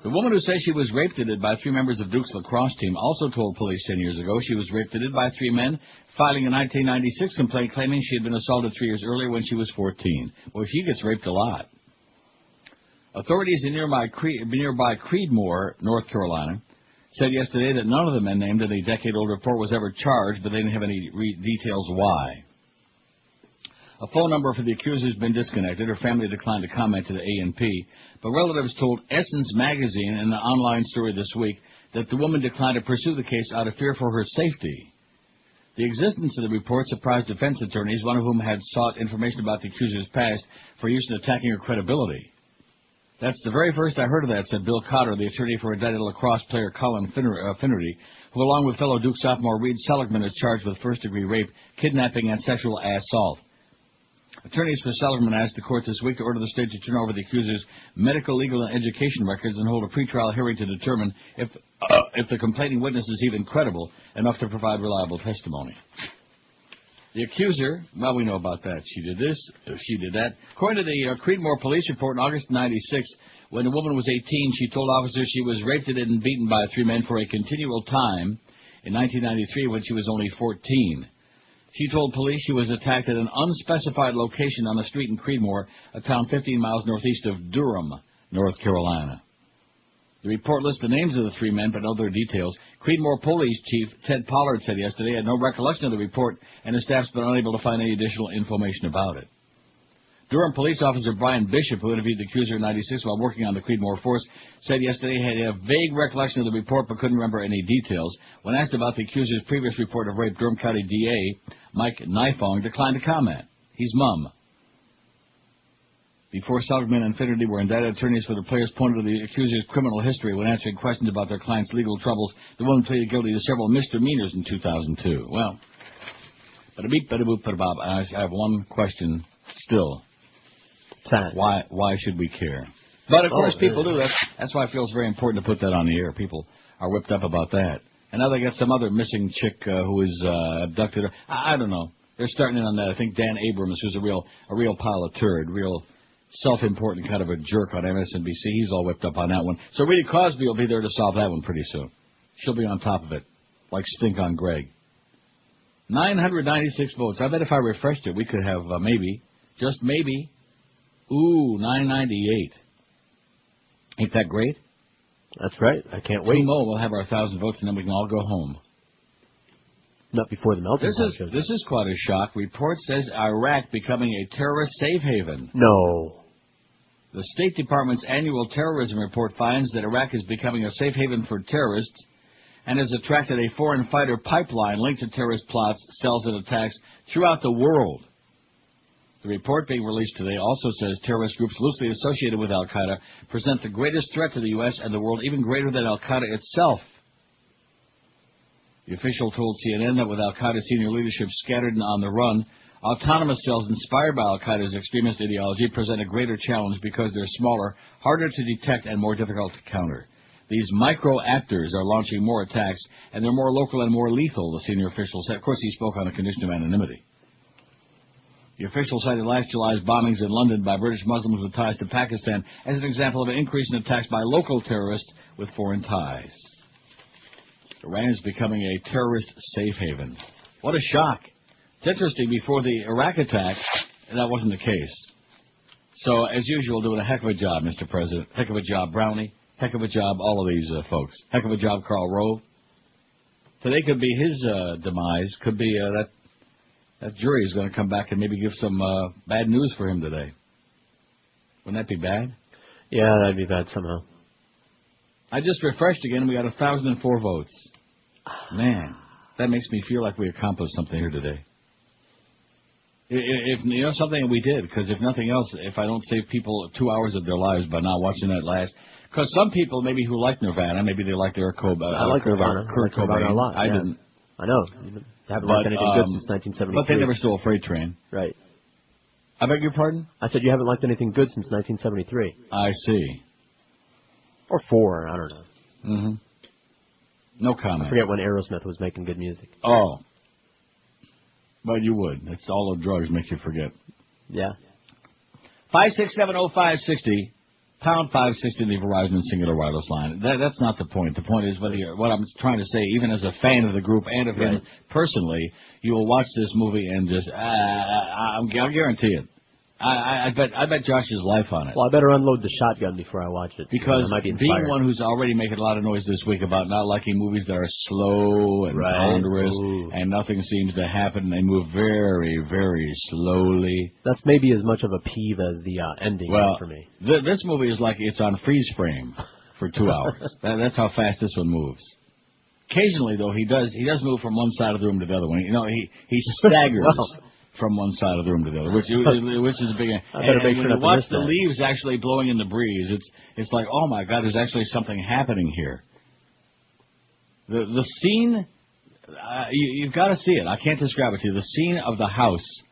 The woman who says she was raped to death by 3 members of Duke's lacrosse team also told police 10 years ago she was raped to death by 3 men, filing a 1996 complaint claiming she had been assaulted 3 years earlier when she was 14. Well, she gets raped a lot. Authorities in nearby Creedmoor, North Carolina, said yesterday that none of the men named in the decade-old report was ever charged, but they didn't have any details why. A phone number for the accuser has been disconnected. Her family declined to comment to the A&P, but relatives told Essence Magazine in an online story this week that the woman declined to pursue the case out of fear for her safety. The existence of the report surprised defense attorneys, one of whom had sought information about the accuser's past for use in attacking her credibility. That's the very first I heard of that, said Bill Cotter, the attorney for indicted lacrosse player Colin Finnerty, who along with fellow Duke sophomore Reed Seligman is charged with first-degree rape, kidnapping, and sexual assault. Attorneys for Seligman asked the court this week to order the state to turn over the accuser's medical, legal, and education records and hold a pretrial hearing to determine if the complaining witness is even credible enough to provide reliable testimony. The accuser, well, we know about that. She did this, she did that. According to the Creedmoor police report in August 96, when the woman was 18, she told officers she was raped and beaten by 3 men for a continual time in 1993 when she was only 14. She told police she was attacked at an unspecified location on a street in Creedmoor, a town 15 miles northeast of Durham, North Carolina. The report lists the names of the 3 men, but no other details. Creedmoor Police Chief Ted Pollard said yesterday he had no recollection of the report, and his staff's been unable to find any additional information about it. Durham police officer Brian Bishop, who interviewed the accuser in 96 while working on the Creedmoor force, said yesterday he had a vague recollection of the report but couldn't remember any details. When asked about the accuser's previous report of rape, Durham County DA Mike Nifong declined to comment. He's mum. Before Seligman and Finnerty were indicted, attorneys for the players pointed to the accuser's criminal history when answering questions about their client's legal troubles. The woman pleaded guilty to several misdemeanors in 2002. Well, bada-beep, bada-boop, bada-bob. I have one question still. Sant. Why should we care? But, of course, people do. That's why I feel it's very important to put that on the air. People are whipped up about that. And now they got some other missing chick who was abducted. I don't know. They're starting in on that. I think Dan Abrams, who's a real pile of turd, real self-important kind of a jerk on MSNBC. He's all whipped up on that one. So Rita Cosby will be there to solve that one pretty soon. She'll be on top of it, like stink on Greg. 996 votes. I bet if I refreshed it, we could have maybe, just maybe, 998. Ain't that great? That's right. I can't wait. We'll have our 1,000 votes, and then we can all go home. Not before the melting pot. This is quite a shock. Report says Iraq becoming a terrorist safe haven. No. The State Department's annual terrorism report finds that Iraq is becoming a safe haven for terrorists and has attracted a foreign fighter pipeline linked to terrorist plots, cells, and attacks throughout the world. The report being released today also says terrorist groups loosely associated with al-Qaeda present the greatest threat to the U.S. and the world, even greater than al-Qaeda itself. The official told CNN that with al-Qaeda senior leadership scattered and on the run, autonomous cells inspired by al-Qaeda's extremist ideology present a greater challenge because they're smaller, harder to detect, and more difficult to counter. These micro-actors are launching more attacks, and they're more local and more lethal, the senior official said. Of course, he spoke on the condition of anonymity. The official cited last July's bombings in London by British Muslims with ties to Pakistan as an example of an increase in attacks by local terrorists with foreign ties. Iran is becoming a terrorist safe haven. What a shock. It's interesting, before the Iraq attack, that wasn't the case. So, as usual, doing a heck of a job, Mr. President. Heck of a job, Brownie. Heck of a job, all of these folks. Heck of a job, Karl Rove. Today could be his demise. Could be that jury is going to come back and maybe give some bad news for him today. Wouldn't that be bad? Yeah, that'd be bad somehow. I just refreshed again. We got 1,004 votes. Man, that makes me feel like we accomplished something here today. If you know something we did, because if nothing else, if I don't save people 2 hours of their lives by not watching that last, because some people maybe who like Nirvana, maybe they like their Cobain. I like Nirvana. Kurt Cobain a lot. I didn't. I know. You haven't liked anything good since 1973. But they never stole a freight train. Right. I beg your pardon? I said you haven't liked anything good since 1973. I see. Or 4, I don't know. Mm-hmm. No comment. I forget when Aerosmith was making good music. Oh. But you would. It's all the drugs make you forget. Yeah. 5670560, pound 560, the Verizon singular wireless line. That's not the point. The point is what I'm trying to say, even as a fan of the group and of him personally, you will watch this movie and just, I'll guarantee it. I bet Josh's life on it. Well, I better unload the shotgun before I watch it. Because I might be being one who's already making a lot of noise this week about not liking movies that are slow and ponderous and nothing seems to happen, they move very, very slowly. That's maybe as much of a peeve as the ending for me. This movie is like it's on freeze frame for 2 hours. That's how fast this one moves. Occasionally, though, he does move from one side of the room to the other one. You know, he staggers. From one side of the room to the other, which is a big. And when you watch the leaves actually blowing in the breeze, it's like, oh my God, there's actually something happening here. The scene, you've got to see it. I can't describe it to you. The scene of the house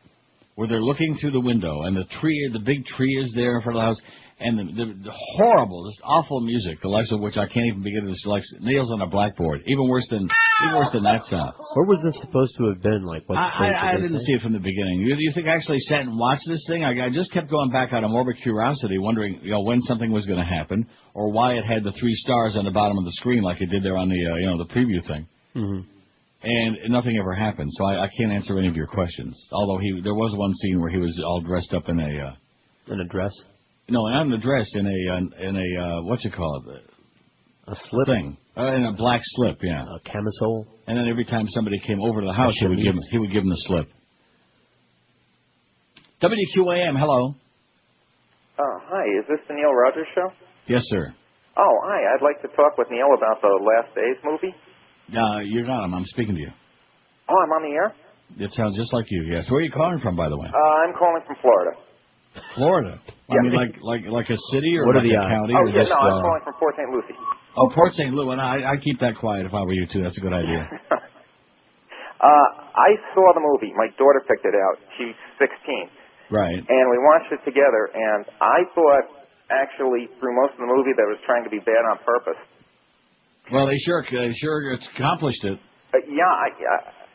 where they're looking through the window and the big tree is there in front of the house, and the horrible, just awful music, the likes of which I can't even begin to like nails on a blackboard. Even worse than that sound. Where was this supposed to have been? Like, what I didn't see it from the beginning. You think I actually sat and watched this thing? I just kept going back out of morbid curiosity, wondering when something was going to happen, or why it had the 3 stars on the bottom of the screen like it did there on the the preview thing. Mm-hmm. And nothing ever happened, so I can't answer any of your questions. Although there was one scene where he was all dressed up in a dress. No, not in a dress, in a what's it called? A slip thing. In a black slip, yeah. A camisole. And then every time somebody came over to the house, he would give them the slip. WQAM, hello. Hi, is this the Neil Rogers Show? Yes, sir. Oh, hi, I'd like to talk with Neil about the Last Days movie. You got him. I'm speaking to you. Oh, I'm on the air? It sounds just like you, yes. Where are you calling from, by the way? I'm calling from Florida. Florida? I mean, like a city or What like are the a county? Oh, or yeah, just, no, I'm calling from Port St. Lucie. Oh, Port St. Louis. I'd keep that quiet if I were you, too. That's a good idea. I saw the movie. My daughter picked it out. She's 16. Right. And we watched it together, and I thought, actually, through most of the movie, that it was trying to be bad on purpose. Well, they sure accomplished it.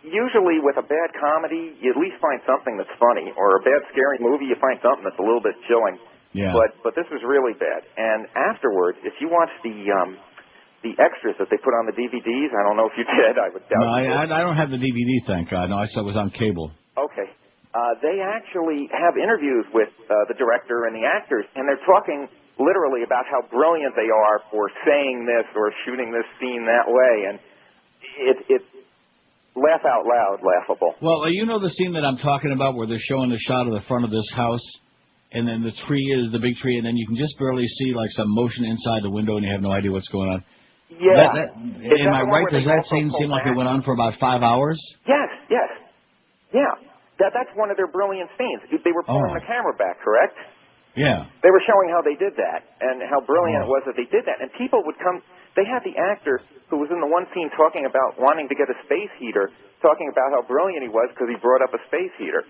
Usually with a bad comedy, you at least find something that's funny, or a bad scary movie, you find something that's a little bit chilling. Yeah. But this was really bad. And afterwards, if you watch the extras that they put on the DVDs, I don't know if you did. I would doubt. No, I don't have the DVD, thank God. No, I saw it was on cable. Okay. They actually have interviews with the director and the actors, and they're talking literally about how brilliant they are for saying this or shooting this scene that way, and it's laugh out loud laughable. Well, you know the scene that I'm talking about where they're showing the shot of the front of this house, and then the tree is the big tree, and then you can just barely see like some motion inside the window, and you have no idea what's going on. Yeah. Am I right? Does that scene seem like it went on for about 5 hours? Yes. Yeah. That's one of their brilliant scenes. They were pulling the camera back, correct? Yeah. They were showing how they did that and how brilliant it was that they did that. And people would come. They had the actor who was in the one scene talking about wanting to get a space heater, talking about how brilliant he was because he brought up a space heater.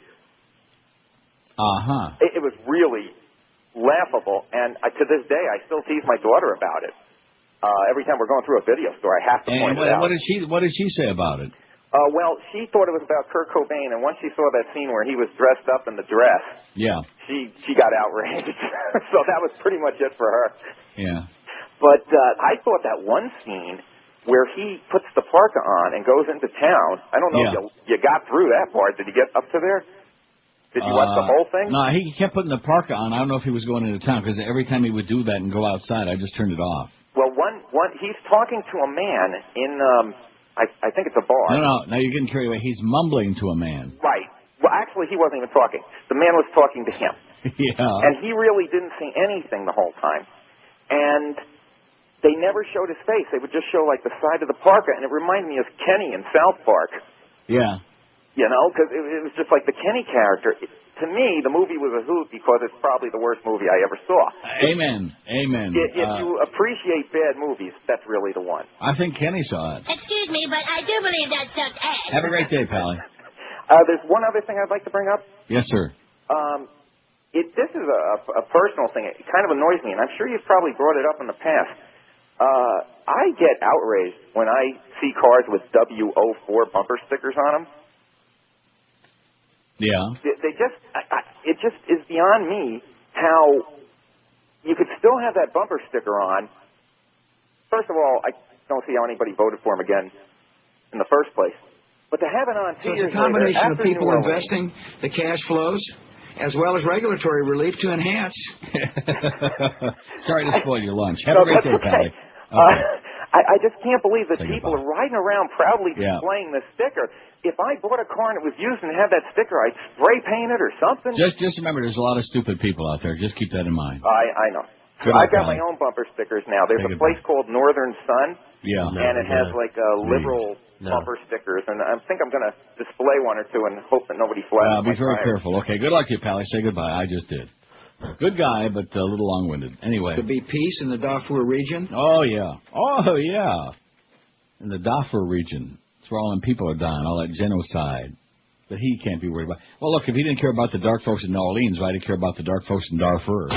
Uh-huh. It was really laughable, and to this day, I still tease my daughter about it. Every time we're going through a video store, I have to point it out. What did she say about it? Well, she thought it was about Kurt Cobain, and once she saw that scene where he was dressed up in the dress, she got outraged. So that was pretty much it for her. Yeah. But I thought that one scene where he puts the parka on and goes into town, I don't know if you got through that part. Did you get up to there? Did you watch the whole thing? No, he kept putting the parka on. I don't know if he was going into town, because every time he would do that and go outside, I just turned it off. Well, he's talking to a man in, I think it's a bar. No, you're getting carried away. He's mumbling to a man. Right. Well, actually, he wasn't even talking. The man was talking to him. Yeah. And he really didn't say anything the whole time. And they never showed his face. They would just show, like, the side of the parka, and it reminded me of Kenny in South Park. Yeah. You know, because it was just like the Kenny character. To me, the movie was a hoot because it's probably the worst movie I ever saw. Amen. If you appreciate bad movies, that's really the one. I think Kenny saw it. Excuse me, but I do believe that sucked ass. Have a great day, Pally. There's one other thing I'd like to bring up. Yes, sir. This is a personal thing. It kind of annoys me, and I'm sure you've probably brought it up in the past. I get outraged when I see cars with W04 bumper stickers on them. Yeah. It just is beyond me how you could still have that bumper sticker on. First of all, I don't see how anybody voted for him again in the first place. But to have it on 2 years later, So it's a combination of people New investing the cash flows as well as regulatory relief to enhance. Sorry to spoil your lunch. Have a great day, Pally. Okay. I just can't believe that people are riding around proudly displaying this sticker. If I bought a car and it was used and had that sticker, I'd spray paint it or something. Just remember, there's a lot of stupid people out there. Just keep that in mind. I know. I've got my own bumper stickers now. There's a place called Northern Sun, and it has like liberal bumper stickers, and I think I'm going to display one or two and hope that nobody flashes. Be very careful. Okay, good luck to you, Pally. Say goodbye. I just did. Good guy, but a little long-winded. Anyway. To be peace in the Darfur region? Oh, yeah. In the Darfur region. That's where all them people are dying, all that genocide. But he can't be worried about. Well, look, if he didn't care about the dark folks in New Orleans, why did he care about the dark folks in Darfur?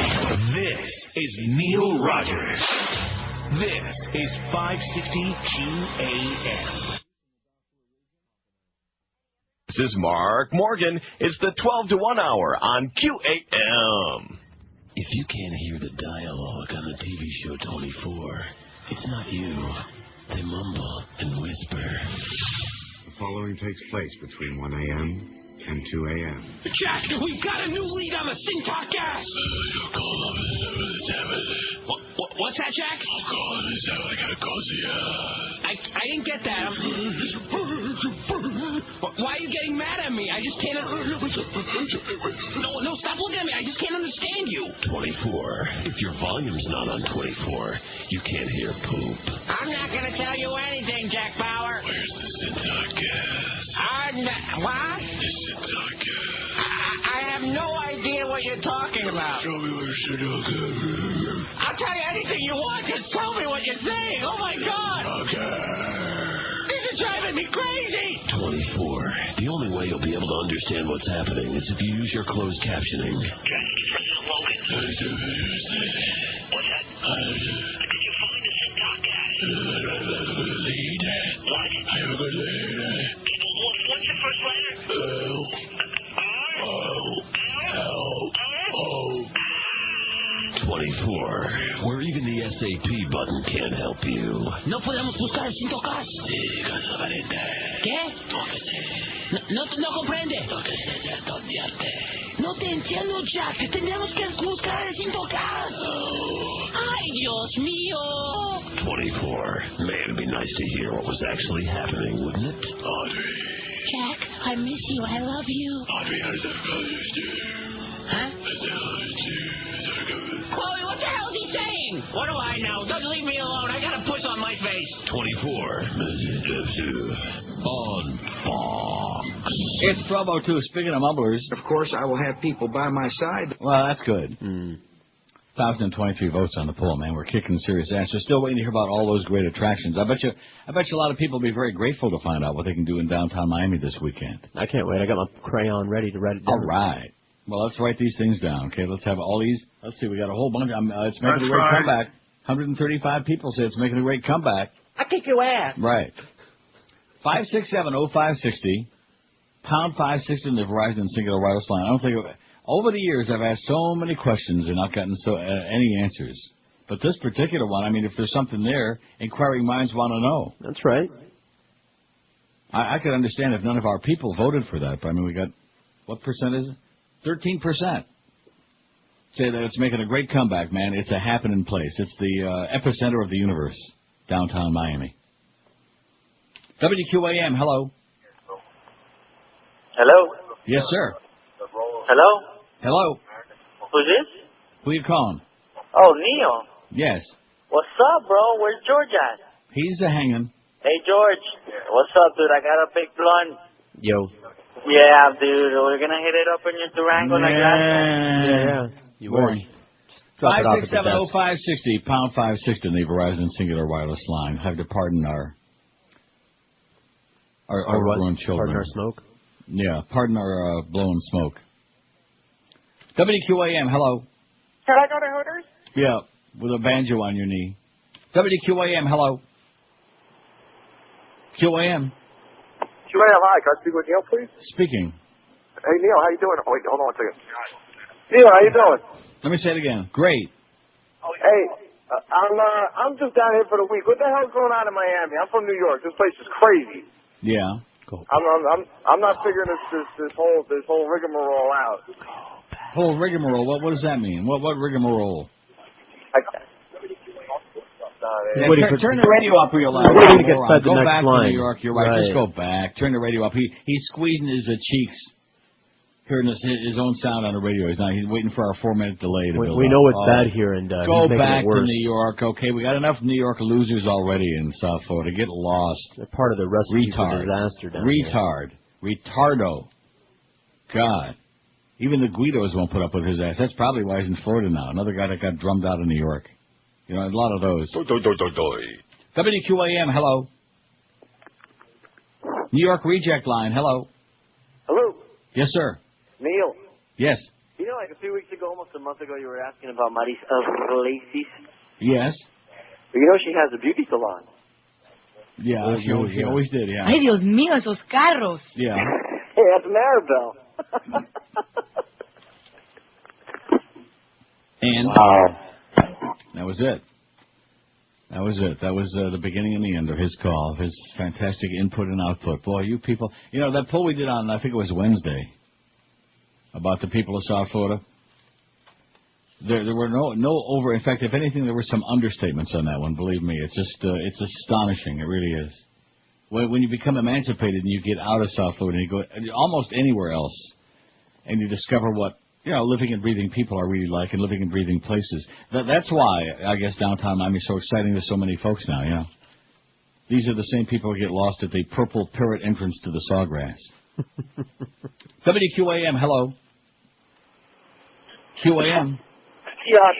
This is Neil Rogers. This is 560 QAM. This is Mark Morgan. It's the 12 to 1 hour on QAM. If you can't hear the dialogue on the TV show 24, it's not you. They mumble and whisper. The following takes place between 1 a.m. and 2 a.m. Jack, we've got a new lead on the Sintok gas. What's that, Jack? I didn't get that. Why are you getting mad at me? I just can't... No, stop looking at me. I just can't understand you. 24. If your volume's not on 24, you can't hear poop. I'm not going to tell you anything, Jack Bauer. Where's the Sintok gas? What? The Sintok gas. I have no idea what you're talking about. Tell me where Sintok gas. I'll tell you anything you want. Just tell me what you're saying. Oh, my God. Okay. This is driving me crazy. 24. The only way you'll be able to understand what's happening is if you use your closed captioning. What's that? Did you find the Sintok gas? What's your first letter? 24. Where even the SAP button can't help you. No podemos buscar el Sintok gas. Sí, ¿Qué? No comprende. No te entiendo, Jack. Tendríamos que buscar el Sintok gas. Ay, Dios mío. 24. Man, it'd be nice to hear what was actually happening, wouldn't it? Audrey. Jack, I miss you. I love you. Audrey, Huh? Chloe, what the hell is he saying? What do I know? Don't leave me alone. I got a puss on my face. 24. On Fox. It's 12:02. Speaking of mumblers. Of course, I will have people by my side. Well, that's good. 1,023 votes on the poll, man. We're kicking serious ass. We're still waiting to hear about all those great attractions. I bet you a lot of people will be very grateful to find out what they can do in downtown Miami this weekend. I can't wait. I got my crayon ready to write it down. All right. Well, let's write these things down, okay? Let's have all these. Let's see. We got a whole bunch. It's making a great comeback. 135 people say it's making a great comeback. I kick your ass. Right. 567-0560, pound 560 in the Verizon singular wireless line. I don't think over the years I've asked so many questions and not gotten any answers. But this particular one, I mean, if there's something there, inquiring minds want to know. That's right. I could understand if none of our people voted for that. But I mean, we got what percent is it? 13%. Say that it's making a great comeback, man. It's a happening place. It's the epicenter of the universe, downtown Miami. WQAM, hello. Hello? Yes, sir. Hello? Hello. Who's this? Who you calling? Oh, Neil. Yes. What's up, bro? Where's George at? He's hanging. Hey, George. What's up, dude? I got a big blunt. Yo. Yeah, dude. We're going to hit it up in your Durango like that. Yeah. You were. 567-0560, pound 560 in the Verizon singular wireless line. Have to pardon our overgrown children. Pardon our smoke? Yeah, pardon our blowing smoke. WQAM, hello. Can I go to Hooters? Yeah, with a banjo on your knee. WQAM, hello. QAM. QAM, hi. Can I speak with Neil, please? Speaking. Hey, Neil, how you doing? Oh, wait, hold on 1 second. Neil, how you doing? Let me say it again. Great. Hey, I'm just down here for the week. What the hell's going on in Miami? I'm from New York. This place is crazy. Yeah. Cool. I'm not figuring this whole rigmarole out. Whole rigmarole. What does that mean? What rigmarole? Turn the radio up real loud. Go back to New York. You're right. Just go back. Turn the radio up. He's squeezing his cheeks, hearing his own sound on the radio. He's waiting for our 4-minute delay to build We know it's bad here, and go back to New York. Okay, we got enough New York losers already in South Florida. Get lost. They're part of the recipe for disaster down here. Retardo. God. Even the Guidos won't put up with his ass. That's probably why he's in Florida now. Another guy that got drummed out of New York. You know, a lot of those. WQAM, hello. New York Reject Line, hello. Hello. Yes, sir. Neil. Yes. You know, like a few weeks ago, almost a month ago, you were asking about Marisa Lacey's. Yes. You know, she has a beauty salon. Yeah, she always did, yeah. Ay, Dios mío, esos carros. Yeah. Hey, that's Maribel. And wow. That was it. That was it. That was the beginning and the end of his call, his fantastic input and output. Boy, you people... You know, that poll we did on, I think it was Wednesday, about the people of South Florida, there were no over... In fact, if anything, there were some understatements on that one, believe me. It's just... it's astonishing. It really is. When you become emancipated and you get out of South Florida and you go almost anywhere else and you discover what, you know, living and breathing people are really like and living and breathing places. That's why, I guess, downtown Miami is so exciting to so many folks now, you know. These are the same people who get lost at the Purple Parrot entrance to the Sawgrass. WQAM, hello. QAM. Yeah.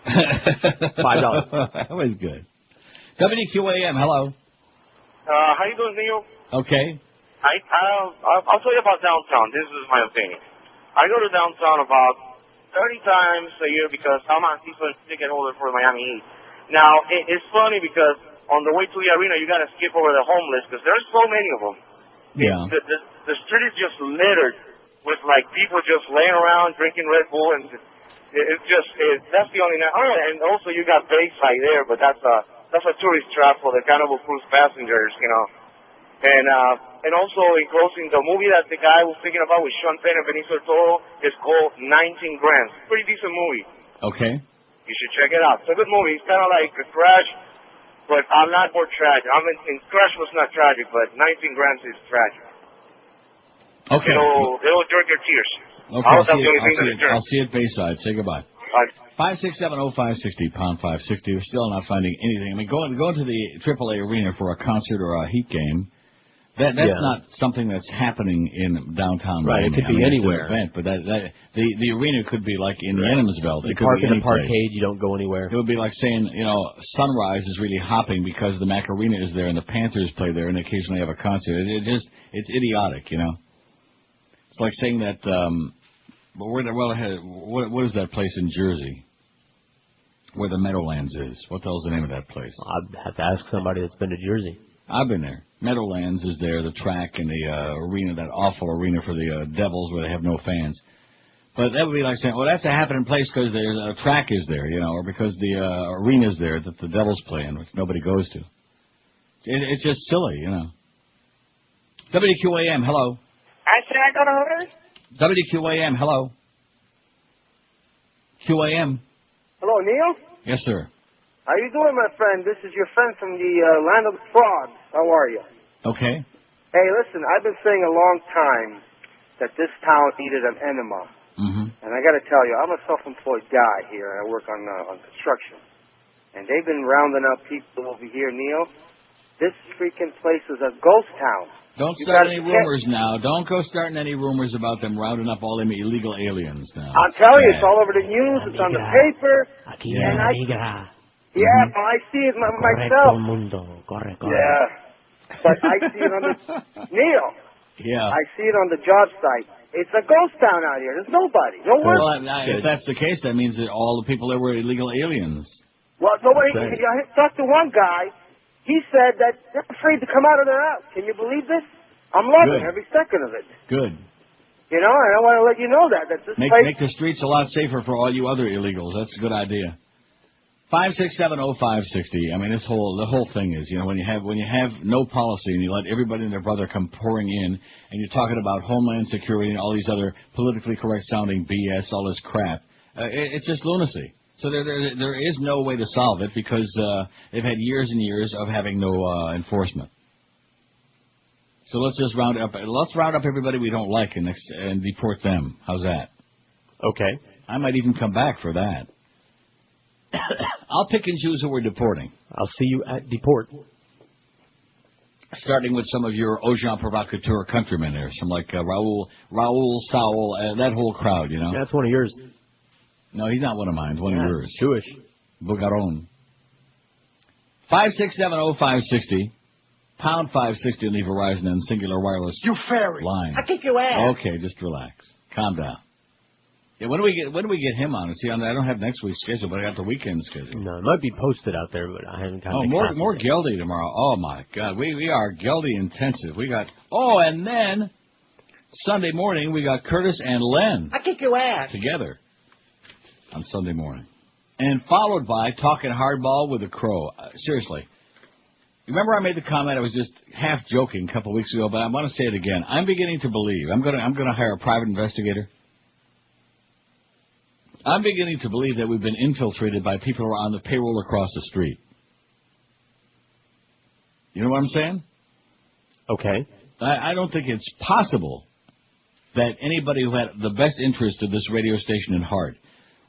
$5. That was good. WQAM, hello. How you doing, Neil? Okay. I'll tell you about downtown. This is my opinion. I go to downtown about 30 times a year because I'm a season ticket holder for Miami Heat. Now, it's funny because on the way to the arena, you got to skip over the homeless because there's so many of them. Yeah. The street is just littered with, like, people just laying around drinking Red Bull, and that's the only... Oh, and also you got Bayside there, but that's a tourist trap for the Carnival Cruise passengers, you know. And also, in closing, the movie that the guy was thinking about with Sean Penn and Benicio del Toro is called 19 Grams. Pretty decent movie. Okay. You should check it out. It's a good movie. It's kind of like a Crash, but a lot more tragic. I mean, Crash was not tragic, but 19 Grams is tragic. Okay. It'll jerk your tears. Okay, I'll see it Bayside. Say goodbye. 5670560, pound 560. We're still not finding anything. I mean, going to the AAA arena for a concert or a Heat game, that's not something that's happening in downtown Miami. Right, it could be anywhere. It's an event, but the arena could be like in Adamsville. You park in the parkade, you don't go anywhere. It would be like saying, you know, Sunrise is really hopping because the Mac Arena is there and the Panthers play there and occasionally have a concert. It's idiotic, you know. It's like saying that... what is that place in Jersey where the Meadowlands is? What the hell's the name of that place? I'd have to ask somebody that's been to Jersey. I've been there. Meadowlands is there, the track and the arena, that awful arena for the Devils where they have no fans. But that would be like saying, well, that's a happening place because a track is there, you know, or because the arena is there that the Devils play in, which nobody goes to. It's just silly, you know. WQAM, hello. I got a Hooters. WQAM, hello. QAM. Hello, Neil? Yes, sir. How you doing, my friend? This is your friend from the land of the frogs. How are you? Okay. Hey, listen, I've been saying a long time that this town needed an enema. Mm-hmm. And I got to tell you, I'm a self-employed guy here, and I work on construction. And they've been rounding up people over here, Neil. This freaking place is a ghost town. Don't start any rumors now. Don't go starting any rumors about them rounding up all them illegal aliens now. I'm telling you, it's all over the news. It's on the paper. Yeah. Yeah, I see it myself. Yeah. But I see it on the... Neil. Yeah. I see it on the job site. It's a ghost town out here. There's nobody. No one. Well, if that's the case, that means that all the people there were illegal aliens. Well, nobody... I talked to one guy. He said that they're afraid to come out of their house. Can you believe this? I'm loving every second of it. Good. You know, and I want to let you know that this place... Make the streets a lot safer for all you other illegals. That's a good idea. 5670560. I mean, the whole thing is, you know, when you have no policy and you let everybody and their brother come pouring in, and you're talking about homeland security and all these other politically correct sounding BS, all this crap, it's just lunacy. So there is no way to solve it because they've had years and years of having no enforcement. So let's just round up everybody we don't like and deport them. How's that? Okay. I might even come back for that. I'll pick and choose who we're deporting. I'll see you at deport. Starting with some of your agent provocateur countrymen there, some like Raul Saul, that whole crowd, you know. That's one of yours. No, he's not one of mine. It's one of yours. Jewish. Bugaron. 5670560. Pound 560 on the Verizon and Singular Wireless line. I kick your ass. Okay, just relax. Calm down. Yeah, when do we get him on? See, I don't have next week's schedule, but I got the weekend schedule. No, it might be posted out there, but I haven't got. Oh, more Geldy tomorrow. Oh my God, we are Geldy intensive. We got. Oh, and then Sunday morning we got Curtis and Len. I kick your ass together. on Sunday morning. And followed by Talking Hardball with a Crow. Seriously. Remember I made the comment, I was just half joking a couple of weeks ago, but I want to say it again. I'm beginning to believe, I'm going to hire a private investigator. I'm beginning to believe that we've been infiltrated by people who are on the payroll across the street. You know what I'm saying? Okay. I don't think it's possible that anybody who had the best interest of this radio station in heart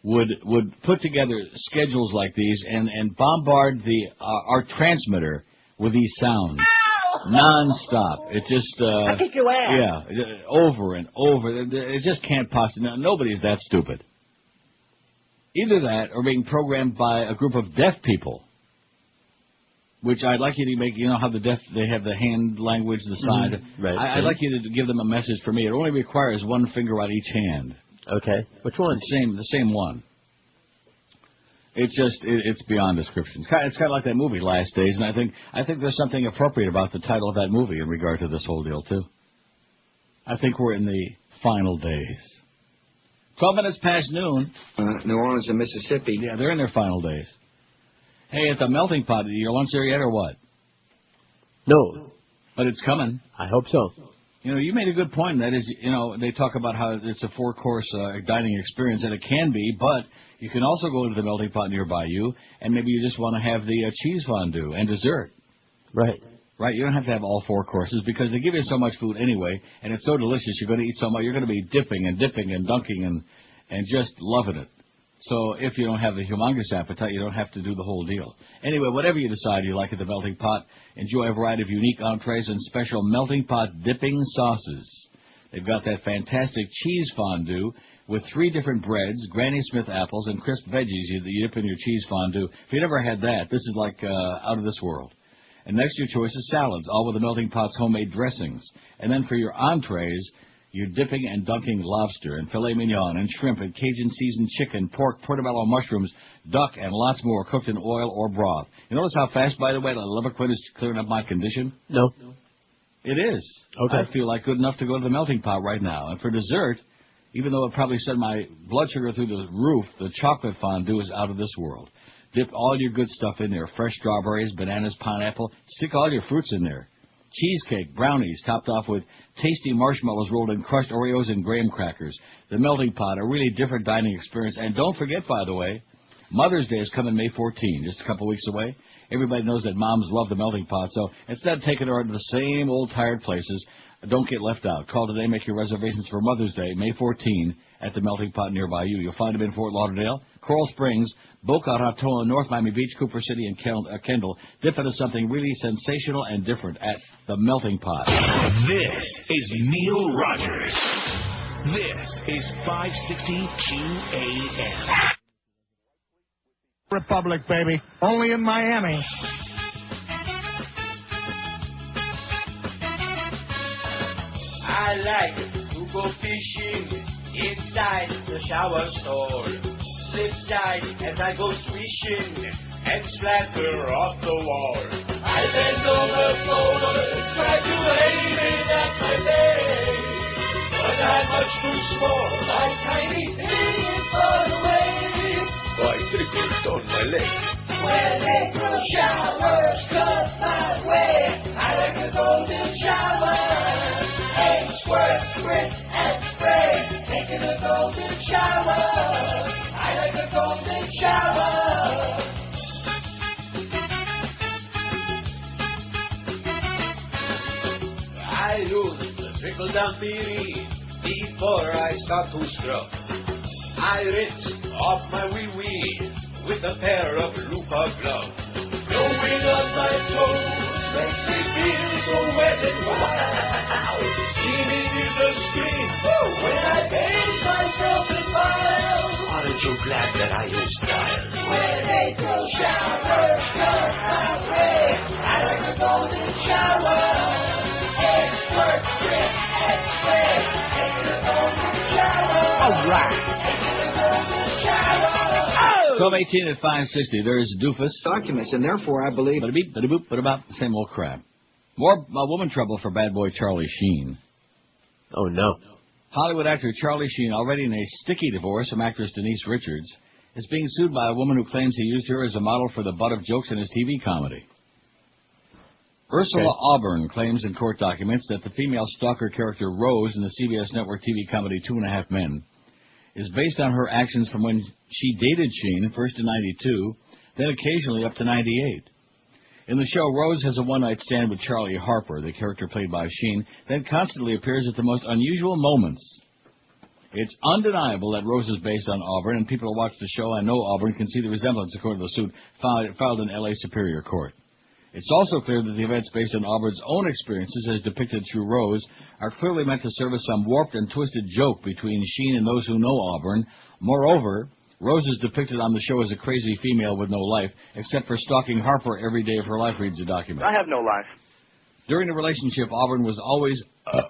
would put together schedules like these and bombard our transmitter with these sounds non-stop. It's just I kick your ass. Yeah, over and over. It just can't possibly. Nobody's that stupid. Either that or being programmed by a group of deaf people. Which I'd like you to make, you know how the deaf, they have the hand language, the signs. Right. I'd like you to give them a message for me. It only requires one finger on each hand. Okay. Which one? The same one. It's just, it's beyond description. It's kind of like that movie, Last Days, and I think there's something appropriate about the title of that movie in regard to this whole deal, too. I think we're in the final days. 12 minutes past noon. New Orleans and Mississippi. Yeah, they're in their final days. Hey, at the melting pot, your lunch there yet or what? No. But it's coming. I hope so. You know, you made a good point. That is, you know, they talk about how it's a 4-course dining experience, and it can be, but you can also go to the melting pot nearby you, and maybe you just want to have the cheese fondue and dessert. Right. Right, you don't have to have all 4 courses because they give you so much food anyway, and it's so delicious, you're going to eat so much, you're going to be dipping and dunking and just loving it. So if you don't have the humongous appetite, you don't have to do the whole deal. Anyway, whatever you decide you like at the melting pot, enjoy a variety of unique entrees and special melting pot dipping sauces. They've got that fantastic cheese fondue with 3 different breads, Granny Smith apples, and crisp veggies you dip in your cheese fondue. If you never had that, this is like out of this world. And next to your choice is salads, all with the melting pot's homemade dressings. And then for your entrees, you're dipping and dunking lobster and filet mignon and shrimp and Cajun-seasoned chicken, pork, portobello mushrooms, duck, and lots more cooked in oil or broth. You notice how fast, by the way, the Liverquid is clearing up my condition? No. It is. Okay. I feel like good enough to go to the melting pot right now. And for dessert, even though it probably sent my blood sugar through the roof, the chocolate fondue is out of this world. Dip all your good stuff in there. Fresh strawberries, bananas, pineapple. Stick all your fruits in there. Cheesecake, brownies, topped off with tasty marshmallows rolled in crushed Oreos and graham crackers. The melting pot, a really different dining experience. And don't forget, by the way, Mother's Day is coming May 14, just a couple weeks away. Everybody knows that moms love the melting pot, so instead of taking her to the same old tired places, don't get left out. Call today, make your reservations for Mother's Day, May 14, at the melting pot nearby you. You'll find them in Fort Lauderdale, Coral Springs, Boca Raton, North Miami Beach, Cooper City, and Kendall. Dip into something really sensational and different at the melting pot. This is Neil Rogers. This is 560 QAM. Republic, baby. Only in Miami. I like to go fishing inside the shower stall. Slip side as I go swishing and splatter off the wall. I bend over forward, try to aim it at my face, but I'm much too small. My tiny thing is far away. Why, trickles on my leg. When April showers come my way, I like a golden shower. Hey, squirt, spritz, and spray, taking a golden shower. I like a golden shower. I use the trickle-down theory before I start to scrub. I rinse off my wee-wee with a pair of Luca gloves. Blowing on my toes makes me feel so wet and wild. Steaming is a scream when I bathe myself in bile. Aren't you glad that I use style? When April showers come my way, I like a golden shower. Egg, squirt, sprit, and spray, taking a golden shower. All right. Taking a golden shower. 12:18 at 560. There's Doofus. Documents, and therefore I believe... Bada beep, bada boop, bada bop. Same old crap. More woman trouble for bad boy Charlie Sheen. Oh, no. Hollywood actor Charlie Sheen, already in a sticky divorce from actress Denise Richards, is being sued by a woman who claims he used her as a model for the butt of jokes in his TV comedy. Ursula Auburn claims in court documents that the female stalker character Rose in the CBS network TV comedy 2.5 Men is based on her actions from when she dated Sheen, first in 92, then occasionally up to 98. In the show, Rose has a one-night stand with Charlie Harper, the character played by Sheen, then constantly appears at the most unusual moments. It's undeniable that Rose is based on Auburn, and people who watch the show and know Auburn can see the resemblance, according to the suit filed in L.A. Superior Court. It's also clear that the events based on Auburn's own experiences, as depicted through Rose, are clearly meant to serve as some warped and twisted joke between Sheen and those who know Auburn. Moreover, Rose is depicted on the show as a crazy female with no life, except for stalking Harper every day of her life, reads the document. I have no life. During the relationship, Auburn was always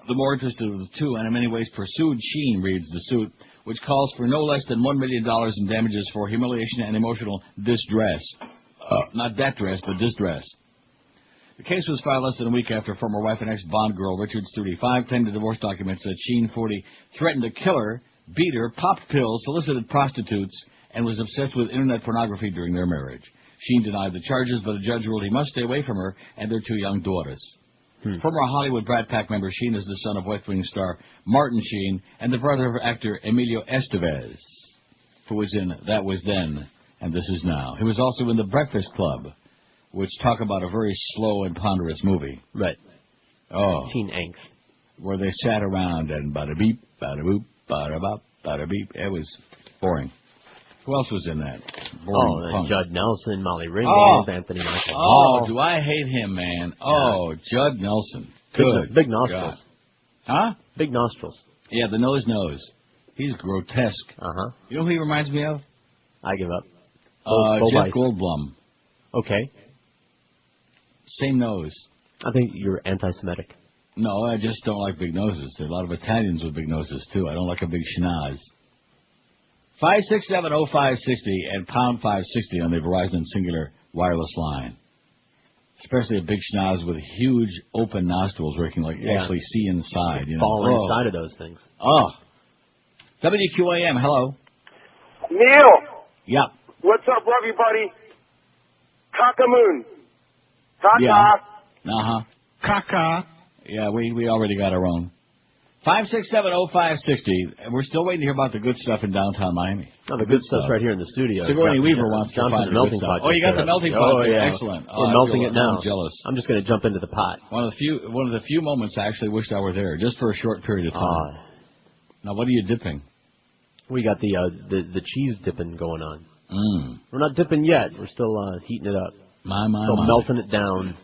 the more interested of the two, and in many ways pursued Sheen, reads the suit, which calls for no less than $1 million in damages for humiliation and emotional distress. Not that dress, but distress. The case was filed less than a week after former wife and ex-Bond girl Richards, 35, claimed in divorce documents that Sheen, 40, threatened to kill her, beat her, popped pills, solicited prostitutes, and was obsessed with internet pornography during their marriage. Sheen denied the charges, but a judge ruled he must stay away from her and their 2 young daughters. Former Hollywood Brat Pack member Sheen is the son of West Wing star Martin Sheen and the brother of actor Emilio Estevez, who was in That Was Then and This Is Now. He was also in The Breakfast Club, which talk about a very slow and ponderous movie. Right. Oh. Teen angst. Where they sat around and bada-beep, bada-boop, bada-bop, bada-beep. It was boring. Who else was in that? Boring punk. Judd Nelson, Molly Ringwald, Anthony Michael Hall. Do I hate him, man. Oh, Judd Nelson. Good. Big nostrils. God. Huh? Big nostrils. Yeah, the nose. He's grotesque. Uh-huh. You know who he reminds me of? I give up. Jeff Goldblum. Okay. Same nose. I think you're anti-Semitic. No, I just don't like big noses. There are a lot of Italians with big noses, too. I don't like a big schnoz. 5670560 and pound 560 on the Verizon Singular wireless line. Especially a big schnoz with huge open nostrils where you can actually see inside. You know? Fall inside of those things. Oh. WQAM, hello. Neil. Yep. What's up, everybody? Cockamoon. Caca. Yeah. Uh-huh. Caca. Yeah, we already got our own. 5670560. We're still waiting to hear about the good stuff in downtown Miami. Oh, the good stuff's right here in the studio. Sigourney Weaver wants to find the melting pot. Oh, you got the melting pot. Oh, yeah. Excellent. We're melting it now. I'm jealous. I'm just going to jump into the pot. One of the few moments I actually wished I were there, just for a short period of time. Now, what are you dipping? We got the cheese dipping going on. We're not dipping yet. We're still heating it up. Still melting it down.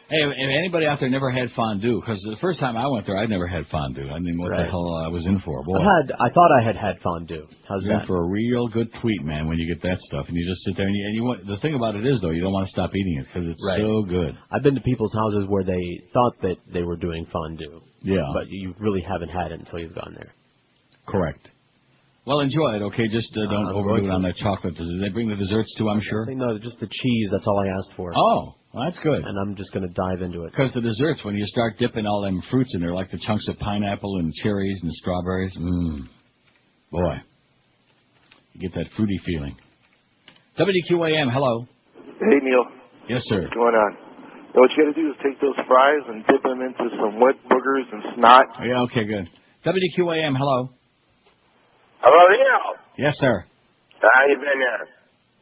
Hey, if anybody out there never had fondue, because the first time I went there, I'd never had fondue. I didn't know what the hell I was in for. Boy. I thought I had fondue. How's You're that? in for a real good tweet, man, when you get that stuff. And you just sit there, and you want, the thing about it is, though, you don't want to stop eating it, because it's so good. I've been to people's houses where they thought that they were doing fondue. Yeah. But you really haven't had it until you've gone there. Correct. Well, enjoy it, okay? Just don't overdo it on that chocolate. Did they bring the desserts, too, I'm sure? No, just the cheese. That's all I asked for. Oh. Well, that's good. And I'm just going to dive into it. Because the desserts, when you start dipping all them fruits in there, like the chunks of pineapple and cherries and strawberries, boy, you get that fruity feeling. WQAM, hello. Hey, Neil. Yes, sir. What's going on? What you got to do is take those fries and dip them into some wet boogers and snot. Oh, yeah, okay, good. WQAM, hello. Hello, Neil. Yes, sir. How you been there?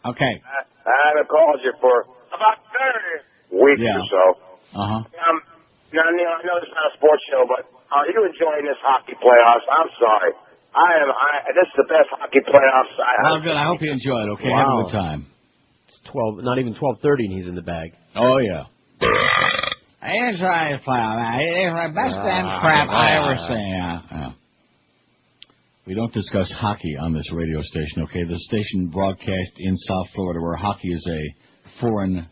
Okay. I haven't called you for about 30 weeks or so. Uh-huh. Now, Neil, I know this is not a sports show, but are you enjoying this hockey playoffs? I'm sorry. This is the best hockey playoffs. Well, good. I hope you enjoy it, okay? Wow. Have a good time. It's 12, not even 12:30 and he's in the bag. Oh, yeah. I enjoy the playoffs. It's the best damn crap I ever seen. Yeah. We don't discuss hockey on this radio station, okay? The station broadcast in South Florida where hockey is a foreign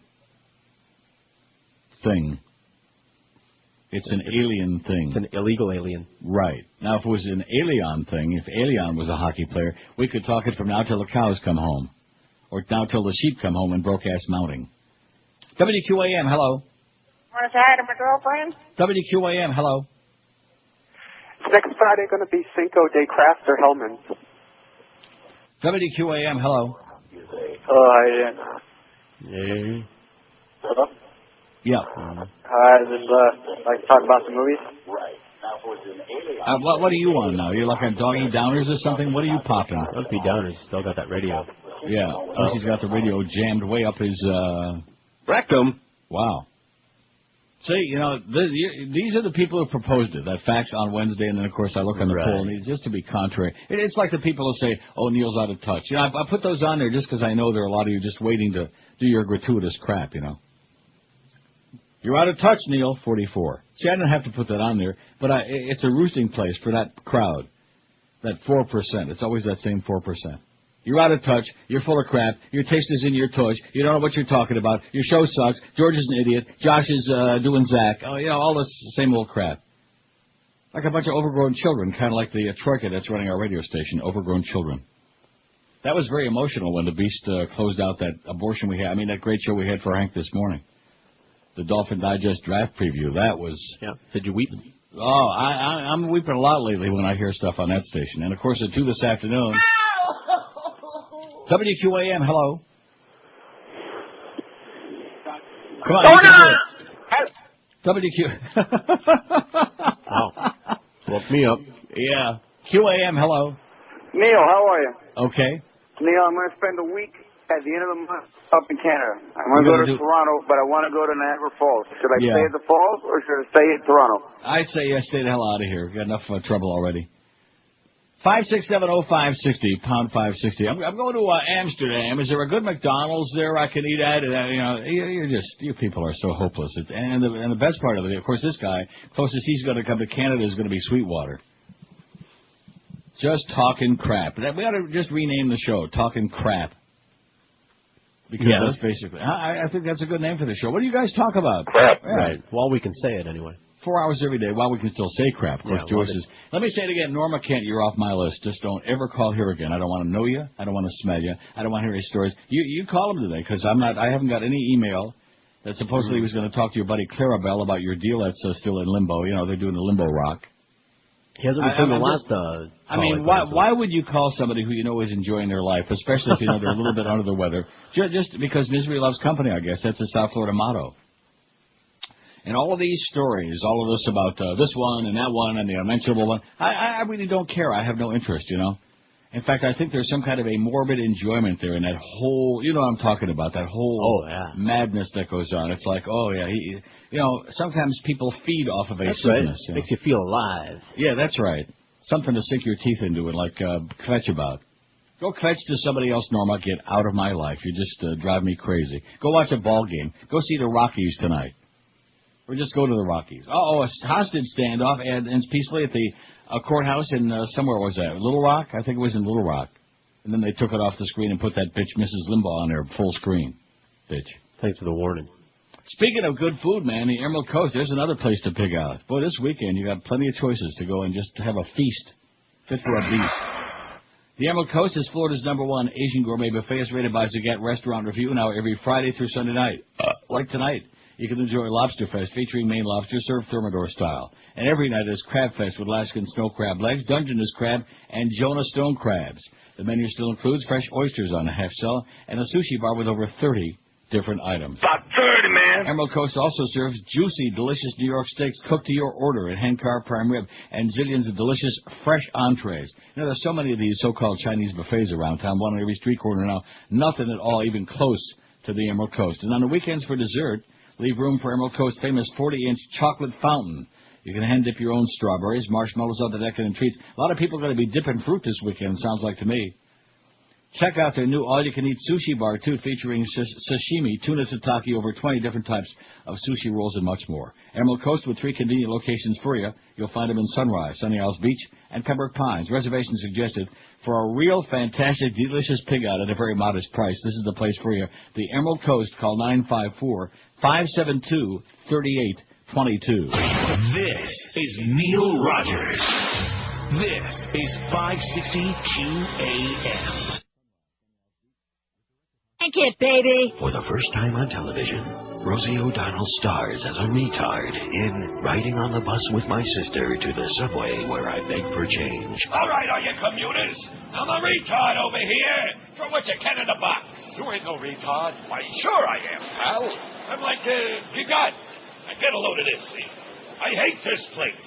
thing. It's an alien thing. It's an illegal alien. Right. Now, if it was an alien thing, if Alien was a hockey player, we could talk it from now till the cows come home. Or now till the sheep come home in Brokeback Mountain. WQAM, hello. Want to say hi to my girlfriend? WQAM, hello. Next Friday going to be Cinco de Crafts or Hellman's? WQAM, hello. Hello, how you doing? Hey. Hello? Yeah. Hi, just like to talk about some movies? What are you on now? You're like on Doggy Downers or something? What are you popping? Must be Downers. Still got that radio. Yeah. He's got the radio jammed way up his rectum. Wow. See, you know, these are the people who proposed it, that fax on Wednesday, and then, of course, I look on the poll, and it's just to be contrary. It's like the people who say, oh, Neil's out of touch. You know, I put those on there just because I know there are a lot of you just waiting to do your gratuitous crap, you know. You're out of touch, Neil, 44. See, I didn't have to put that on there, but it's a roosting place for that crowd, that 4%. It's always that same 4%. You're out of touch. You're full of crap. Your taste is in your touch. You don't know what you're talking about. Your show sucks. George is an idiot. Josh is doing Zach. Oh, you know, all this same old crap. Like a bunch of overgrown children, kind of like the troika that's running our radio station, overgrown children. That was very emotional when the Beast closed out that abortion we had. I mean, that great show we had for Hank this morning. The Dolphin Digest draft preview. That was... Yeah. Did you weep? Oh, I'm weeping a lot lately when I hear stuff on that station. And, of course, at 2 this afternoon... WQAM, hello. Come on, you can do it. Wow. Woke me up. Yeah. QAM, hello. Neil, how are you? Okay. Neil, I'm going to spend a week at the end of the month up in Canada. I'm going to go to Toronto, but I want to go to Niagara Falls. Should I stay at the Falls or should I stay in Toronto? I'd say stay the hell out of here. We've got enough trouble already. 5670560, pound 560. I'm going to Amsterdam. Is there a good McDonald's there I can eat at? You know, you people are so hopeless. And the best part of it, of course, this guy, closest he's going to come to Canada is going to be Sweetwater. Just talking crap. We ought to just rename the show, Talking Crap. Because that's basically, I think that's a good name for the show. What do you guys talk about? Crap. Yeah. Right. Well, we can say it anyway. 4 hours every day while we can still say crap. Of course, George says, let me say it again. Norma Kent, you're off my list. Just don't ever call here again. I don't want to know you. I don't want to smell you. I don't want to hear your stories. You call him today because I haven't got any email that supposedly was going to talk to your buddy Clarabelle about your deal that's still in limbo. You know, they're doing the limbo rock. He hasn't returned the last I mean, why would you call somebody who you know is enjoying their life, especially if you know they're a little bit under the weather? Just because misery loves company, I guess. That's the South Florida motto. And all of these stories, all of this about this one and that one and the unmentionable one, I really don't care. I have no interest, you know. In fact, I think there's some kind of a morbid enjoyment there in that whole, you know what I'm talking about, that whole madness that goes on. It's like, you know, sometimes people feed off of a sickness. Right. Makes you feel alive. Yeah, that's right. Something to sink your teeth into and like kvetch about. Go kvetch to somebody else, Norma. Get out of my life. You just drive me crazy. Go watch a ball game. Go see the Rockies tonight. Or just go to the Rockies. A hostage standoff ends peacefully at the courthouse in, somewhere was that? Little Rock? I think it was in Little Rock. And then they took it off the screen and put that bitch Mrs. Limbaugh on there, full screen. Bitch. Thanks for the warning. Speaking of good food, man, the Emerald Coast, there's another place to pick out. Boy, this weekend you got plenty of choices to go and just have a feast. Fit for a beast. The Emerald Coast is Florida's #1 Asian gourmet buffet. It's rated by Zagat Restaurant Review now every Friday through Sunday night. Like tonight. You can enjoy Lobster Fest featuring Maine lobster served Thermidor style. And every night is Crab Fest with Alaskan snow crab legs, Dungeness crab, and Jonah stone crabs. The menu still includes fresh oysters on a half shell and a sushi bar with over 30 different items. About 30, man. Emerald Coast also serves juicy, delicious New York steaks cooked to your order in hand-carved prime rib and zillions of delicious fresh entrees. You know, there's so many of these so-called Chinese buffets around town, one on every street corner now. Nothing at all even close to the Emerald Coast. And on the weekends for dessert, leave room for Emerald Coast's famous 40-inch chocolate fountain. You can hand dip your own strawberries, marshmallows, other decadent treats. A lot of people are going to be dipping fruit this weekend, sounds like to me. Check out their new all-you-can-eat sushi bar, too, featuring sashimi, tuna tataki, over 20 different types of sushi rolls, and much more. Emerald Coast with 3 convenient locations for you. You'll find them in Sunrise, Sunny Isles Beach, and Pembroke Pines. Reservations suggested. For a real fantastic, delicious pig out at a very modest price, this is the place for you. The Emerald Coast. Call 954-572-3822. This is Neil Rogers. This is 560 QAM. Thank you, baby. For the first time on television, Rosie O'Donnell stars as a retard in Riding on the Bus with My Sister to the Subway Where I Beg for Change. All right, all you commuters. I'm a retard over here. Throw what you can in the box. You ain't no retard. Why, sure I am, pal. I'm like, you got. Now get a load of this, see. I hate this place.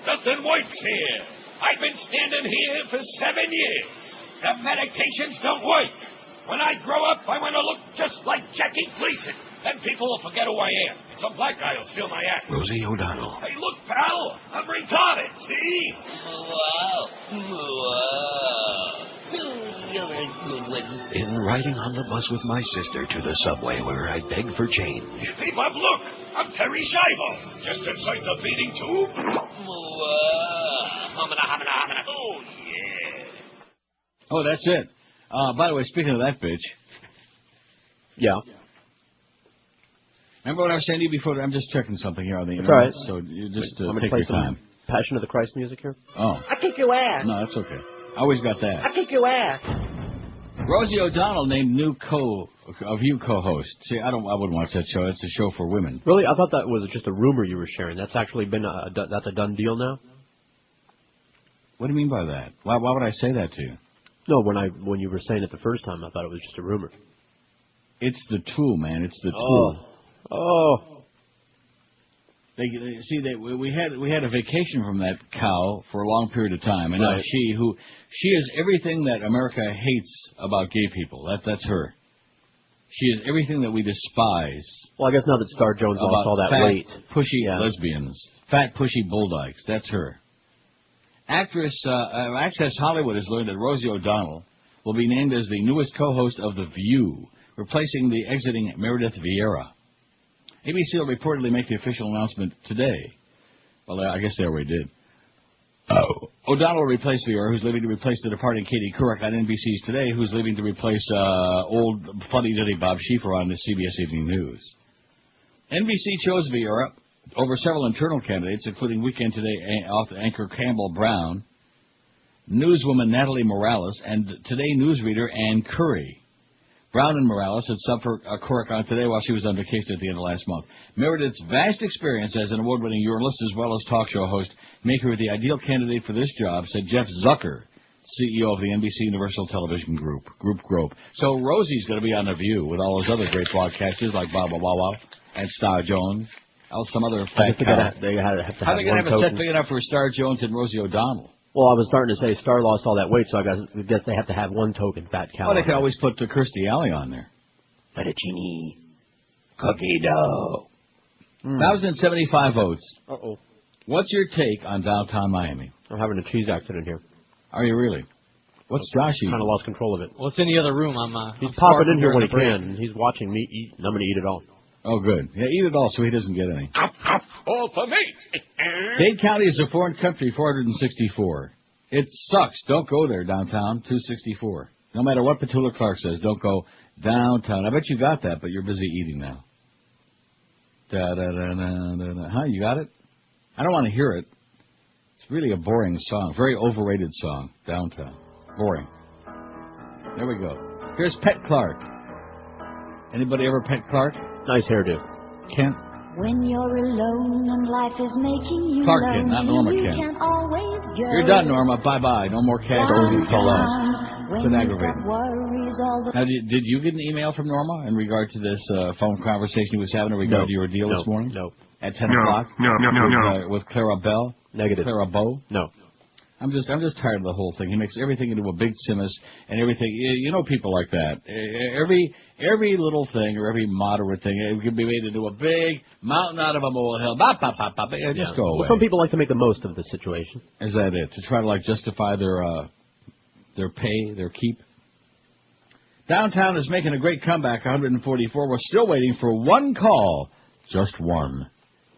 Nothing works here. I've been standing here for 7 years. The medications don't work. When I grow up, I want to look just like Jackie Gleason. Then people will forget who I am. Some black guy will steal my act. Rosie O'Donnell. Hey, look, pal. I'm retarded, see? Wow. In Riding on the Bus with My Sister to the Subway Where I Beg for Change. Hey, Bob, look. I'm Terry Schiavo. Just inside the feeding tube. Oh, yeah. Oh, that's it. By the way, speaking of that bitch. Yeah. Remember what I was saying to you before? I'm just checking something here on the internet. All right. So you just take your time. Passion of the Christ music here? Oh. I kick your ass. No, that's okay. I always got that. I kick your ass. Rosie O'Donnell named new co-host. See, I wouldn't watch that show. It's a show for women. Really? I thought that was just a rumor you were sharing. That's actually been that's a done deal now? What do you mean by that? Why would I say that to you? No, when you were saying it the first time, I thought it was just a rumor. It's the tool, man. It's the tool. Oh. We had a vacation from that cow for a long period of time, and now Right. she is everything that America hates about gay people. That's her. She is everything that we despise. Well, I guess now that Star Jones lost all that fat, weight, pushy lesbians, fat pushy bulldykes. That's her. Access Hollywood has learned that Rosie O'Donnell will be named as the newest co-host of The View, replacing the exiting Meredith Vieira. ABC will reportedly make the official announcement today. Well, I guess they already did. O'Donnell will replace Vieira, who's leaving to replace the departing Katie Couric on NBC's Today, who's leaving to replace old funny-duddy Bob Schieffer on the CBS Evening News. NBC chose Vieira over several internal candidates, including Weekend Today anchor Campbell Brown, newswoman Natalie Morales, and Today newsreader Ann Curry. Brown and Morales had subbed for Couric on Today while she was on vacation at the end of last month. Meredith's vast experience as an award-winning journalist as well as talk show host make her the ideal candidate for this job, said Jeff Zucker, CEO of the NBC Universal Television Group. So Rosie's going to be on The View with all those other great broadcasters like Bob Wawa and Star Jones. Some other fat cow. they have to How are they going to have a set token. big enough for Star Jones and Rosie O'Donnell? Well, I was starting to say Star lost all that weight, so I guess they have to have one token fat cow. Well, they could always put Kirstie Alley on there. Fettuccine. Cookie dough. 1,075 votes. Uh-oh. What's your take on downtown Miami? I'm having a cheese accident here. Are you really? What's Josh eating? Kind of lost control of it. Well, it's in the other room. He's I'm popping in here when he break. can. He's watching me eat, and I'm going to eat it all. Oh, good. Yeah, eat it all so he doesn't get any. All for me. Dade County is a foreign country, 464. It sucks. Don't go there, downtown, 264. No matter what Petula Clark says, don't go downtown. I bet you got that, but you're busy eating now. Da-da-da-da-da-da. Huh? You got it? I don't want to hear it. It's really a boring song. Very overrated song, downtown. Boring. There we go. Here's Pet Clark. Anybody ever Pet Clark? Nice hairdo. Kent? When you're alone and life is making you Clark lonely, Kent, not Norma you Kent. can't always go. You're done, Norma. Bye-bye. No more cat until When been you've aggravating. got worries all the Now, did you get an email from Norma in regard to this phone conversation he was having in regard to your deal this morning? No. At 10 No. o'clock? No. With Clara Bell? Negative. Clara Bow? No. I'm just tired of the whole thing. He makes everything into a big simus and everything. You know people like that. Every little thing or every moderate thing, it can be made into a big mountain out of a molehill. Just go away. Well, some people like to make the most of the situation. Is that it? To try to justify their pay, their keep? Downtown is making a great comeback, 144. We're still waiting for one call, just one,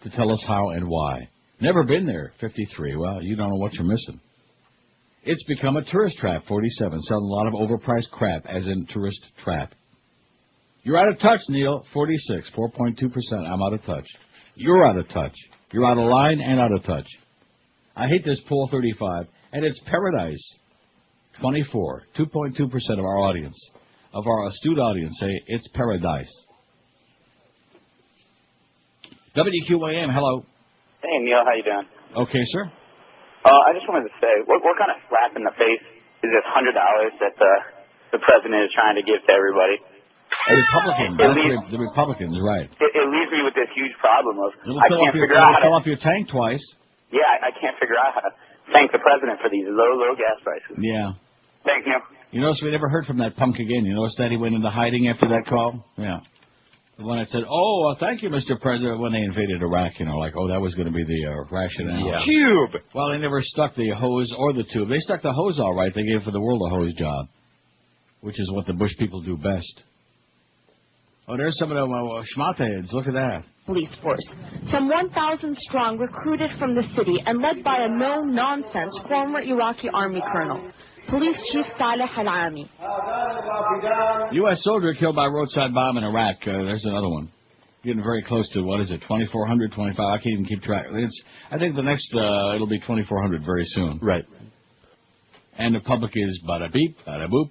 to tell us how and why. Never been there, 53. Well, you don't know what you're missing. It's become a tourist trap, 47. Selling a lot of overpriced crap, as in tourist trap. You're out of touch, Neil, 46. 4.2%. I'm out of touch. You're out of touch. You're out of line and out of touch. I hate this poll, 35. And it's paradise, 24. 2.2% of our audience, of our astute audience, say it's paradise. WQAM, hello. Hey, Neil, how you doing? Okay, sir. I just wanted to say, what kind of slap in the face is this $100 that the president is trying to give to everybody? The Republicans, right. It leaves me with this huge problem of It'll I can't figure out how to fill up your tank twice. Yeah, I can't figure out how to thank the president for these low gas prices. Yeah. Thank you. You notice we never heard from that punk again. You notice that he went into hiding after that call? Yeah. The one that said, thank you, Mr. President, when they invaded Iraq, like, that was going to be the rationale. Yeah. Cube! Well, they never stuck the hose or the tube. They stuck the hose all right. They gave for the world a hose job, which is what the Bush people do best. Oh, there's some of the schmata heads. Look at that. Police force. Some 1,000 strong, recruited from the city and led by a no-nonsense former Iraqi army colonel. Police Chief Saleh Al-Ami. U.S. soldier killed by roadside bomb in Iraq. There's another one. Getting very close to, 2,400, 25? I can't even keep track. I think the next, it'll be 2,400 very soon. Right. And the public is bada beep, bada boop,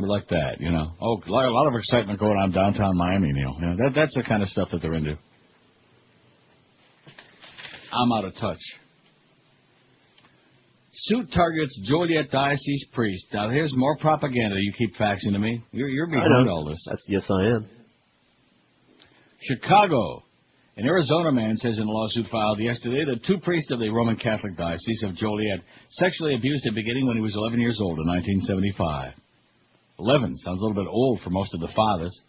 like that, Oh, a lot of excitement going on downtown Miami, Neil. That's the kind of stuff that they're into. I'm out of touch. Suit targets Joliet Diocese priest. Now, here's more propaganda you keep faxing to me. You're behind all this. Yes, I am. Chicago. An Arizona man says in a lawsuit filed yesterday that two priests of the Roman Catholic Diocese of Joliet sexually abused him beginning when he was 11 years old in 1975. 11 sounds a little bit old for most of the fathers.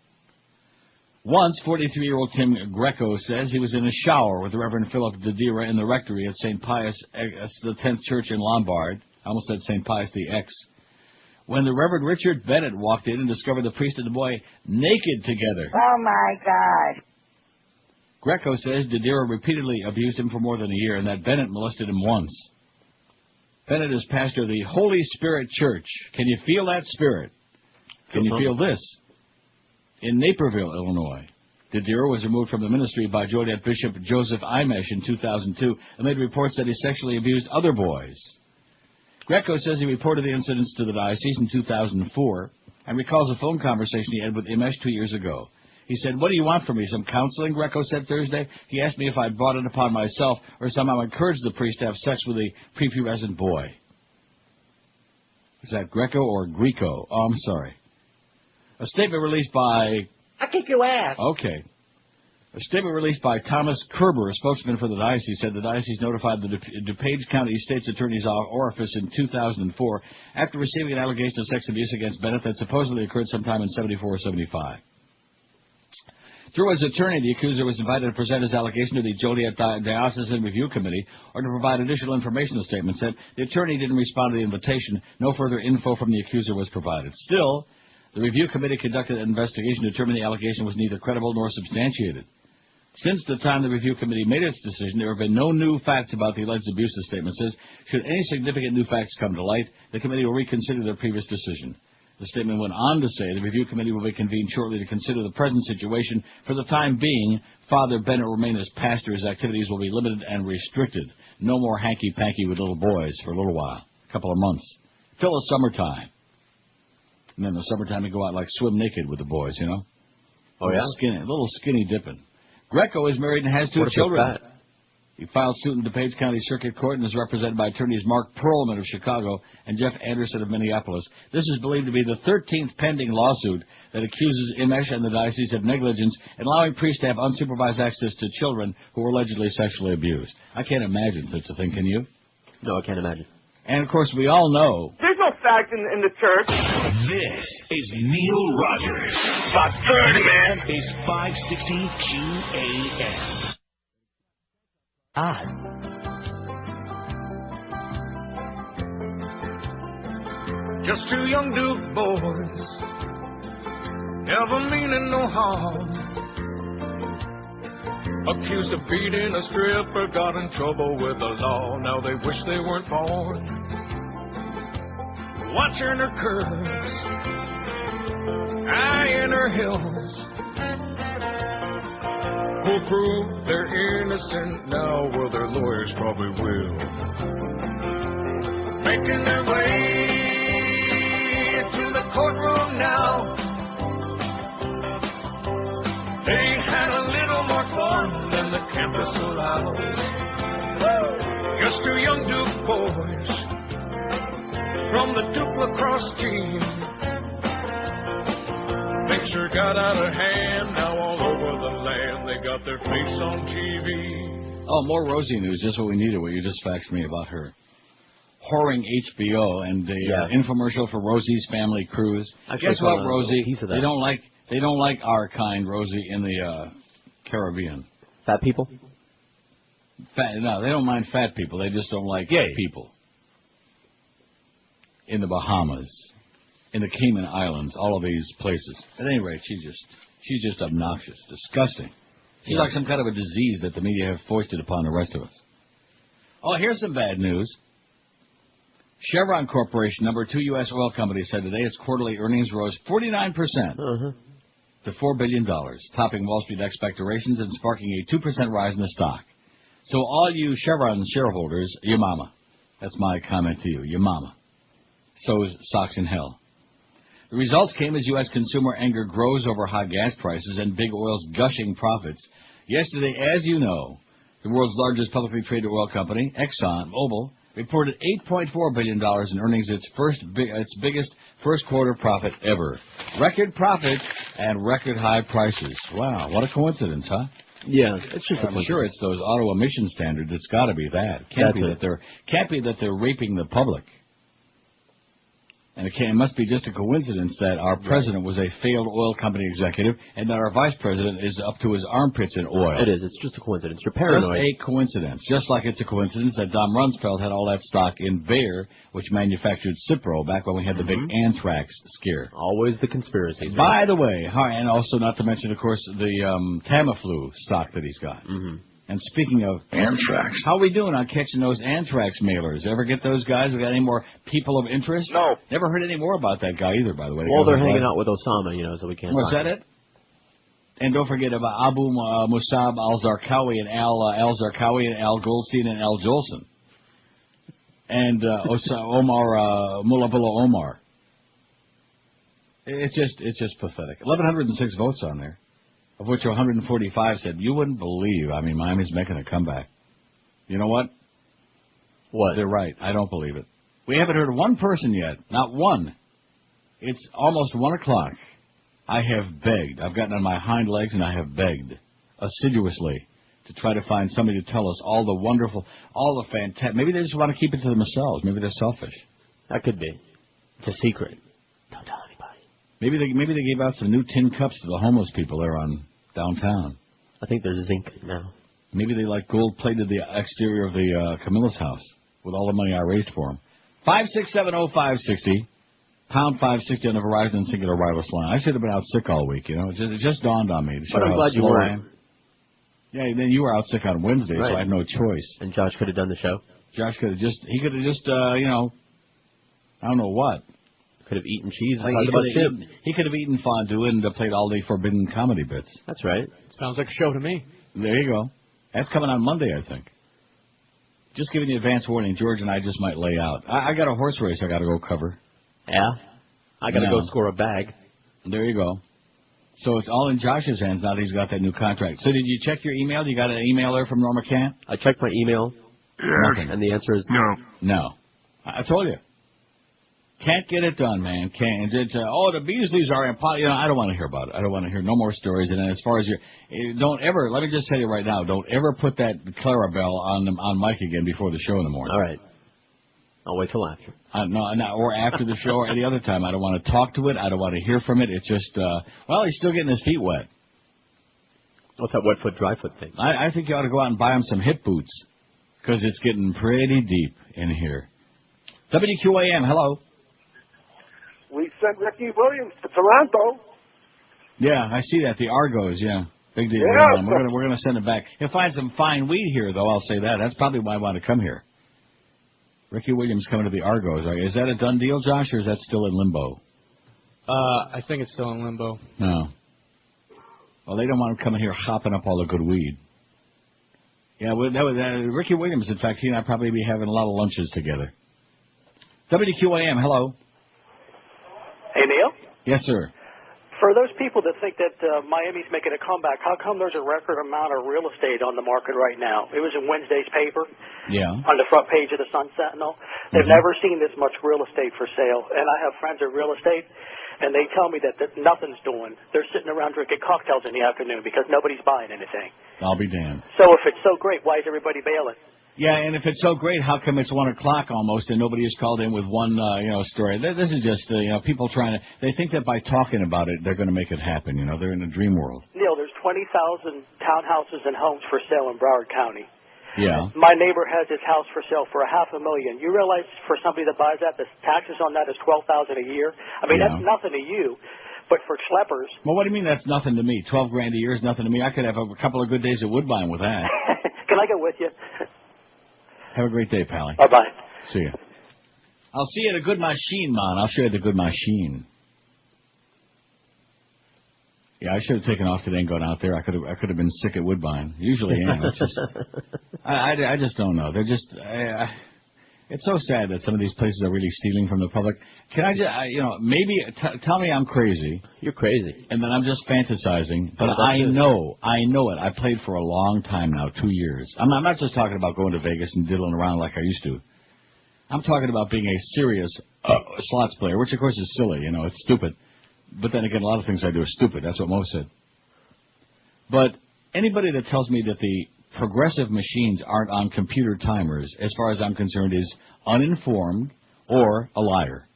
Once, 43-year-old Tim Greco says he was in a shower with Reverend Philip Dedira in the rectory at St. Pius the 10th Church in Lombard. I almost said St. Pius the X. When the Reverend Richard Bennett walked in and discovered the priest and the boy naked together. Oh, my God. Greco says Dedira repeatedly abused him for more than a year and that Bennett molested him once. Bennett is pastor of the Holy Spirit Church. Can you feel that spirit? Can you feel this? In Naperville, Illinois, Dedira was removed from the ministry by Joliet Bishop Joseph Imesh in 2002 amid reports that he sexually abused other boys. Greco says he reported the incidents to the diocese in 2004 and recalls a phone conversation he had with Imesh 2 years ago. He said, "What do you want from me, some counseling?" Greco said Thursday. He asked me if I'd brought it upon myself or somehow encouraged the priest to have sex with a prepubescent boy. Is that Greco or Greco? Oh, I'm sorry. A statement released by... I'll kick your ass. Okay. A statement released by Thomas Kerber, a spokesman for the diocese, said the diocese notified the DuPage County State's Attorney's Office in 2004 after receiving an allegation of sex abuse against Bennett that supposedly occurred sometime in 74 or 75. Through his attorney, the accuser was invited to present his allegation to the Joliet Diocesan Review Committee or to provide additional information, the statement said. The attorney didn't respond to the invitation. No further info from the accuser was provided. Still, the review committee conducted an investigation to determine the allegation was neither credible nor substantiated. Since the time the review committee made its decision, there have been no new facts about the alleged abuse, the statement says. Should any significant new facts come to light, the committee will reconsider their previous decision. The statement went on to say the review committee will be convened shortly to consider the present situation. For the time being, Father Bennett will remain as pastor. His activities will be limited and restricted. No more hanky-panky with little boys for a little while, a couple of months. Till the summertime. And then the summertime you go out like swim naked with the boys, Oh, yeah? A little skinny dipping. Greco is married and has two children. He filed suit in DuPage County Circuit Court and is represented by attorneys Mark Perlman of Chicago and Jeff Anderson of Minneapolis. This is believed to be the 13th pending lawsuit that accuses Imesh and the diocese of negligence in allowing priests to have unsupervised access to children who were allegedly sexually abused. I can't imagine such a thing, can you? No, I can't imagine. And, of course, we all know... There's no fact in the church. This is Neil Rogers. About 30, man. This is 560 QAM. Odd. Just two young Duke boys, never meaning no harm. Accused of beating a stripper, got in trouble with the law. Now they wish they weren't born. Watching her curves, eyeing her heels. Who'll prove they're innocent now? Well, their lawyers probably will. Making their way to the courtroom now. They had a little more fun than the whistle out. Just two young Duke boys from the Duke lacrosse team. Things sure got out of hand. Now all over the land they got their face on TV. Oh, more Rosie news. Just what we needed. What you just faxed me about her whoring HBO and the infomercial for Rosie's Family Cruise. Guess what, Rosie? They don't like our kind, Rosie, in the Caribbean. Fat people? No, they don't mind fat people. They just don't like gay people. In the Bahamas, in the Cayman Islands, all of these places. At any rate, she's just obnoxious, disgusting. She's like some kind of a disease that the media have foisted upon the rest of us. Oh, here's some bad news. Chevron Corporation, number 2 U.S. oil company, said today its quarterly earnings rose 49% to $4 billion, topping Wall Street expectations and sparking a 2% rise in the stock. So all you Chevron shareholders, your mama. That's my comment to you, your mama. So's socks in hell. The results came as U.S. consumer anger grows over high gas prices and big oil's gushing profits. Yesterday, as you know, the world's largest publicly traded oil company, ExxonMobil, reported $8.4 billion in earnings, its biggest first-quarter profit ever. Record profits and record high prices. Wow, what a coincidence, huh? Yeah, it's just I'm sure it's those auto emission standards. It's got to be that. Can't be that they're raping the public. And it must be just a coincidence that our president was a failed oil company executive and that our vice president is up to his armpits in oil. It is. It's just a coincidence. You're paranoid. Just a coincidence. Just like it's a coincidence that Don Rumsfeld had all that stock in Bayer, which manufactured Cipro back when we had the big anthrax scare. Always the conspiracy. By the way, and also not to mention, of course, the Tamiflu stock that he's got. And speaking of anthrax, how are we doing on catching those anthrax mailers? Ever get those guys? We got any more people of interest? No. Never heard any more about that guy either, by the way. Well, they're hanging out with Osama, so we can't. Was that it? And don't forget about Abu Musab al-Zarqawi and Al Zarqawi and Al Goldstein and Al Jolson. And Mullah Omar. It's just pathetic. 1,106 votes on there, of which 145 said, you wouldn't believe, Miami's making a comeback. You know what? What? They're right. I don't believe it. We haven't heard one person yet. Not one. It's almost 1 o'clock. I have begged. I've gotten on my hind legs and I have begged assiduously to try to find somebody to tell us all the wonderful, all the fantastic. Maybe they just want to keep it to themselves. Maybe they're selfish. That could be. It's a secret. Don't tell anybody. Maybe they gave out some new tin cups to the homeless people there on downtown. I think they're zinc now. Maybe they gold-plated the exterior of the Camilla's house with all the money I raised for them. 5670560, pound 560 on the Verizon Singular Wireless line. I should have been out sick all week, It just dawned on me. But I'm glad you weren't. Yeah, then you were out sick on Wednesday, so I had no choice. And Josh could have done the show? Josh could have just, I don't know what. Could have eaten cheese. He could have eaten fondue and played all the forbidden comedy bits. That's right. Sounds like a show to me. There you go. That's coming on Monday, I think. Just giving you advance warning, George and I just might lay out. I got a horse race I got to go cover. Yeah? I got to go score a bag. There you go. So it's all in Josh's hands now that he's got that new contract. So did you check your email? You got an email there from Norma Kent? I checked my email. Nothing. And the answer is no. I told you. Can't get it done, man. Can't. The Beasleys are impossible. I don't want to hear about it. I don't want to hear no more stories. And then as far as don't ever, let me just tell you right now, don't ever put that Clarabelle on Mike again before the show in the morning. All right. I'll wait till after. Or after the show or any other time. I don't want to talk to it. I don't want to hear from it. It's just, he's still getting his feet wet. What's that wet foot, dry foot thing? I think you ought to go out and buy him some hip boots because it's getting pretty deep in here. WQAM, hello. We sent Ricky Williams to Toronto. Yeah, I see that. The Argos, yeah. Big deal. Yeah. We're gonna send it back. He'll find some fine weed here, though, I'll say that. That's probably why I want to come here. Ricky Williams coming to the Argos. Is that a done deal, Josh, or is that still in limbo? I think it's still in limbo. No. Well, they don't want him coming here hopping up all the good weed. Yeah, Ricky Williams, in fact, he and I probably be having a lot of lunches together. WQAM, hello. Hey, Neil? Yes, sir. For those people that think that Miami's making a comeback, how come there's a record amount of real estate on the market right now? It was in Wednesday's paper. Yeah. On the front page of the Sun Sentinel. They've never seen this much real estate for sale. And I have friends in real estate, and they tell me that nothing's doing. They're sitting around drinking cocktails in the afternoon because nobody's buying anything. I'll be damned. So if it's so great, why is everybody bailing? Yeah, and if it's so great, how come it's 1 o'clock almost and nobody has called in with one, story? This is just, people trying to. They think that by talking about it, they're going to make it happen. They're in a dream world. Neil, there's 20,000 townhouses and homes for sale in Broward County. Yeah. My neighbor has his house for sale for $500,000. You realize for somebody that buys that, the taxes on that is $12,000 a year. I mean, that's nothing to you. But for schleppers. Well, what do you mean that's nothing to me? $12,000 a year is nothing to me. I could have a couple of good days at Woodbine with that. Can I go with you? Have a great day, Pally. Bye-bye. See you. I'll see you at a good machine, man. I'll show you the good machine. Yeah, I should have taken off today and gone out there. I could have been sick at Woodbine. Usually am. It's just, I just don't know. They're just. It's so sad that some of these places are really stealing from the public. Can I just, maybe tell me I'm crazy. You're crazy. And then I'm just fantasizing. But I know it. I played for a long time now, 2 years. I'm not just talking about going to Vegas and diddling around like I used to. I'm talking about being a serious slots player, which of course is silly. It's stupid. But then again, a lot of things I do are stupid. That's what Mo said. But anybody that tells me that the progressive machines aren't on computer timers, as far as I'm concerned, is uninformed or a liar.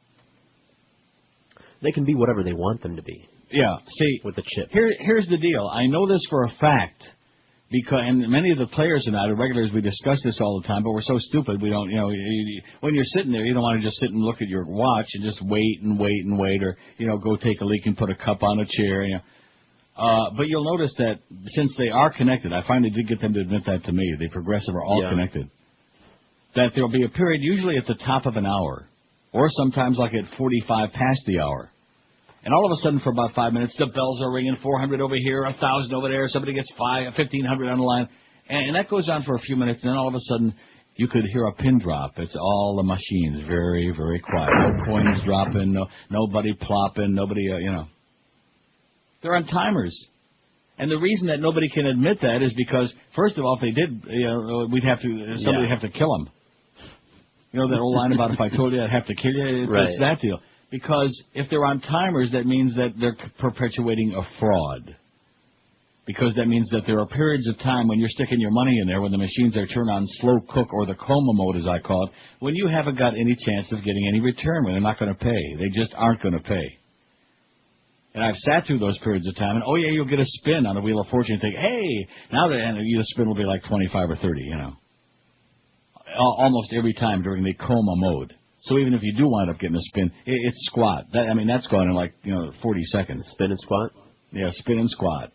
They can be whatever they want them to be. Yeah, see, with the chip. Here's the deal. I know this for a fact, and many of the players and the regulars, we discuss this all the time, but we're so stupid we don't, when you're sitting there, you don't want to just sit and look at your watch and just wait and wait and wait, or, go take a leak and put a cup on a chair, but you'll notice that since they are connected, I finally did get them to admit that to me, the progressive are all connected, that there will be a period usually at the top of an hour, or sometimes like at 45 past the hour. And all of a sudden, for about 5 minutes, the bells are ringing, 400 over here, 1,000 over there, somebody gets 1,500 on the line. And that goes on for a few minutes, and then all of a sudden, you could hear a pin drop. It's all the machines, very, very quiet. No coins dropping, nobody plopping, nobody, They're on timers. And the reason that nobody can admit that is because, first of all, if they did, somebody would have to kill them. That old line about if I told you I'd have to kill you? It's that deal. Because if they're on timers, that means that they're perpetuating a fraud. Because that means that there are periods of time when you're sticking your money in there, when the machines are turned on slow cook or the coma mode, as I call it, when you haven't got any chance of getting any return, when they're not going to pay. They just aren't going to pay. And I've sat through those periods of time, and you'll get a spin on the Wheel of Fortune and think, hey, now the spin will be like 25 or 30, Almost every time during the coma mode. So even if you do wind up getting a spin, it's squat. That's gone in like 40 seconds. Spin and squat? Yeah, spin and squat.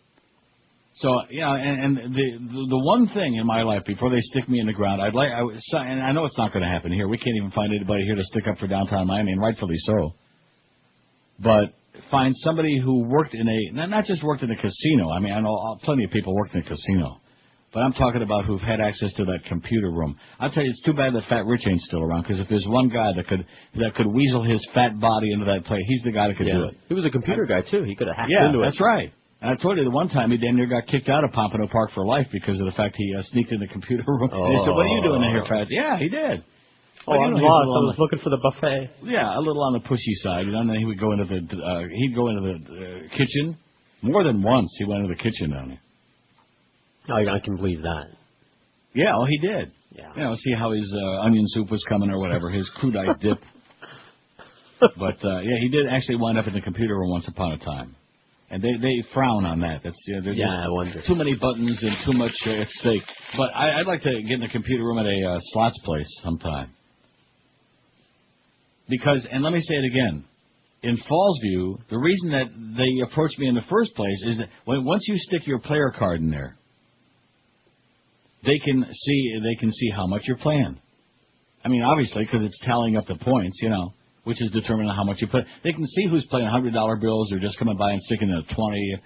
So and the one thing in my life before they stick me in the ground, and I know it's not going to happen here. We can't even find anybody here to stick up for downtown Miami, and rightfully so. But find somebody who worked not just worked in a casino. I know plenty of people worked in a casino. But I'm talking about who've had access to that computer room. I'll tell you, it's too bad that Fat Rich ain't still around, because if there's one guy that could weasel his fat body into that place, he's the guy that could do it. He was a computer guy, too. He could have hacked into it. Yeah, that's right. And I told you the one time he damn near got kicked out of Pompano Park for life because of the fact he sneaked in the computer room. And he said, what are you doing in here, Fat? Yeah, he did. I'm lost. I was looking for the buffet. Yeah, a little on the pushy side. And then he would go into the kitchen. More than once he went into the kitchen down there. I can believe that. Yeah, he did. Yeah. See how his onion soup was coming or whatever, his crudite dip. But, he did actually wind up in the computer room once upon a time. And they frown on that. I wonder. Too many buttons and too much at stake. But I'd like to get in the computer room at a slots place sometime. Because, and let me say it again, in Fallsview, the reason that they approached me in the first place is that once you stick your player card in there, they can see how much you're playing. Obviously, because it's tallying up the points, which is determining how much you play. They can see who's playing $100 bills or just coming by and sticking a 20,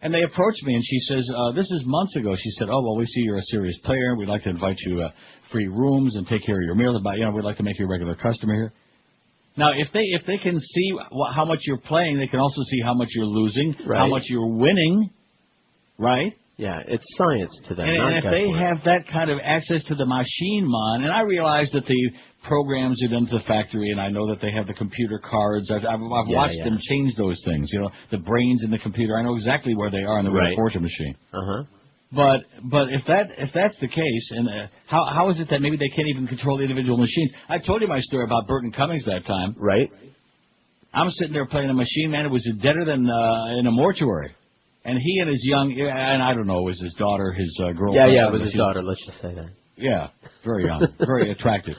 And they approached me, and she says, this is months ago. She said, we see you're a serious player. We'd like to invite you free rooms and take care of your meals. We'd like to make you a regular customer here. Now, if they can see how much you're playing, they can also see how much you're losing, how much you're winning, right? Yeah, it's science to them. And if they have that kind of access to the machine, man, and I realize that the programs are done to the factory, and I know that they have the computer cards. I've watched them change those things. You know, the brains in the computer. I know exactly where they are in the real fortune machine. But if that's the case, and how is it that maybe they can't even control the individual machines? I told you my story about Burton Cummings that time. Right. I'm sitting there playing a machine, man. It was deader than in a mortuary. And he and his young, and I don't know, it was his daughter, his girlfriend. Yeah, it was his daughter. Let's just say that. Yeah, very young, very attractive.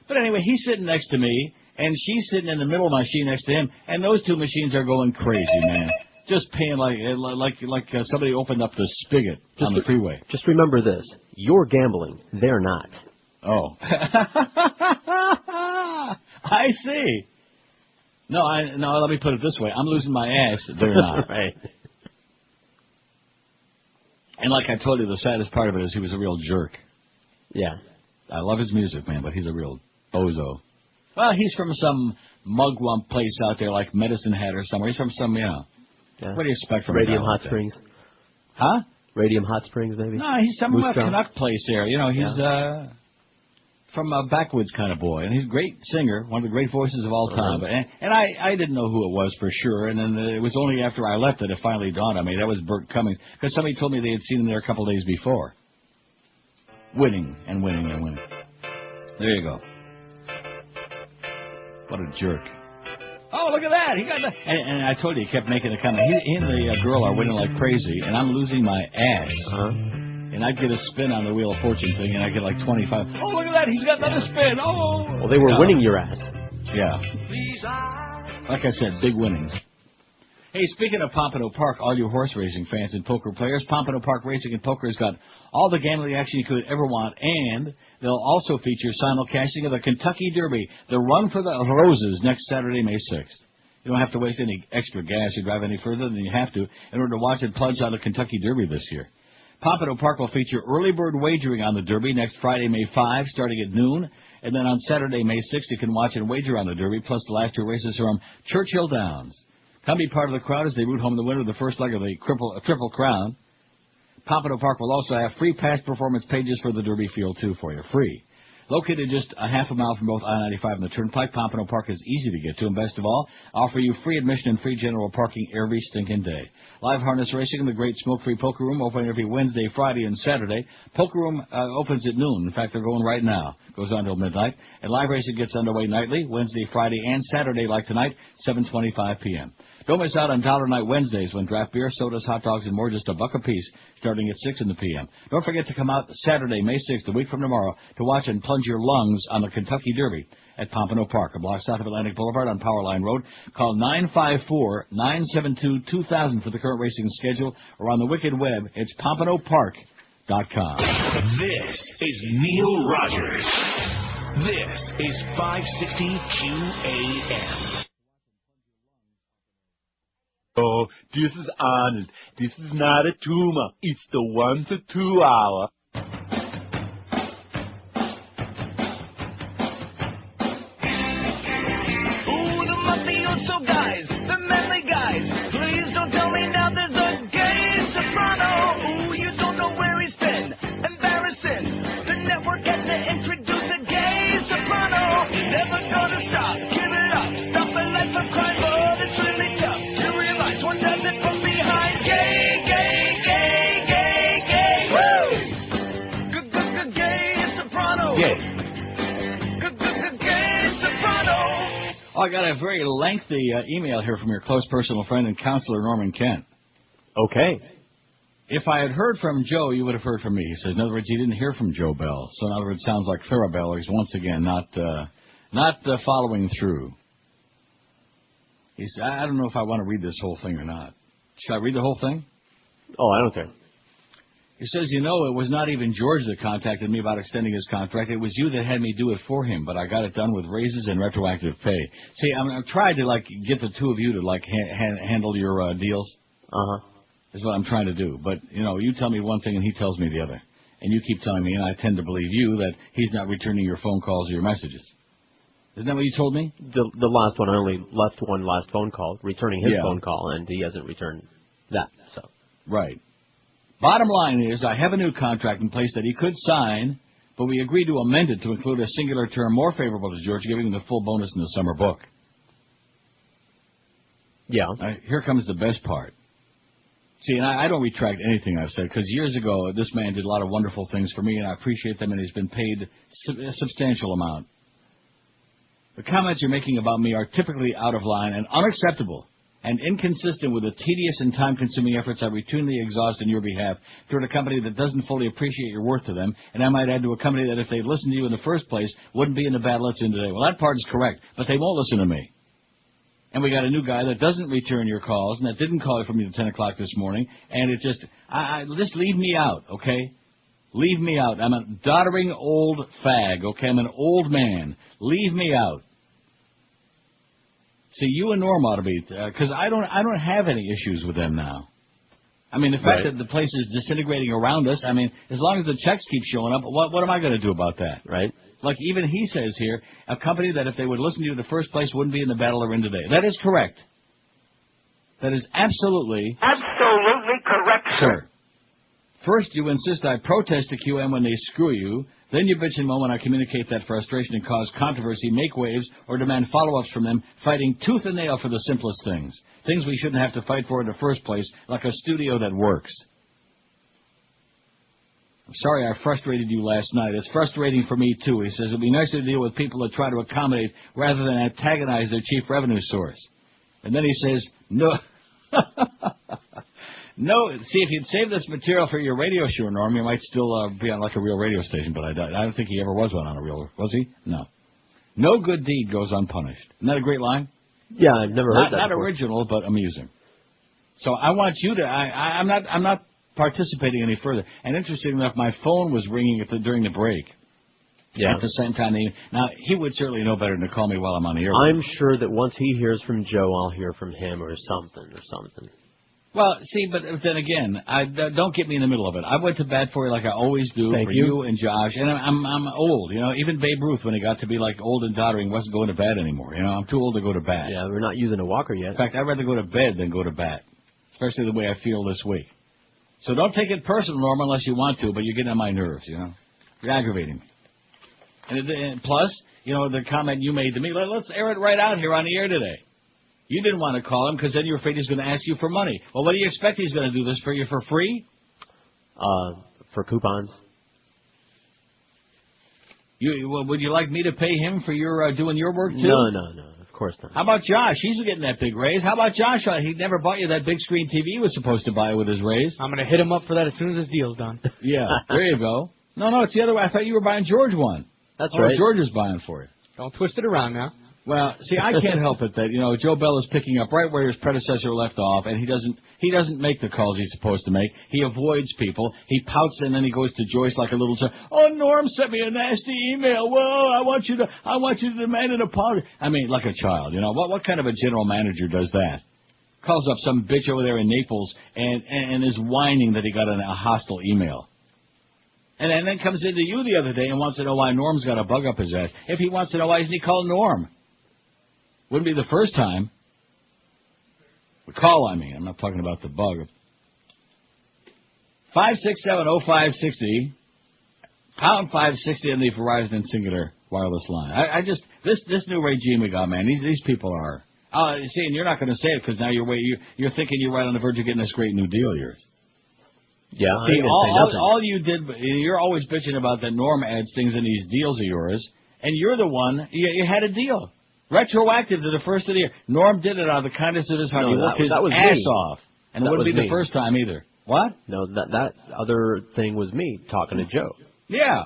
But anyway, he's sitting next to me, and she's sitting in the middle of my machine next to him, and those two machines are going crazy, man. Just paying like somebody opened up the spigot on the freeway. Just remember this: you're gambling; they're not. Oh, I see. No, let me put it this way: I'm losing my ass; they're not. Right. And like I told you, the saddest part of it is he was a real jerk. Yeah. I love his music, man, but he's a real bozo. Well, he's from some mugwump place out there like Medicine Hat or somewhere. He's from some, what do you expect from Radium Hot Springs? Huh? Radium Hot Springs, maybe? No, he's some Canuck place there. You know, he's from a backwoods kind of boy. And he's a great singer, one of the great voices of all time. And I didn't know who it was for sure. And then it was only after I left that it finally dawned on me. That was Burt Cummings. Because somebody told me they had seen him there a couple of days before. Winning and winning and winning. There you go. What a jerk. Oh, look at that. He got and I told you, he kept making a comment. He and the girl are winning like crazy, and I'm losing my ass. And I'd get a spin on the Wheel of Fortune thing, and I'd get like 25. Oh, look at that. He's got another spin. Oh. Well, they were winning your ass. Yeah. Like I said, big winnings. Hey, speaking of Pompano Park, all you horse racing fans and poker players, Pompano Park Racing and Poker has got all the gambling action you could ever want, and they'll also feature simulcasting of the Kentucky Derby, the Run for the Roses, next Saturday, May 6th. You don't have to waste any extra gas or drive any further than you have to in order to watch it plunge on the Kentucky Derby this year. Pompano Park will feature early bird wagering on the Derby next Friday, May 5, starting at noon. And then on Saturday, May 6, you can watch and wager on the Derby, plus the last two races from Churchill Downs. Come be part of the crowd as they root home the winner of the first leg of the Triple Crown. Pompano Park will also have free past performance pages for the Derby field, too, for you. Free. Located just a half a mile from both I-95 and the Turnpike, Pompano Park is easy to get to, and best of all, offer you free admission and free general parking every stinking day. Live harness racing in the great smoke-free poker room, open every Wednesday, Friday, and Saturday. Poker room opens at noon. In fact, they're going right now. Goes on till midnight. And live racing gets underway nightly, Wednesday, Friday, and Saturday, like tonight, 7:25 p.m. Don't miss out on Dollar Night Wednesdays when draft beer, sodas, hot dogs, and more just $1 a piece, starting at 6 in the p.m. Don't forget to come out Saturday, May 6th, a week from tomorrow, to watch and plunge your lungs on the Kentucky Derby at Pompano Park, a block south of Atlantic Boulevard on Powerline Road. Call 954-972-2000 for the current racing schedule, or on the wicked web, it's pompanopark.com. This is Neil Rogers. This is 560 QAM. Oh, this is honest. This is not a tumor. It's the 1 to 2 hour. Ooh, the mafioso guys, the manly guys. Please don't tell me now there's a gay soprano. Ooh, you don't know where he's been. Embarrassing. The network had to introduce a gay soprano. Never gonna stop. Give it up. Stop the life of crime, but it's really tough to realize one does it from behind. Gay, gay, gay, gay, gay. Woo! Gay soprano. Gay. Gay soprano. Oh, I got a very lengthy email here from your close personal friend and counselor, Norman Kent. Okay. If I had heard from Joe, you would have heard from me. He says, in other words, he didn't hear from Joe Bell. So in other words, it sounds like Clara Bell is once again not following through. He said, I don't know if I want to read this whole thing or not. Should I read the whole thing? Oh, I don't care. He says, it was not even George that contacted me about extending his contract. It was you that had me do it for him, but I got it done with raises and retroactive pay. See, I'm trying to, get the two of you to, handle your deals. Uh-huh. Is what I'm trying to do. But, you tell me one thing and he tells me the other. And you keep telling me, and I tend to believe you, that he's not returning your phone calls or your messages. Isn't that what you told me? The last one, I only left one last phone call, returning his phone call, and he hasn't returned that. So right. Bottom line is, I have a new contract in place that he could sign, but we agreed to amend it to include a singular term more favorable to George, giving him the full bonus in the summer book. Yeah. Here comes the best part. See, and I don't retract anything I've said, because years ago, this man did a lot of wonderful things for me, and I appreciate them, and he's been paid a substantial amount. The comments you're making about me are typically out of line and unacceptable, and inconsistent with the tedious and time-consuming efforts I routinely exhaust on your behalf toward a company that doesn't fully appreciate your worth to them, and I might add to a company that if they'd listened to you in the first place, wouldn't be in the battle it's in today. Well, that part is correct, but they won't listen to me. And we got a new guy that doesn't return your calls, and that didn't call you from you at 10 o'clock this morning, and it just, just leave me out, okay? Leave me out. I'm a doddering old fag, okay? I'm an old man. Leave me out. See, you and Norm ought to be, because I don't have any issues with them now. I mean, the fact that the place is disintegrating around us, I mean, as long as the checks keep showing up, what am I going to do about that? Right. Like even he says here, a company that if they would listen to you in the first place wouldn't be in the battle they're in today. That is correct. That is absolutely correct, sir. First, you insist I protest the QM when they screw you. Then you bitch and moan when I communicate that frustration and cause controversy, make waves, or demand follow-ups from them, fighting tooth and nail for the simplest things. Things we shouldn't have to fight for in the first place, like a studio that works. I'm sorry I frustrated you last night. It's frustrating for me, too. He says it would be nicer to deal with people that try to accommodate rather than antagonize their chief revenue source. And then he says, no. No, see, if you'd save this material for your radio show, Norm, you might still be on like a real radio station, but I don't think he ever was one on a real, was he? No. No good deed goes unpunished. Isn't that a great line? Yeah, I've never heard that Not before. original, but amusing. So I want you to, I'm not participating any further. And interestingly enough, my phone was ringing during the break. Yeah. At the same time. Now, he would certainly know better than to call me while I'm on the air. I'm sure that once he hears from Joe, I'll hear from him or something. Well, see, but then again, don't get me in the middle of it. I went to bat for you like I always do. Thank for you. And Josh. And I'm old, you know. Even Babe Ruth, when he got to be like old and doddering, wasn't going to bat anymore. You know, I'm too old to go to bat. Yeah, we're not using a walker yet. In fact, I'd rather go to bed than go to bat, especially the way I feel this week. So don't take it personal, Norm, unless you want to, but you're getting on my nerves, you know. You're aggravating me. And plus, you know, the comment you made to me, let's air it right out here on the air today. You didn't want to call him because then you're afraid he's going to ask you for money. Well, what do you expect he's going to do this for you for free? For coupons. Would you like me to pay him for your doing your work, too? No, of course not. How about Josh? He's getting that big raise. How about Josh? He never bought you that big screen TV he was supposed to buy with his raise. I'm going to hit him up for that as soon as this deal's done. Yeah, there you go. No, it's the other way. I thought you were buying George one. That's right. George was buying for you. Don't twist it around now. Well, see, I can't help it that, you know, Joe Bell is picking up right where his predecessor left off, and he doesn't make the calls he's supposed to make. He avoids people. He pouts, and then he goes to Joyce like a little child. Oh, Norm sent me a nasty email. Well, I want you to demand an apology. I mean, like a child, you know. What kind of a general manager does that? Calls up some bitch over there in Naples and is whining that he got a hostile email. And then comes into you the other day and wants to know why Norm's got a bug up his ass. If he wants to know why isn't he called Norm? Wouldn't be the first time. The call, I mean. I'm not talking about the bug. 567-0560. Pound 560 on the Verizon and Singular wireless line. This new regime we got, man, these people are... see, and you're not going to say it because now you're thinking you're right on the verge of getting this great new deal of yours. Yeah, see, all you did, you're always bitching about that Norm adds things in these deals of yours, and you're the one, you had a deal. Retroactive to the first of the year. Norm did it out of the kindness of his heart. He worked his ass off. And it wouldn't be the first time either. What? No, that other thing was me talking to Joe. Yeah.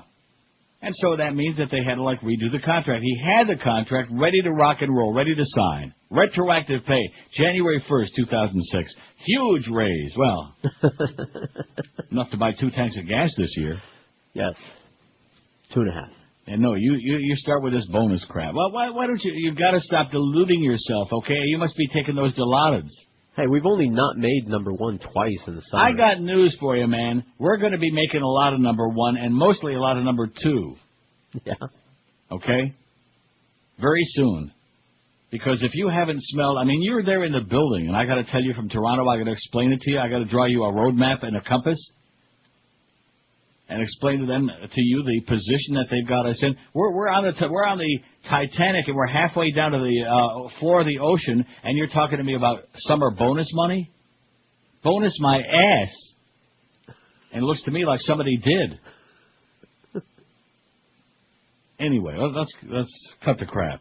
And so that means that they had to, like, redo the contract. He had the contract ready to rock and roll, ready to sign. Retroactive pay, January 1st, 2006. Huge raise. Well, enough to buy 2 tanks of gas this year. Yes. 2.5. And no, you start with this bonus crap. Well, why don't you've got to stop deluding yourself, okay? You must be taking those Dilaudid. Hey, we've only not made number 1 twice in the summer. I got news for you, man. We're going to be making a lot of number 1 and mostly a lot of number 2. Yeah. Okay? very soon. Because if you haven't smelled, I mean, you're there in the building, and I got to tell you from Toronto, I got to explain it to you. I got to draw you a road map and a compass, and explain to you the position that they've got us in. We're on the Titanic, and we're halfway down to the floor of the ocean, and you're talking to me about summer bonus money? Bonus my ass! And it looks to me like somebody did. Anyway, let's cut the crap.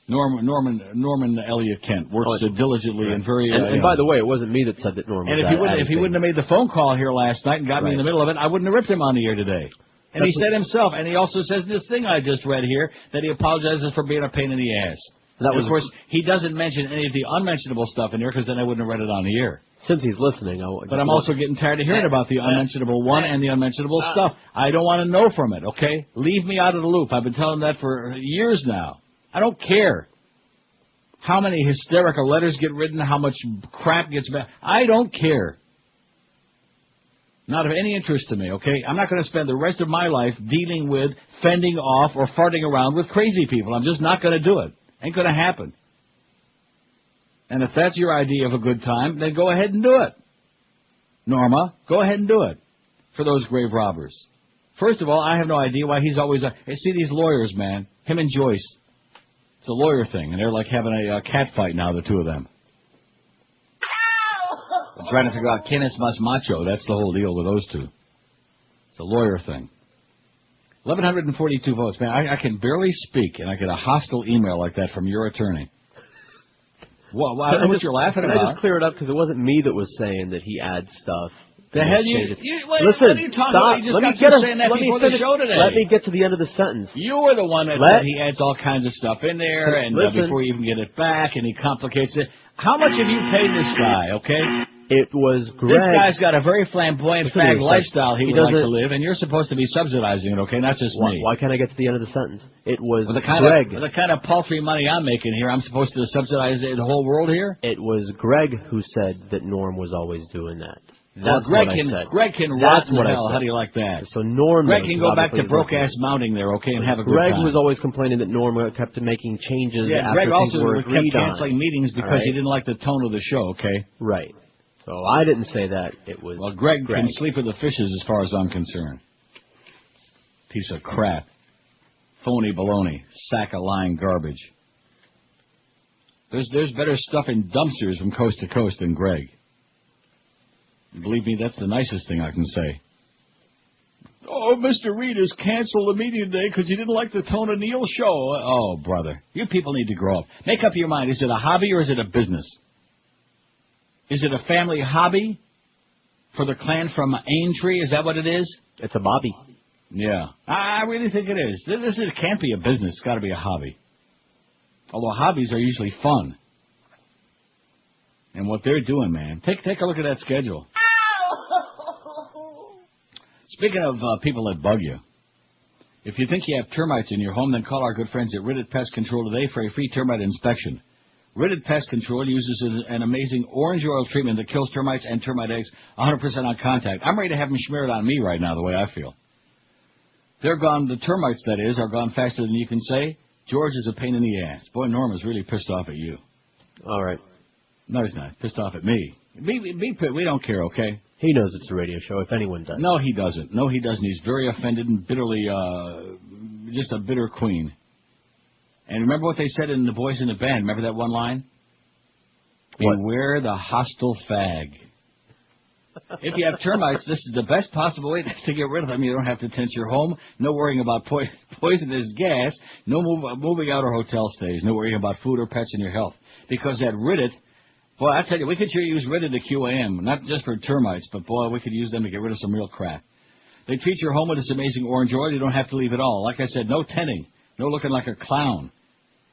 Norman Elliott Kent works diligently and very. And by the way, it wasn't me that said that Norman. And if he wouldn't have made the phone call here last night and got me in the middle of it, I wouldn't have ripped him on the air today. And he said himself, and he also says this thing I just read here that he apologizes for being a pain in the ass. And of course, he doesn't mention any of the unmentionable stuff in here because then I wouldn't have read it on the air. Since he's listening, but I'm also getting tired of hearing about the unmentionable one and the unmentionable stuff. I don't want to know from it. Okay, leave me out of the loop. I've been telling that for years now. I don't care how many hysterical letters get written, how much crap gets back. I don't care. Not of any interest to me, okay? I'm not going to spend the rest of my life dealing with, fending off, or farting around with crazy people. I'm just not going to do it. Ain't going to happen. And if that's your idea of a good time, then go ahead and do it. Norma, go ahead and do it for those grave robbers. First of all, I have no idea why he's always... see these lawyers, man. Him and Joyce. It's a lawyer thing, and they're like having a cat fight now, the two of them. I'm trying to figure out Kenneth Mas Macho. That's the whole deal with those two. It's a lawyer thing. 1,142 votes. Man, I can barely speak, and I get a hostile email like that from your attorney. Well, I don't know what you're laughing about. Can I just clear it up? Because it wasn't me that was saying that he adds stuff. The hell Listen, what are you talking stop. about? You just got through saying that before the show today. Let me get to the end of the sentence. You were the one that said he adds all kinds of stuff in there, and before you even get it back, and he complicates it. How much have you paid this guy, okay? It was Greg. This guy's got a very flamboyant fag lifestyle he would like to live, and you're supposed to be subsidizing it, okay? Not just me. Why can't I get to the end of the sentence? It was Greg. With the kind of paltry money I'm making here, I'm supposed to subsidize the whole world here? It was Greg who said that Norm was always doing that. That's what I said. Greg can rot in hell. How do you like that? So Norm... Greg can go back to broke-ass mounting there, okay, and have a good time. Greg was always complaining that Norm kept making changes after Greg things also were kept agreed on. canceling meetings because he didn't like the tone of the show, okay? Right. So I didn't say that. It was Greg can sleep with the fishes as far as I'm concerned. Piece of crap. Phony baloney. Sack of lying garbage. There's better stuff in dumpsters from coast to coast than Greg. Believe me, that's the nicest thing I can say. Oh, Mr. Reed has canceled the meeting today because he didn't like the tone of Neil's show. Oh, brother. You people need to grow up. Make up your mind. Is it a hobby or is it a business? Is it a family hobby for the clan from Aintree? Is that what it is? It's a hobby. Yeah. I really think it is. It can't be a business. It's got to be a hobby. Although hobbies are usually fun. And what they're doing, man. Take a look at that schedule. Speaking of people that bug you, if you think you have termites in your home, then call our good friends at Ridded Pest Control today for a free termite inspection. Ridded Pest Control uses an amazing orange oil treatment that kills termites and termite eggs 100% on contact. I'm ready to have them smear it on me right now, the way I feel. They're gone, the termites, that is, are gone faster than you can say. George is a pain in the ass. Boy, Norma's really pissed off at you. All right. No, he's not. Pissed off at me. We don't care, okay? He knows it's a radio show, if anyone does. No, he doesn't. No, he doesn't. He's very offended and bitterly, just a bitter queen. And remember what they said in The Boys in the Band? Remember that one line? What? Beware the hostile fag. If you have termites, this is the best possible way to get rid of them. You don't have to tense your home. No worrying about poisonous gas. No moving out or hotel stays. No worrying about food or pets in your health. Because at Riddit, boy, I tell you, we could sure use Riddit at QAM. Not just for termites, but boy, we could use them to get rid of some real crap. They treat your home with this amazing orange oil. You don't have to leave at all. Like I said, no tenting. No looking like a clown.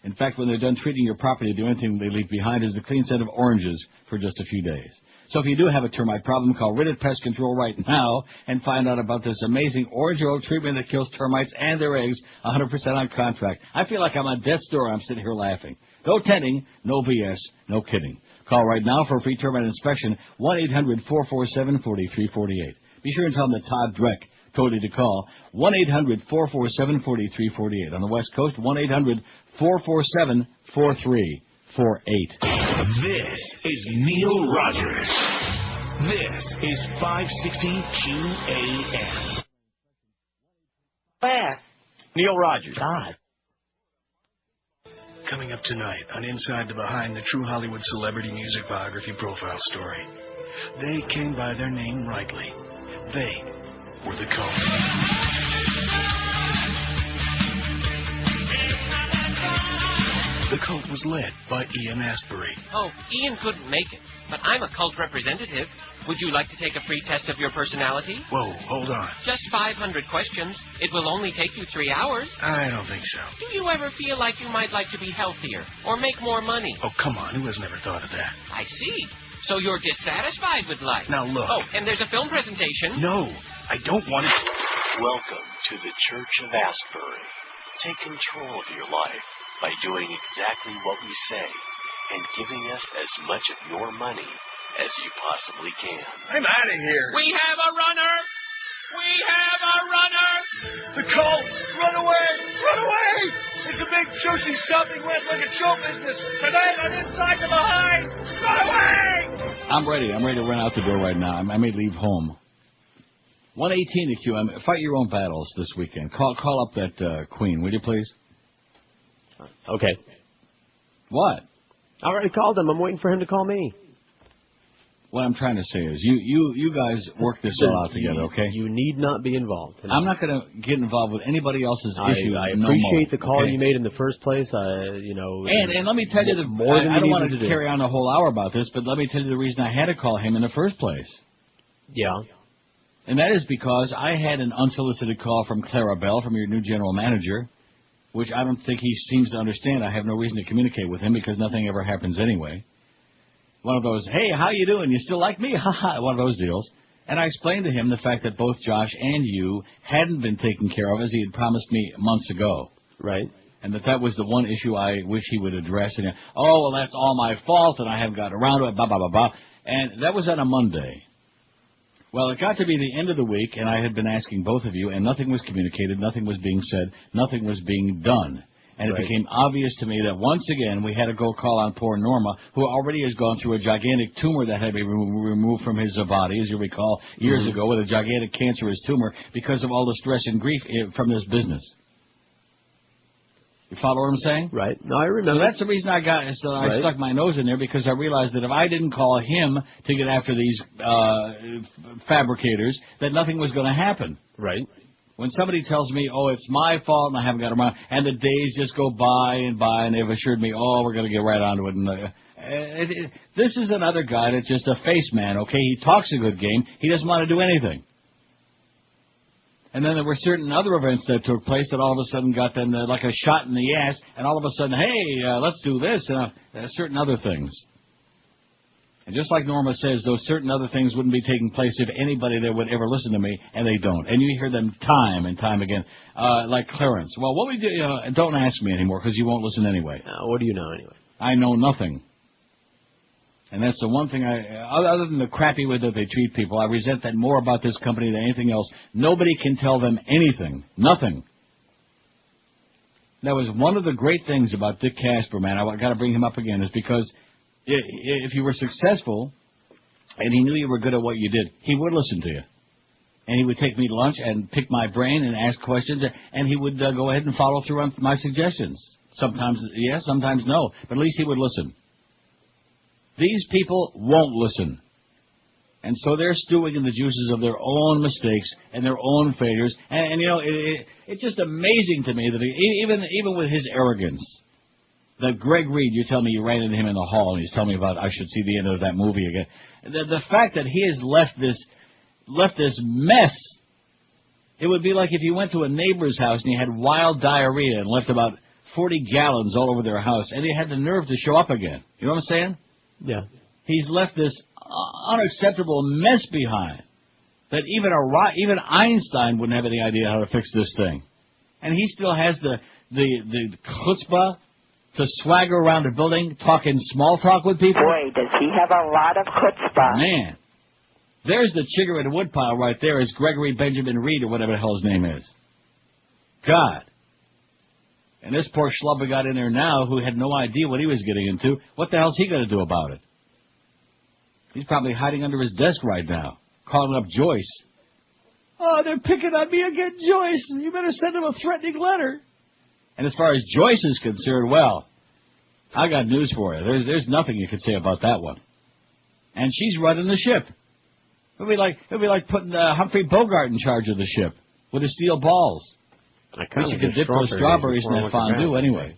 In fact, when they're done treating your property, the only thing they leave behind is the clean set of oranges for just a few days. So if you do have a termite problem, call Riddit Pest Control right now and find out about this amazing orange oil treatment that kills termites and their eggs 100% on contract. I feel like I'm on death's door. I'm sitting here laughing. No tenting, no BS, no kidding. Call right now for a free termite inspection, 1-800-447-4348. Be sure and tell them that Todd Dreck Cody to call. 1-800-447-4348. On the West Coast, 1-800-447-4348. This is Neil Rogers. This is 560 QAM. Neil Rogers. God. Coming up tonight on Inside the Behind the True Hollywood Celebrity Music Biography Profile Story. They came by their name rightly. They were the Coens. The cult was led by Ian Astbury. Oh, Ian couldn't make it, but I'm a cult representative. Would you like to take a free test of your personality? Whoa, hold on. Just 500 questions. It will only take you 3 hours. I don't think so. Do you ever feel like you might like to be healthier or make more money? Oh, come on. Who has never thought of that? I see. So you're dissatisfied with life. Now look. Oh, and there's a film presentation. No, I don't want it. Welcome to the Church of Astbury. Take control of your life by doing exactly what we say and giving us as much of your money as you possibly can. I'm out of here. We have a runner! We have a runner! The cult! Run away! Run away! It's a big, juicy, shopping, red-legged show business. Tonight on Inside the Behind! Run away! I'm ready. I'm ready to run out the door right now. I may leave home. 118 to QM. Fight your own battles this weekend. Call up that queen, will you please? Okay. What? I already called him. I'm waiting for him to call me. What I'm trying to say is, you guys work this all out together, okay? You need not be involved. I'm not going to get involved with anybody else's issue. I appreciate the call you made in the first place. And let me tell you, I don't want to carry on a whole hour about this, but let me tell you the reason I had to call him in the first place. Yeah. And that is because I had an unsolicited call from Clara Bell, from your new general manager, which I don't think he seems to understand. I have no reason to communicate with him because nothing ever happens anyway. One of those, hey, how you doing? You still like me? Ha ha, one of those deals. And I explained to him the fact that both Josh and you hadn't been taken care of as he had promised me months ago. Right. And that was the one issue I wish he would address. And, oh, well, that's all my fault, and I haven't gotten around to it, blah, blah, blah, blah. And that was on a Monday. Well, it got to be the end of the week, and I had been asking both of you, and nothing was communicated, nothing was being said, nothing was being done. And it became obvious to me that once again we had to go call on poor Norma, who already has gone through a gigantic tumor that had to be removed from his body, as you recall, years ago, with a gigantic cancerous tumor because of all the stress and grief from this business. You follow what I'm saying? Right. No, I remember. So that's the reason I stuck my nose in there, because I realized that if I didn't call him to get after these fabricators, that nothing was going to happen. Right. When somebody tells me, oh, it's my fault and I haven't got around, and the days just go by, and they've assured me, oh, we're going to get right onto it. And this is another guy that's just a face man, okay? He talks a good game. He doesn't want to do anything. And then there were certain other events that took place that all of a sudden got them like a shot in the ass, and all of a sudden, hey, let's do this, and certain other things. And just like Norma says, those certain other things wouldn't be taking place if anybody there would ever listen to me, and they don't. And you hear them time and time again, like Clarence. Well, what we do, don't ask me anymore, because you won't listen anyway. What do you know anyway? I know nothing. And that's the one thing other than the crappy way that they treat people, I resent that more about this company than anything else. Nobody can tell them anything. Nothing. That was one of the great things about Dick Casper, man. I got to bring him up again, is because if you were successful and he knew you were good at what you did, he would listen to you. And he would take me to lunch and pick my brain and ask questions, and he would go ahead and follow through on my suggestions. Sometimes yes, sometimes no, but at least he would listen. These people won't listen. And so they're stewing in the juices of their own mistakes and their own failures. And it's just amazing to me that even with his arrogance, that Greg Reed, you tell me you ran into him in the hall and he's telling me about I should see the end of that movie again. The fact that he has left this mess. It would be like if you went to a neighbor's house and you had wild diarrhea and left about 40 gallons all over their house, and he had the nerve to show up again. You know what I'm saying? Yeah. He's left this unacceptable mess behind that even Einstein wouldn't have any idea how to fix this thing. And he still has the chutzpah to swagger around a building talking small talk with people. Boy, does he have a lot of chutzpah. Man. There's the chigger in the woodpile right there. Is Gregory Benjamin Reed or whatever the hell his name is. God. And this poor schlub we got in there now who had no idea what he was getting into, what the hell's he going to do about it? He's probably hiding under his desk right now, calling up Joyce. Oh, they're picking on me again, Joyce. You better send them a threatening letter. And as far as Joyce is concerned, well, I got news for you. There's nothing you can say about that one. And she's running the ship. It'd be like putting Humphrey Bogart in charge of the ship with his steel balls. I kind you could dip those strawberries in that fondue anyway.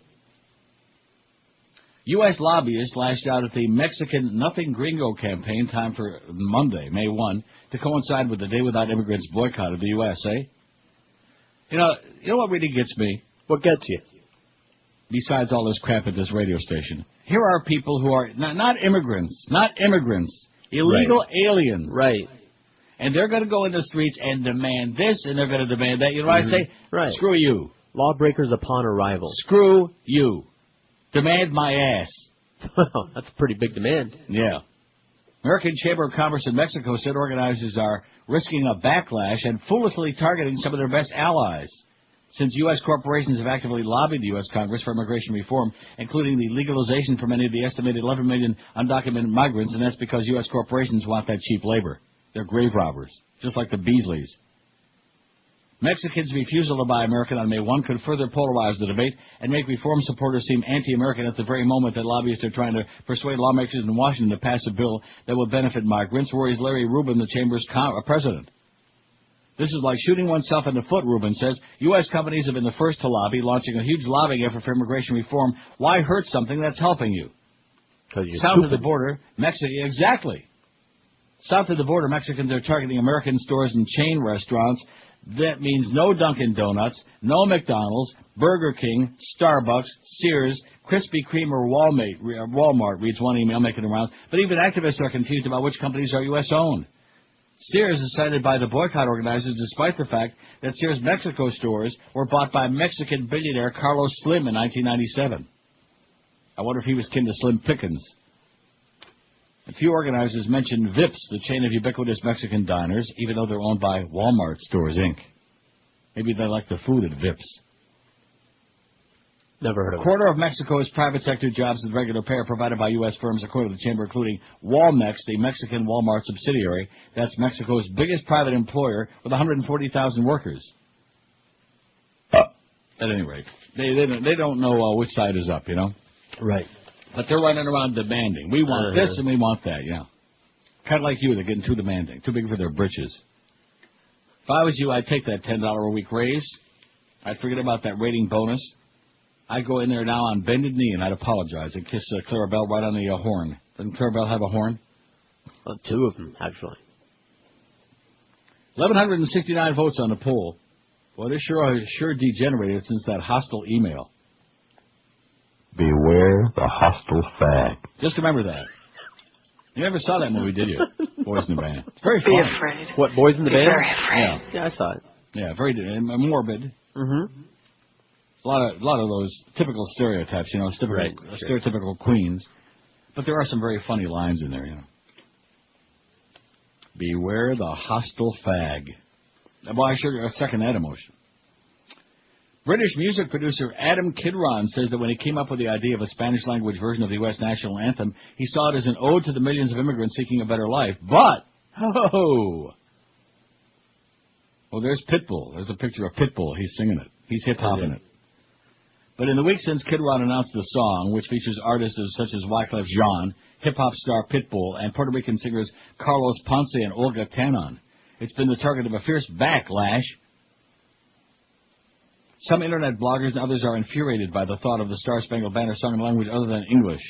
U.S. lobbyists lashed out at the Mexican Nothing Gringo campaign time for Monday, May 1, to coincide with the Day Without Immigrants boycott of the U.S., eh? You know what really gets me? What gets you? Besides all this crap at this radio station. Here are people who are not immigrants, illegal aliens. Right. And they're going to go in the streets and demand this, and they're going to demand that. You know what I say? Right. Screw you. Lawbreakers upon arrival. Screw you. Demand my ass. Well, that's a pretty big demand. Yeah. American Chamber of Commerce in Mexico said organizers are risking a backlash and foolishly targeting some of their best allies. Since U.S. corporations have actively lobbied the U.S. Congress for immigration reform, including the legalization for many of the estimated 11 million undocumented migrants, and that's because U.S. corporations want that cheap labor. They're grave robbers, just like the Beasleys. Mexicans' refusal to buy American on May 1 could further polarize the debate and make reform supporters seem anti-American at the very moment that lobbyists are trying to persuade lawmakers in Washington to pass a bill that will benefit migrants, worries Larry Rubin, the Chamber's president. This is like shooting oneself in the foot, Rubin says. U.S. companies have been the first to lobby, launching a huge lobbying effort for immigration reform. Why hurt something that's helping you? South of the border, Exactly. South of the border, Mexicans are targeting American stores and chain restaurants. That means no Dunkin' Donuts, no McDonald's, Burger King, Starbucks, Sears, Krispy Kreme, or Walmart, reads one email making the rounds. But even activists are confused about which companies are U.S.-owned. Sears is cited by the boycott organizers despite the fact that Sears Mexico stores were bought by Mexican billionaire Carlos Slim in 1997. I wonder if he was kin to Slim Pickens. A few organizers mentioned Vips, the chain of ubiquitous Mexican diners, even though they're owned by Walmart Stores, Inc. Maybe they like the food at Vips. Never heard of it. A quarter of Mexico's private sector jobs with regular pay are provided by U.S. firms, according to the Chamber, including Walmex, the Mexican Walmart subsidiary. That's Mexico's biggest private employer with 140,000 workers. At any rate, they don't know which side is up, you know? Right. But they're running around demanding. We want this and we want that, yeah. Kind of like you, they're getting too demanding, too big for their britches. If I was you, I'd take that $10 a week raise. I'd forget about that rating bonus. I'd go in there now on bended knee and I'd apologize and kiss Clarabelle right on the horn. Doesn't Clarabelle have a horn? Well, two of them, actually. 1,169 votes on the poll. Well, they sure degenerated since that hostile email. Beware the hostile fag. Just remember that. You never saw that movie, did you? Boys in the Band. It's very funny. Be afraid. What, Boys in the Band? Very afraid. Yeah. Yeah, I saw it. Yeah, very morbid. Mm-hmm. A lot of those typical stereotypes, you know, stereotypical queens. But there are some very funny lines in there, you know. Beware the hostile fag. Well, I should second that emotion. British music producer Adam Kidron says that when he came up with the idea of a Spanish-language version of the U.S. national anthem, he saw it as an ode to the millions of immigrants seeking a better life. But, there's Pitbull. There's a picture of Pitbull. He's singing it. He's hip-hopping it. But in the week since Kidron announced the song, which features artists such as Wyclef Jean, hip-hop star Pitbull, and Puerto Rican singers Carlos Ponce and Olga Tanon, it's been the target of a fierce backlash. Some internet bloggers and others are infuriated by the thought of the Star-Spangled Banner sung in a language other than English.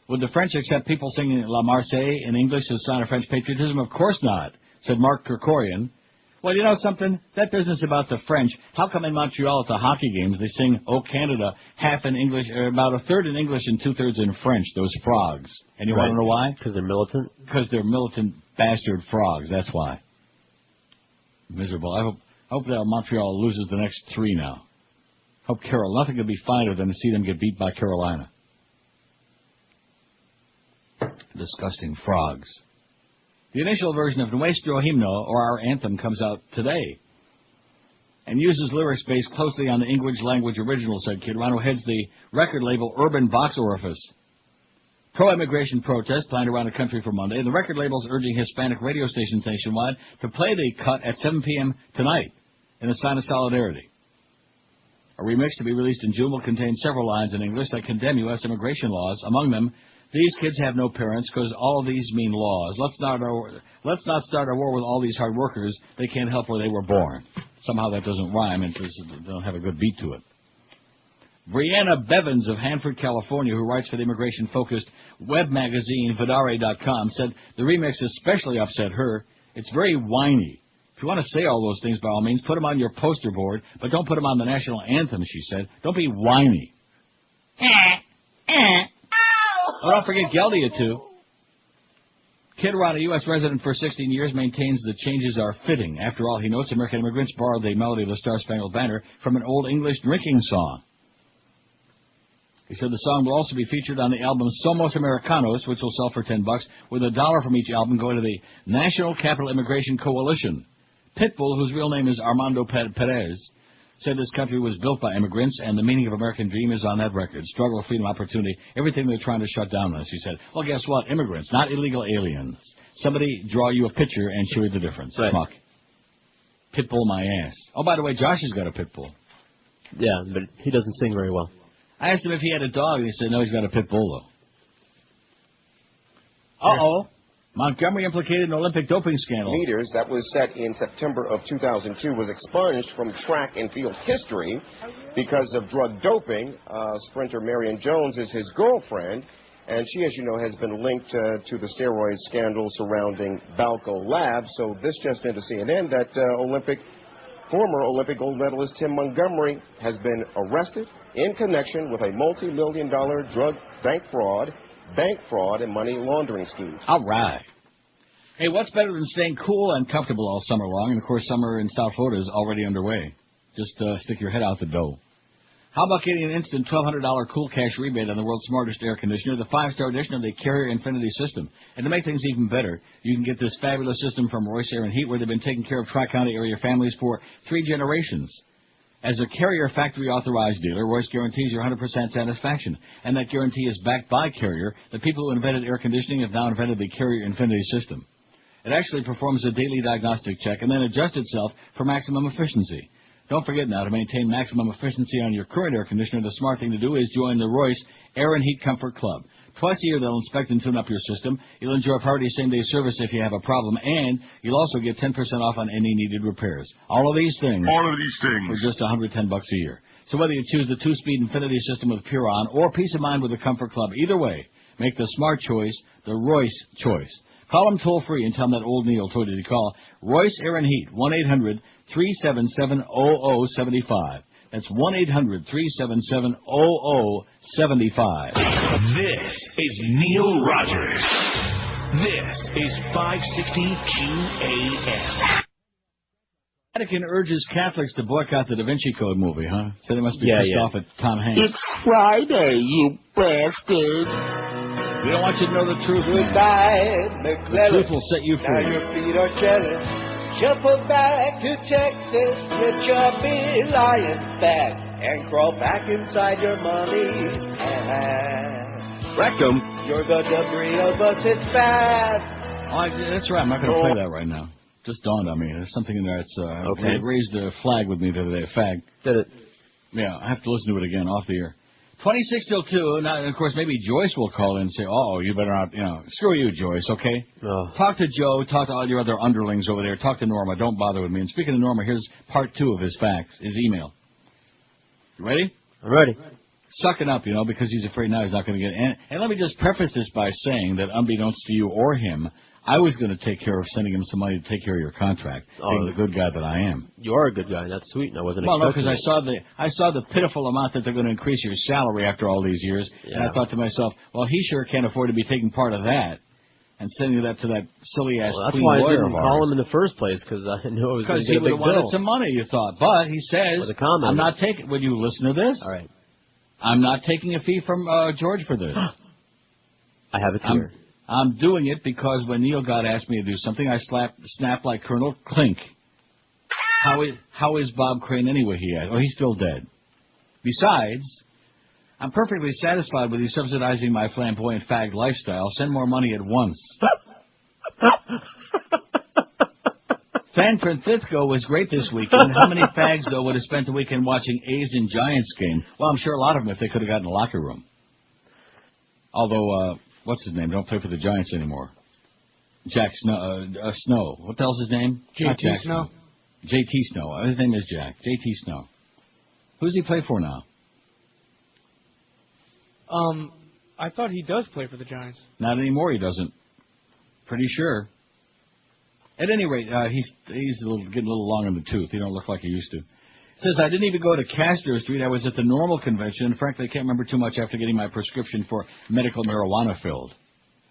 Would the French accept people singing La Marseillaise in English as a sign of French patriotism? Of course not, said Mark Kerkorian. Well, you know something? That business about the French, how come in Montreal at the hockey games they sing "Oh Canada" half in English, or about a third in English and two-thirds in French, those frogs? And you want to know why? Because they're militant? Because they're militant bastard frogs, that's why. Miserable. I hope that Montreal loses the next 3 now. Hope nothing could be finer than to see them get beat by Carolina. Disgusting frogs. The initial version of Nuestro Himno, or our anthem, comes out today and uses lyrics based closely on the English language original, said Kid Rock, who heads the record label Urban Box Orifice. Pro-immigration protests planned around the country for Monday, and the record label's urging Hispanic radio stations nationwide to play the cut at 7 p.m. tonight in a sign of solidarity. A remix to be released in June will contain several lines in English that condemn U.S. immigration laws. Among them, these kids have no parents because all of these mean laws. Let's not start a war with all these hard workers. They can't help where they were born. Somehow that doesn't rhyme. It doesn't have a good beat to it. Brianna Bevins of Hanford, California, who writes for the immigration-focused web magazine Vidare.com, said the remix especially upset her. It's very whiny. If you want to say all those things, by all means, put them on your poster board, but don't put them on the national anthem, she said. Don't be whiny. Oh, don't forget Geldia, too. Kid Rock, a U.S. resident for 16 years, maintains the changes are fitting. After all, he notes American immigrants borrowed the melody of the Star-Spangled Banner from an old English drinking song. He said the song will also be featured on the album Somos Americanos, which will sell for $10, with $1 from each album going to the National Capital Immigration Coalition. Pitbull, whose real name is Armando Perez, said this country was built by immigrants, and the meaning of American dream is on that record. Struggle, freedom, opportunity, everything they're trying to shut down us, he said. Well, guess what? Immigrants, not illegal aliens. Somebody draw you a picture and show you the difference. Right. Schmuck. Pitbull my ass. Oh, by the way, Josh has got a pitbull. Yeah, but he doesn't sing very well. I asked him if he had a dog, and he said, no, he's got a pit bull, though. Uh-oh. Montgomery implicated in Olympic doping scandal. Meters that was set in September of 2002 was expunged from track and field history because of drug doping. Sprinter Marion Jones is his girlfriend, and she, as you know, has been linked to the steroid scandal surrounding Balco Labs. So this just into CNN that former Olympic gold medalist Tim Montgomery has been arrested in connection with a multi-million-dollar drug bank fraud, and money laundering scheme. All right. Hey, what's better than staying cool and comfortable all summer long? And, of course, summer in South Florida is already underway. Just stick your head out the door. How about getting an instant $1,200 cool cash rebate on the world's smartest air conditioner, the 5-star edition of the Carrier Infinity system? And to make things even better, you can get this fabulous system from Royce Air and Heat, where they've been taking care of Tri-County area families for 3 generations. As a Carrier factory-authorized dealer, Royce guarantees your 100% satisfaction. And that guarantee is backed by Carrier. The people who invented air conditioning have now invented the Carrier Infinity system. It actually performs a daily diagnostic check and then adjusts itself for maximum efficiency. Don't forget now, to maintain maximum efficiency on your current air conditioner, the smart thing to do is join the Royce Air and Heat Comfort Club. Twice a year, they'll inspect and tune up your system. You'll enjoy priority same-day service if you have a problem, and you'll also get 10% off on any needed repairs. All of these things for just $110 a year. So whether you choose the 2-speed Infinity system with Puron or Peace of Mind with the Comfort Club, either way, make the smart choice the Royce choice. Call them toll-free and tell them that old Neil told you to call Royce Air and Heat, 1-800-377-0075. That's 1-800-377-0075. This is Neil Rogers. This is 560 QAM. Vatican urges Catholics to boycott the Da Vinci Code movie, huh? So they must be pissed off at Tom Hanks. It's Friday, you bastard. We don't want you to know the truth. Goodbye, McClellan. The truth will set you free. Now your feet are jealous. Shuffle back to Texas, get your big lion back, and crawl back inside your mommy's ass. Rectum. You're the debris of us, it's bad. Oh, that's right. I'm not going to play that right now. Just dawned on me. There's something in there that's okay. Raised a flag with me the other day. A fag. Did it? Yeah, I have to listen to it again off the air. 26 till 2. Now, of course, maybe Joyce will call in and say, oh, you better not, screw you, Joyce, okay? Oh. Talk to Joe. Talk to all your other underlings over there. Talk to Norma. Don't bother with me. And speaking of Norma, here's part 2 of his fax, his email. You ready? I'm ready. Sucking up, because he's afraid now he's not going to get it. And let me just preface this by saying that unbeknownst to you or him, I was going to take care of sending him some money to take care of your contract, being the good guy that I am. You are a good guy. That's sweet, and I wasn't expecting it. Well, no, because I saw the pitiful amount that they're going to increase your salary after all these years, and I thought to myself, well, he sure can't afford to be taking part of that and sending that to that silly-ass that's clean why lawyer I didn't of ours. call him in the first place, because I knew I was going to get a big bill. Because he would have wanted some money, you thought. But he says, I'm not taking... Would you listen to this? All right. I'm not taking a fee from George for this. I have it here. I'm doing it because when Neil God asked me to do something, I snapped like Colonel Clink. How is Bob Crane anyway, he asked. Oh, he's still dead. Besides, I'm perfectly satisfied with you subsidizing my flamboyant fag lifestyle. Send more money at once. San Francisco was great this weekend. How many fags, though, would have spent the weekend watching A's and Giants game? Well, I'm sure a lot of them if they could have gotten a locker room. Although, what's his name? Don't play for the Giants anymore. Jack Snow. What the hell's his name? JT Snow. JT Snow. His name is Jack. JT Snow. Who's he play for now? I thought he does play for the Giants. Not anymore, he doesn't. Pretty sure. At any rate, he's getting a little long in the tooth. He don't look like he used to. Says, I didn't even go to Castro Street. I was at the Normal convention. And frankly, I can't remember too much after getting my prescription for medical marijuana filled.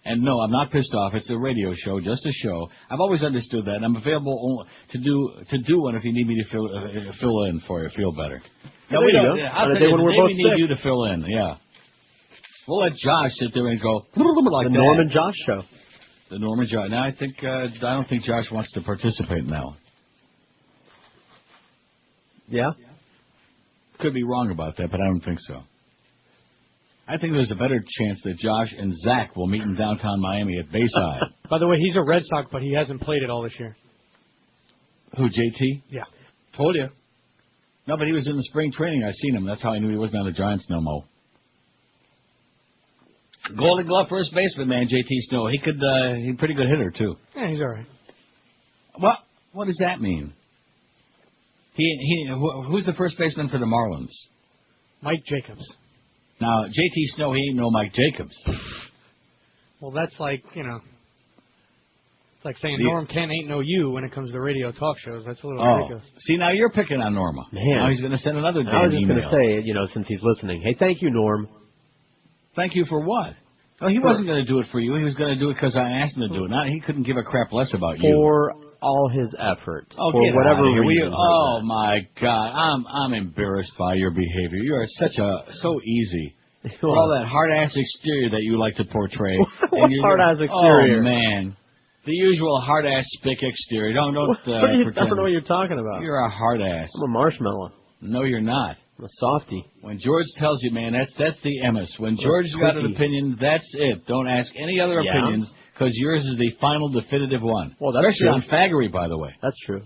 And no, I'm not pissed off. It's a radio show, just a show. I've always understood that. And I'm available to do one if you need me to fill in for you, feel better. No, we don't. I'll tell you, we need you to fill in, yeah. We'll let Josh sit there and go like the Norman Josh show. The Norman Josh. Now, I don't think Josh wants to participate now. Yeah? Could be wrong about that, but I don't think so. I think there's a better chance that Josh and Zach will meet in downtown Miami at Bayside. By the way, he's a Red Sox, but he hasn't played it all this year. Who, JT? Yeah. Told you. No, but he was in the spring training. I seen him. That's how I knew he wasn't on the Giants no more. Golden Glove first baseman, man, JT Snow. He's a pretty good hitter, too. Yeah, he's all right. What does that mean? Who's the first baseman for the Marlins? Mike Jacobs. Now, JT Snow, he ain't no Mike Jacobs. Well, that's like, it's like saying Norm Kent ain't no you when it comes to radio talk shows. That's a little ridiculous. See, now you're picking on Norma. Man. Now he's going to send another damn email. I was just going to say, since he's listening, hey, thank you, Norm. Thank you for what? Oh, he wasn't going to do it for you. He was going to do it because I asked him to do it. He couldn't give a crap less about you. For all his effort. Oh, for whatever reason. Oh, my God. I'm embarrassed by your behavior. You are so easy. For all that hard-ass exterior that you like to portray. Hard-ass exterior? Oh, man. The usual hard-ass spick exterior. Don't pretend. I don't know what you're talking about. You're a hard-ass. I'm a marshmallow. No, you're not. I'm a softie. When George tells you, man, that's the emes. When George's got an opinion, that's it. Don't ask any other opinions, because yours is the final, definitive one. Well, that's especially true. on faggery, by the way. That's true.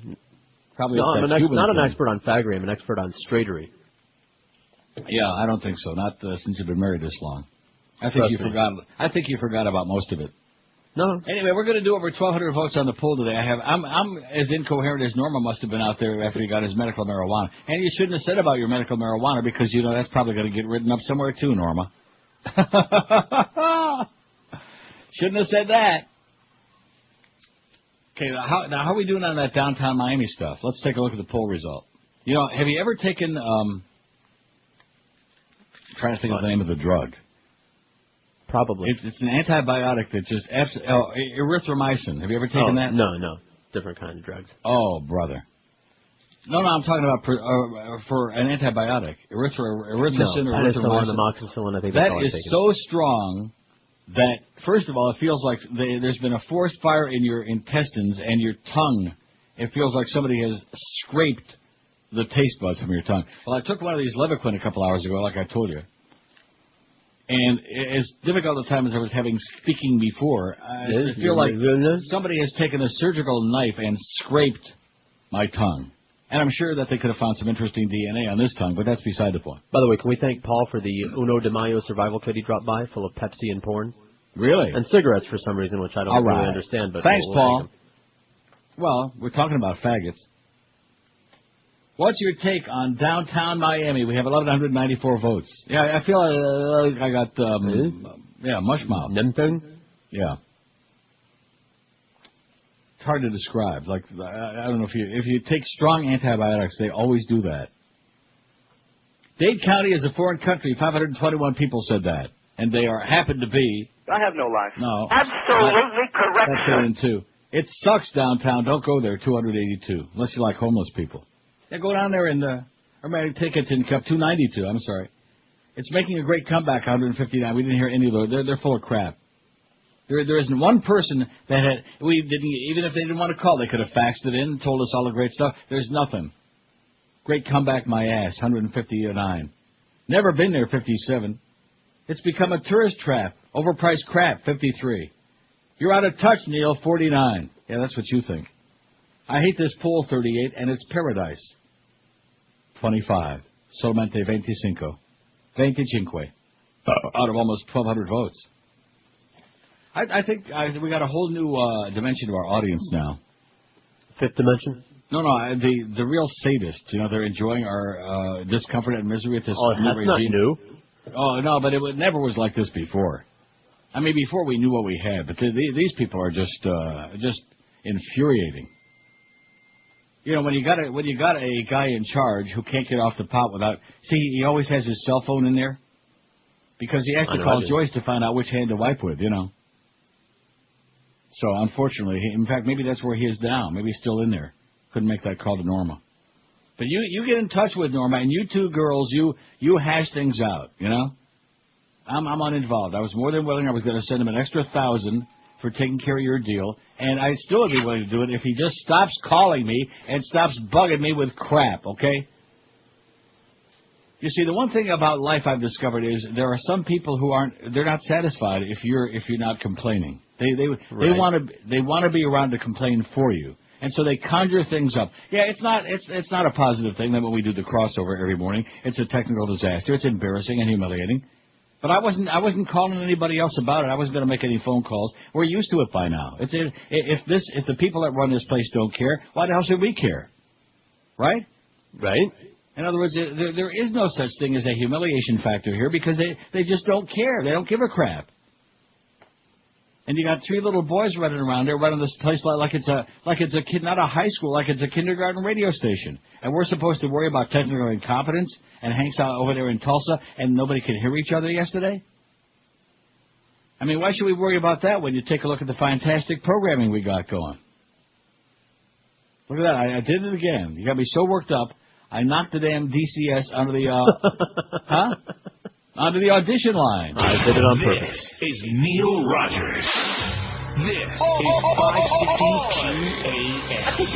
Probably no, I'm not an thing. expert on faggery. I'm an expert on straightery. Yeah, I don't think so. Not since you've been married this long. I think you forgot about most of it. No. Anyway, we're going to do over 1,200 votes on the poll today. I'm as incoherent as Norma must have been out there after he got his medical marijuana. And you shouldn't have said about your medical marijuana because, that's probably going to get written up somewhere too, Norma. Shouldn't have said that. Okay, now how are we doing on that downtown Miami stuff? Let's take a look at the poll result. Have you ever taken, trying to think of the name of the drug. Probably. It's an antibiotic that just erythromycin. Have you ever taken that? No. Different kind of drugs. Oh, brother. No, I'm talking about for an antibiotic. Erythromycin or erythromycin. Amoxicillin, I think that is so strong that, first of all, it feels like there's been a forest fire in your intestines and your tongue. It feels like somebody has scraped the taste buds from your tongue. Well, I took one of these Levaquin a couple hours ago, like I told you. And as difficult a time as I was having speaking before, I feel like somebody has taken a surgical knife and scraped my tongue. And I'm sure that they could have found some interesting DNA on this tongue, but that's beside the point. By the way, can we thank Paul for the Uno de Mayo survival kit he dropped by, full of Pepsi and porn? Really? And cigarettes for some reason, which I don't really understand. But thanks, Paul. Well, we're talking about faggots. What's your take on downtown Miami? We have 1,194 votes. Yeah, I feel like I got, mush mouth. Nemthing? Yeah. It's hard to describe. Like, I don't know if you take strong antibiotics, they always do that. Dade County is a foreign country. 521 people said that. And they happen to be. I have no life. No. Absolutely correct. That's too. It sucks downtown. Don't go there. 282. Unless you like homeless people. Yeah, go down there and take it in Cup 292. I'm sorry. It's making a great comeback, 159. We didn't hear any of those. They're full of crap. There isn't one person that even if they didn't want to call, they could have faxed it in and told us all the great stuff. There's nothing. Great comeback, my ass, 159. Never been there, 57. It's become a tourist trap. Overpriced crap, 53. You're out of touch, Neil, 49. Yeah, that's what you think. I hate this pool, 38, and it's paradise. 25. Solamente 25. 25. Out of almost 1,200 votes. I think we got a whole new dimension to our audience now. Fifth dimension? No, the real sadists. You know, they're enjoying our discomfort and misery at this new regime. That's not new. Oh, no, but it never was like this before. I mean, before we knew what we had, but these people are just infuriating. You know, when you got a guy in charge who can't get off the pot without... See, he always has his cell phone in there because he has to call Joyce to find out which hand to wipe with, you know. So, unfortunately, in fact, maybe that's where he is now. Maybe he's still in there. Couldn't make that call to Norma. But you get in touch with Norma, and you two girls, you hash things out, you know? I'm uninvolved. I was more than willing. I was going to send him an extra $1,000 for taking care of your deal, and I'd still be willing to do it if he just stops calling me and stops bugging me with crap, okay? You see, the one thing about life I've discovered is there are some people who they're not satisfied if you're not complaining. They want to be around to complain for you. And so they conjure things up. Yeah, it's not a positive thing that when we do the crossover every morning, it's a technical disaster. It's embarrassing and humiliating. But I wasn't calling anybody else about it. I wasn't going to make any phone calls. We're used to it by now. If the people that run this place don't care, why the hell should we care? Right? Right. In other words, there is no such thing as a humiliation factor here because they just don't care. They don't give a crap. And you got 3 little boys running around there, running this place like it's a kid, not a high school, like it's a kindergarten radio station. And we're supposed to worry about technical incompetence. And Hank's out over there in Tulsa, and nobody could hear each other yesterday. I mean, why should we worry about that when you take a look at the fantastic programming we got going? Look at that! I did it again. You got me so worked up. I knocked the damn DCS onto the onto the audition line. I did it on purpose. This is Neil Rogers. This is 560 QAM. Eddie.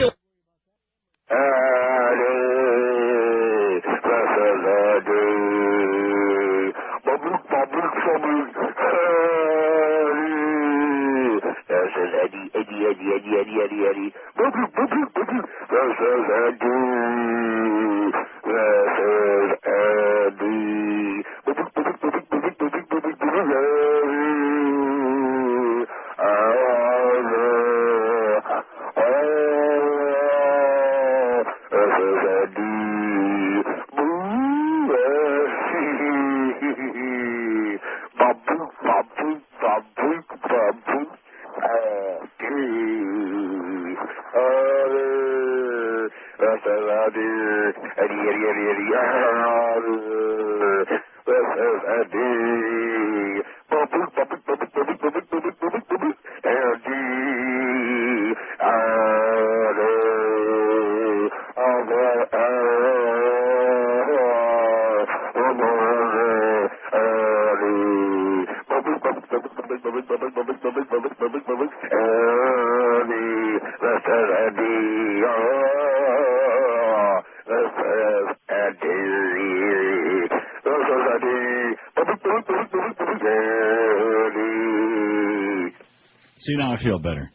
See, now I feel better.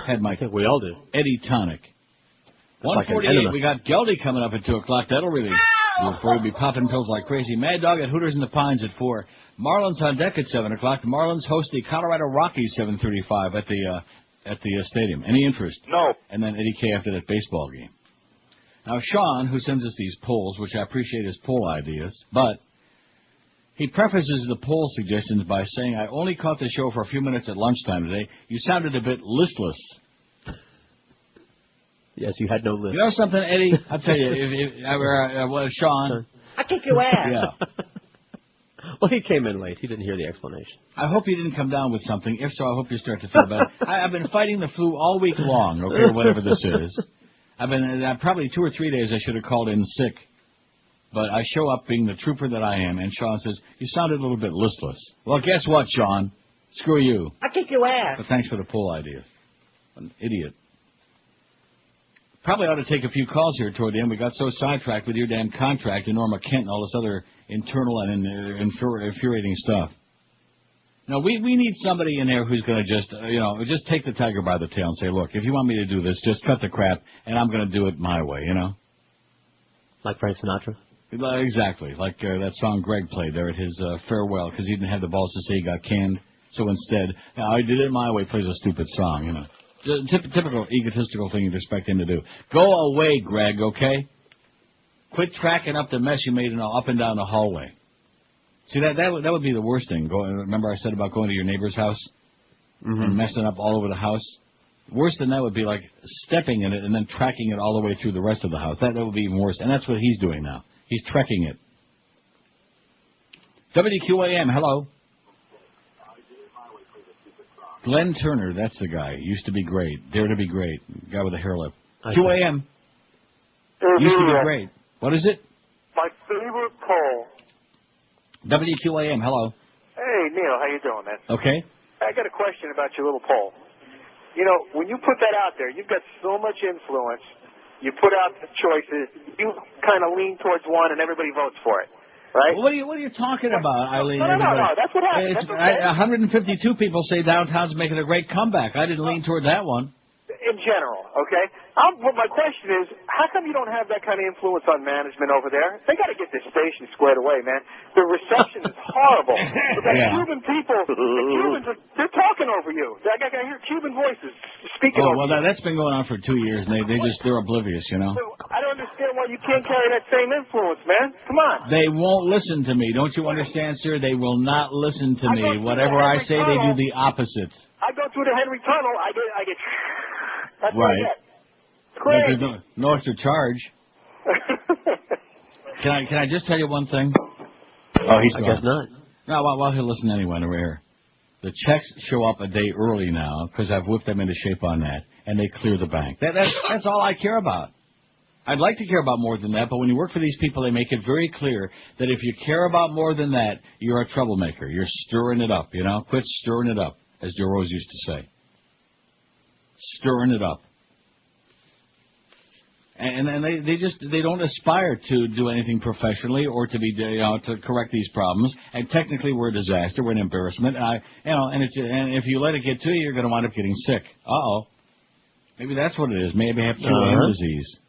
Had my... I think we all do. Eddie Tonic. 148, we got Geldy coming up at 2 o'clock. That'll really... Before we be popping pills like crazy. Mad Dog at Hooters in the Pines at 4. Marlins on deck at 7 o'clock. The Marlins host the Colorado Rockies 7:35 at the stadium. Any interest? No. And then Eddie K after that baseball game. Now, Sean, who sends us these polls, which I appreciate his poll ideas, but he prefaces the poll suggestions by saying, I only caught the show for a few minutes at lunchtime today. You sounded a bit listless. Yes, you had no list. You know something, Eddie? I'll tell you, Sean. I kick your ass. Yeah. Well, he came in late. He didn't hear the explanation. I hope you didn't come down with something. If so, I hope you start to feel better. I've been fighting the flu all week long, okay, whatever this is. I've been probably 2 or 3 days I should have called in sick. But I show up being the trooper that I am, and Sean says, you sounded a little bit listless. Well, guess what, Sean? Screw you. I'll kick your ass. But thanks for the poll idea. An idiot. Probably ought to take a few calls here toward the end. We got so sidetracked with your damn contract and Norma Kent and all this other internal and infuriating stuff. Now, we need somebody in there who's going to just, just take the tiger by the tail and say, look, if you want me to do this, just cut the crap, and I'm going to do it my way, Like Frank Sinatra? Exactly. Like that song Greg played there at his farewell, because he didn't have the balls to say he got canned. So instead, I did it my way, plays a stupid song, Typical egotistical thing you'd expect him to do. Go away, Greg, okay? Quit tracking up the mess you made up and down the hallway. See, that would be the worst thing. Remember I said about going to your neighbor's house and messing up all over the house? Worse than that would be like stepping in it and then tracking it all the way through the rest of the house. That would be even worse. And that's what he's doing now. He's trekking it. WQAM, hello. Glenn Turner, that's the guy. Used to be great. Dare to be great. Guy with a hair lip. QAM. Used to be great. What is it? My favorite poll. WQAM, hello. Hey, Neil, how you doing, man? Okay. I got a question about your little poll. When you put that out there, you've got so much influence. You put out the choices. You kind of lean towards one, and everybody votes for it, right? Well, what are you talking about, Eileen? No. That's what happens. That's okay. 152 people say downtown's making a great comeback. I didn't lean toward that one. In general, okay? But my question is, how come you don't have that kind of influence on management over there? They got to get this station squared away, man. The reception is horrible. Cuban people, the Cubans, they're talking over you. I hear Cuban voices speaking over you. Well, that's been going on for 2 years, and they're oblivious, So I don't understand why you can't carry that same influence, man. Come on. They won't listen to me. Don't you understand, sir? They will not listen to me. Whatever I say, they do the opposite. I go through the Henry Tunnel. I get. That's right. What I get. Crazy. There's no extra charge. Can I just tell you one thing? Oh, he's gone. I guess not. No, well, he'll listen anyway. Over here. The checks show up a day early now because I've whipped them into shape on that, and they clear the bank. That's all I care about. I'd like to care about more than that, but when you work for these people, they make it very clear that if you care about more than that, you're a troublemaker. You're stirring it up, Quit stirring it up, as Joe Rose used to say. Stirring it up. And they don't aspire to do anything professionally or to be to correct these problems. And technically, we're a disaster, we're an embarrassment. And if you let it get to you, you're going to wind up getting sick. Maybe that's what it is. Maybe I have QAM disease.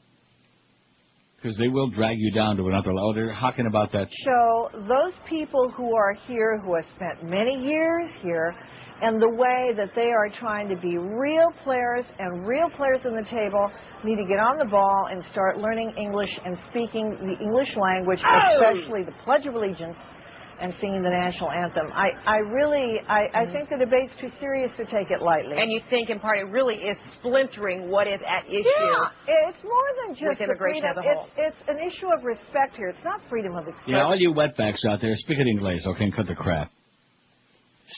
Because they will drag you down to another level. They're hawking about that. So those people who are here, who have spent many years here, and the way that they are trying to be real players and real players on the table need to get on the ball and start learning English and speaking the English language, especially the Pledge of Allegiance and singing the national anthem. I think the debate's too serious to take it lightly. And you think in part it really is splintering what is at issue. Yeah, it's more than just with immigration freedom. as a whole. It's an issue of respect here. It's not freedom of expression. Yeah, all you wetbacks out there, speak it English, okay, and cut the crap.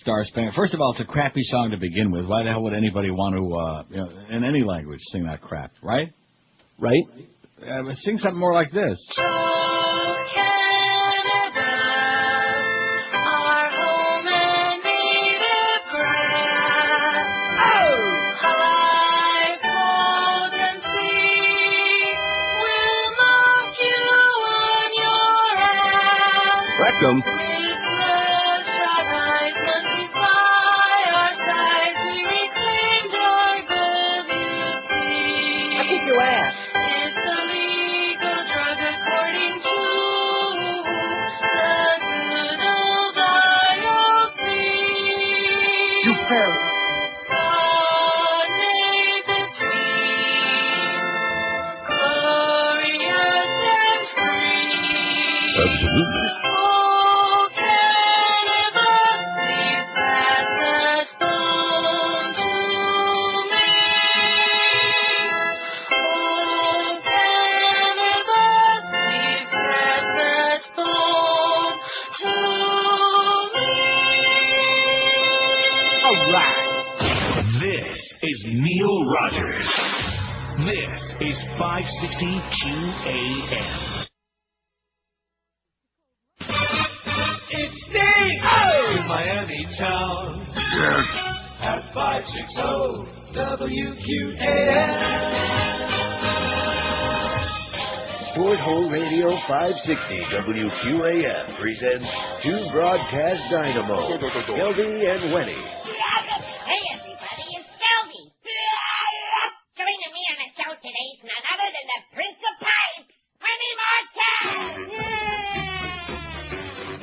Star Spangled. First of all, it's a crappy song to begin with. Why the hell would anybody want to, in any language, sing that crap, right? Right? Sing something more like this. Welcome. Neil Rogers. This is 560 QAM. It's me! Oh! Miami town. At 560 WQAM. Sport Hole Radio 560 WQAM presents two broadcast dynamos, Kelby and Wenny. Hey, everybody, it's Kelby. Joining me on the show today is none other than the Prince of Pipes, Wenny Martin.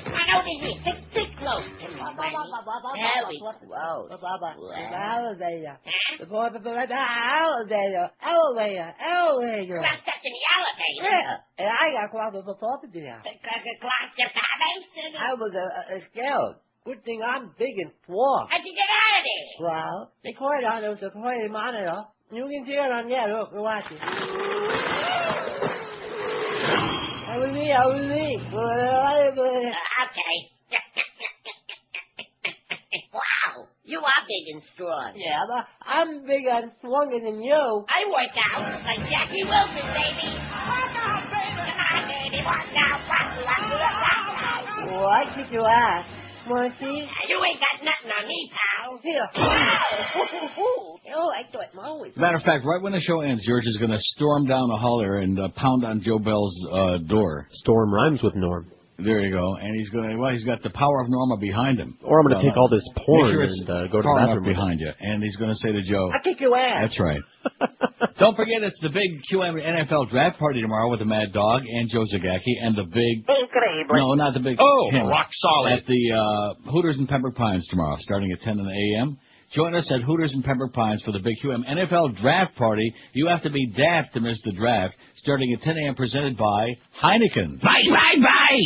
Come on over here. Sit close to me, Wenny. There we go. Wow. Elevator. Elevator. Got stuck in the elevator. Yeah, and I got claustrophobia. Claustrophobia? I was scared. Good thing I'm big and strong. How'd you get out of there? Well, the corridor, there was a corridor monitor. You can see it on there. Look, watch it. That was me. Okay. Wow, you are big and strong. Yeah, but I'm bigger and stronger than you. I work out like Jackie Wilson, baby. Come on, baby, work out. Oh, I kick your ass. Want to see? You ain't got nothing on me, pal. Here. Oh, I thought Mo was... Matter of fact, right when the show ends, George is going to storm down the hall there and pound on Joe Bell's door. Storm rhymes with Norm. There you go. And he's going to, well, he's got the power of Norma behind him. Or I'm going to take all this porn sure and go to the bathroom behind you. And he's going to say to Joe, I'll kick your ass. That's right. Don't forget, it's the big QM NFL draft party tomorrow with the Mad Dog and Joe Zagacki and the big... Incredible. No, not the big... Oh, him. rock solid. At the Hooters in Pembroke Pines tomorrow, starting at 10 a.m. Join us at Hooters in Pembroke Pines for the big QM NFL draft party. You have to be daft to miss the draft, starting at 10 a.m. presented by Heineken. Bye, bye, bye.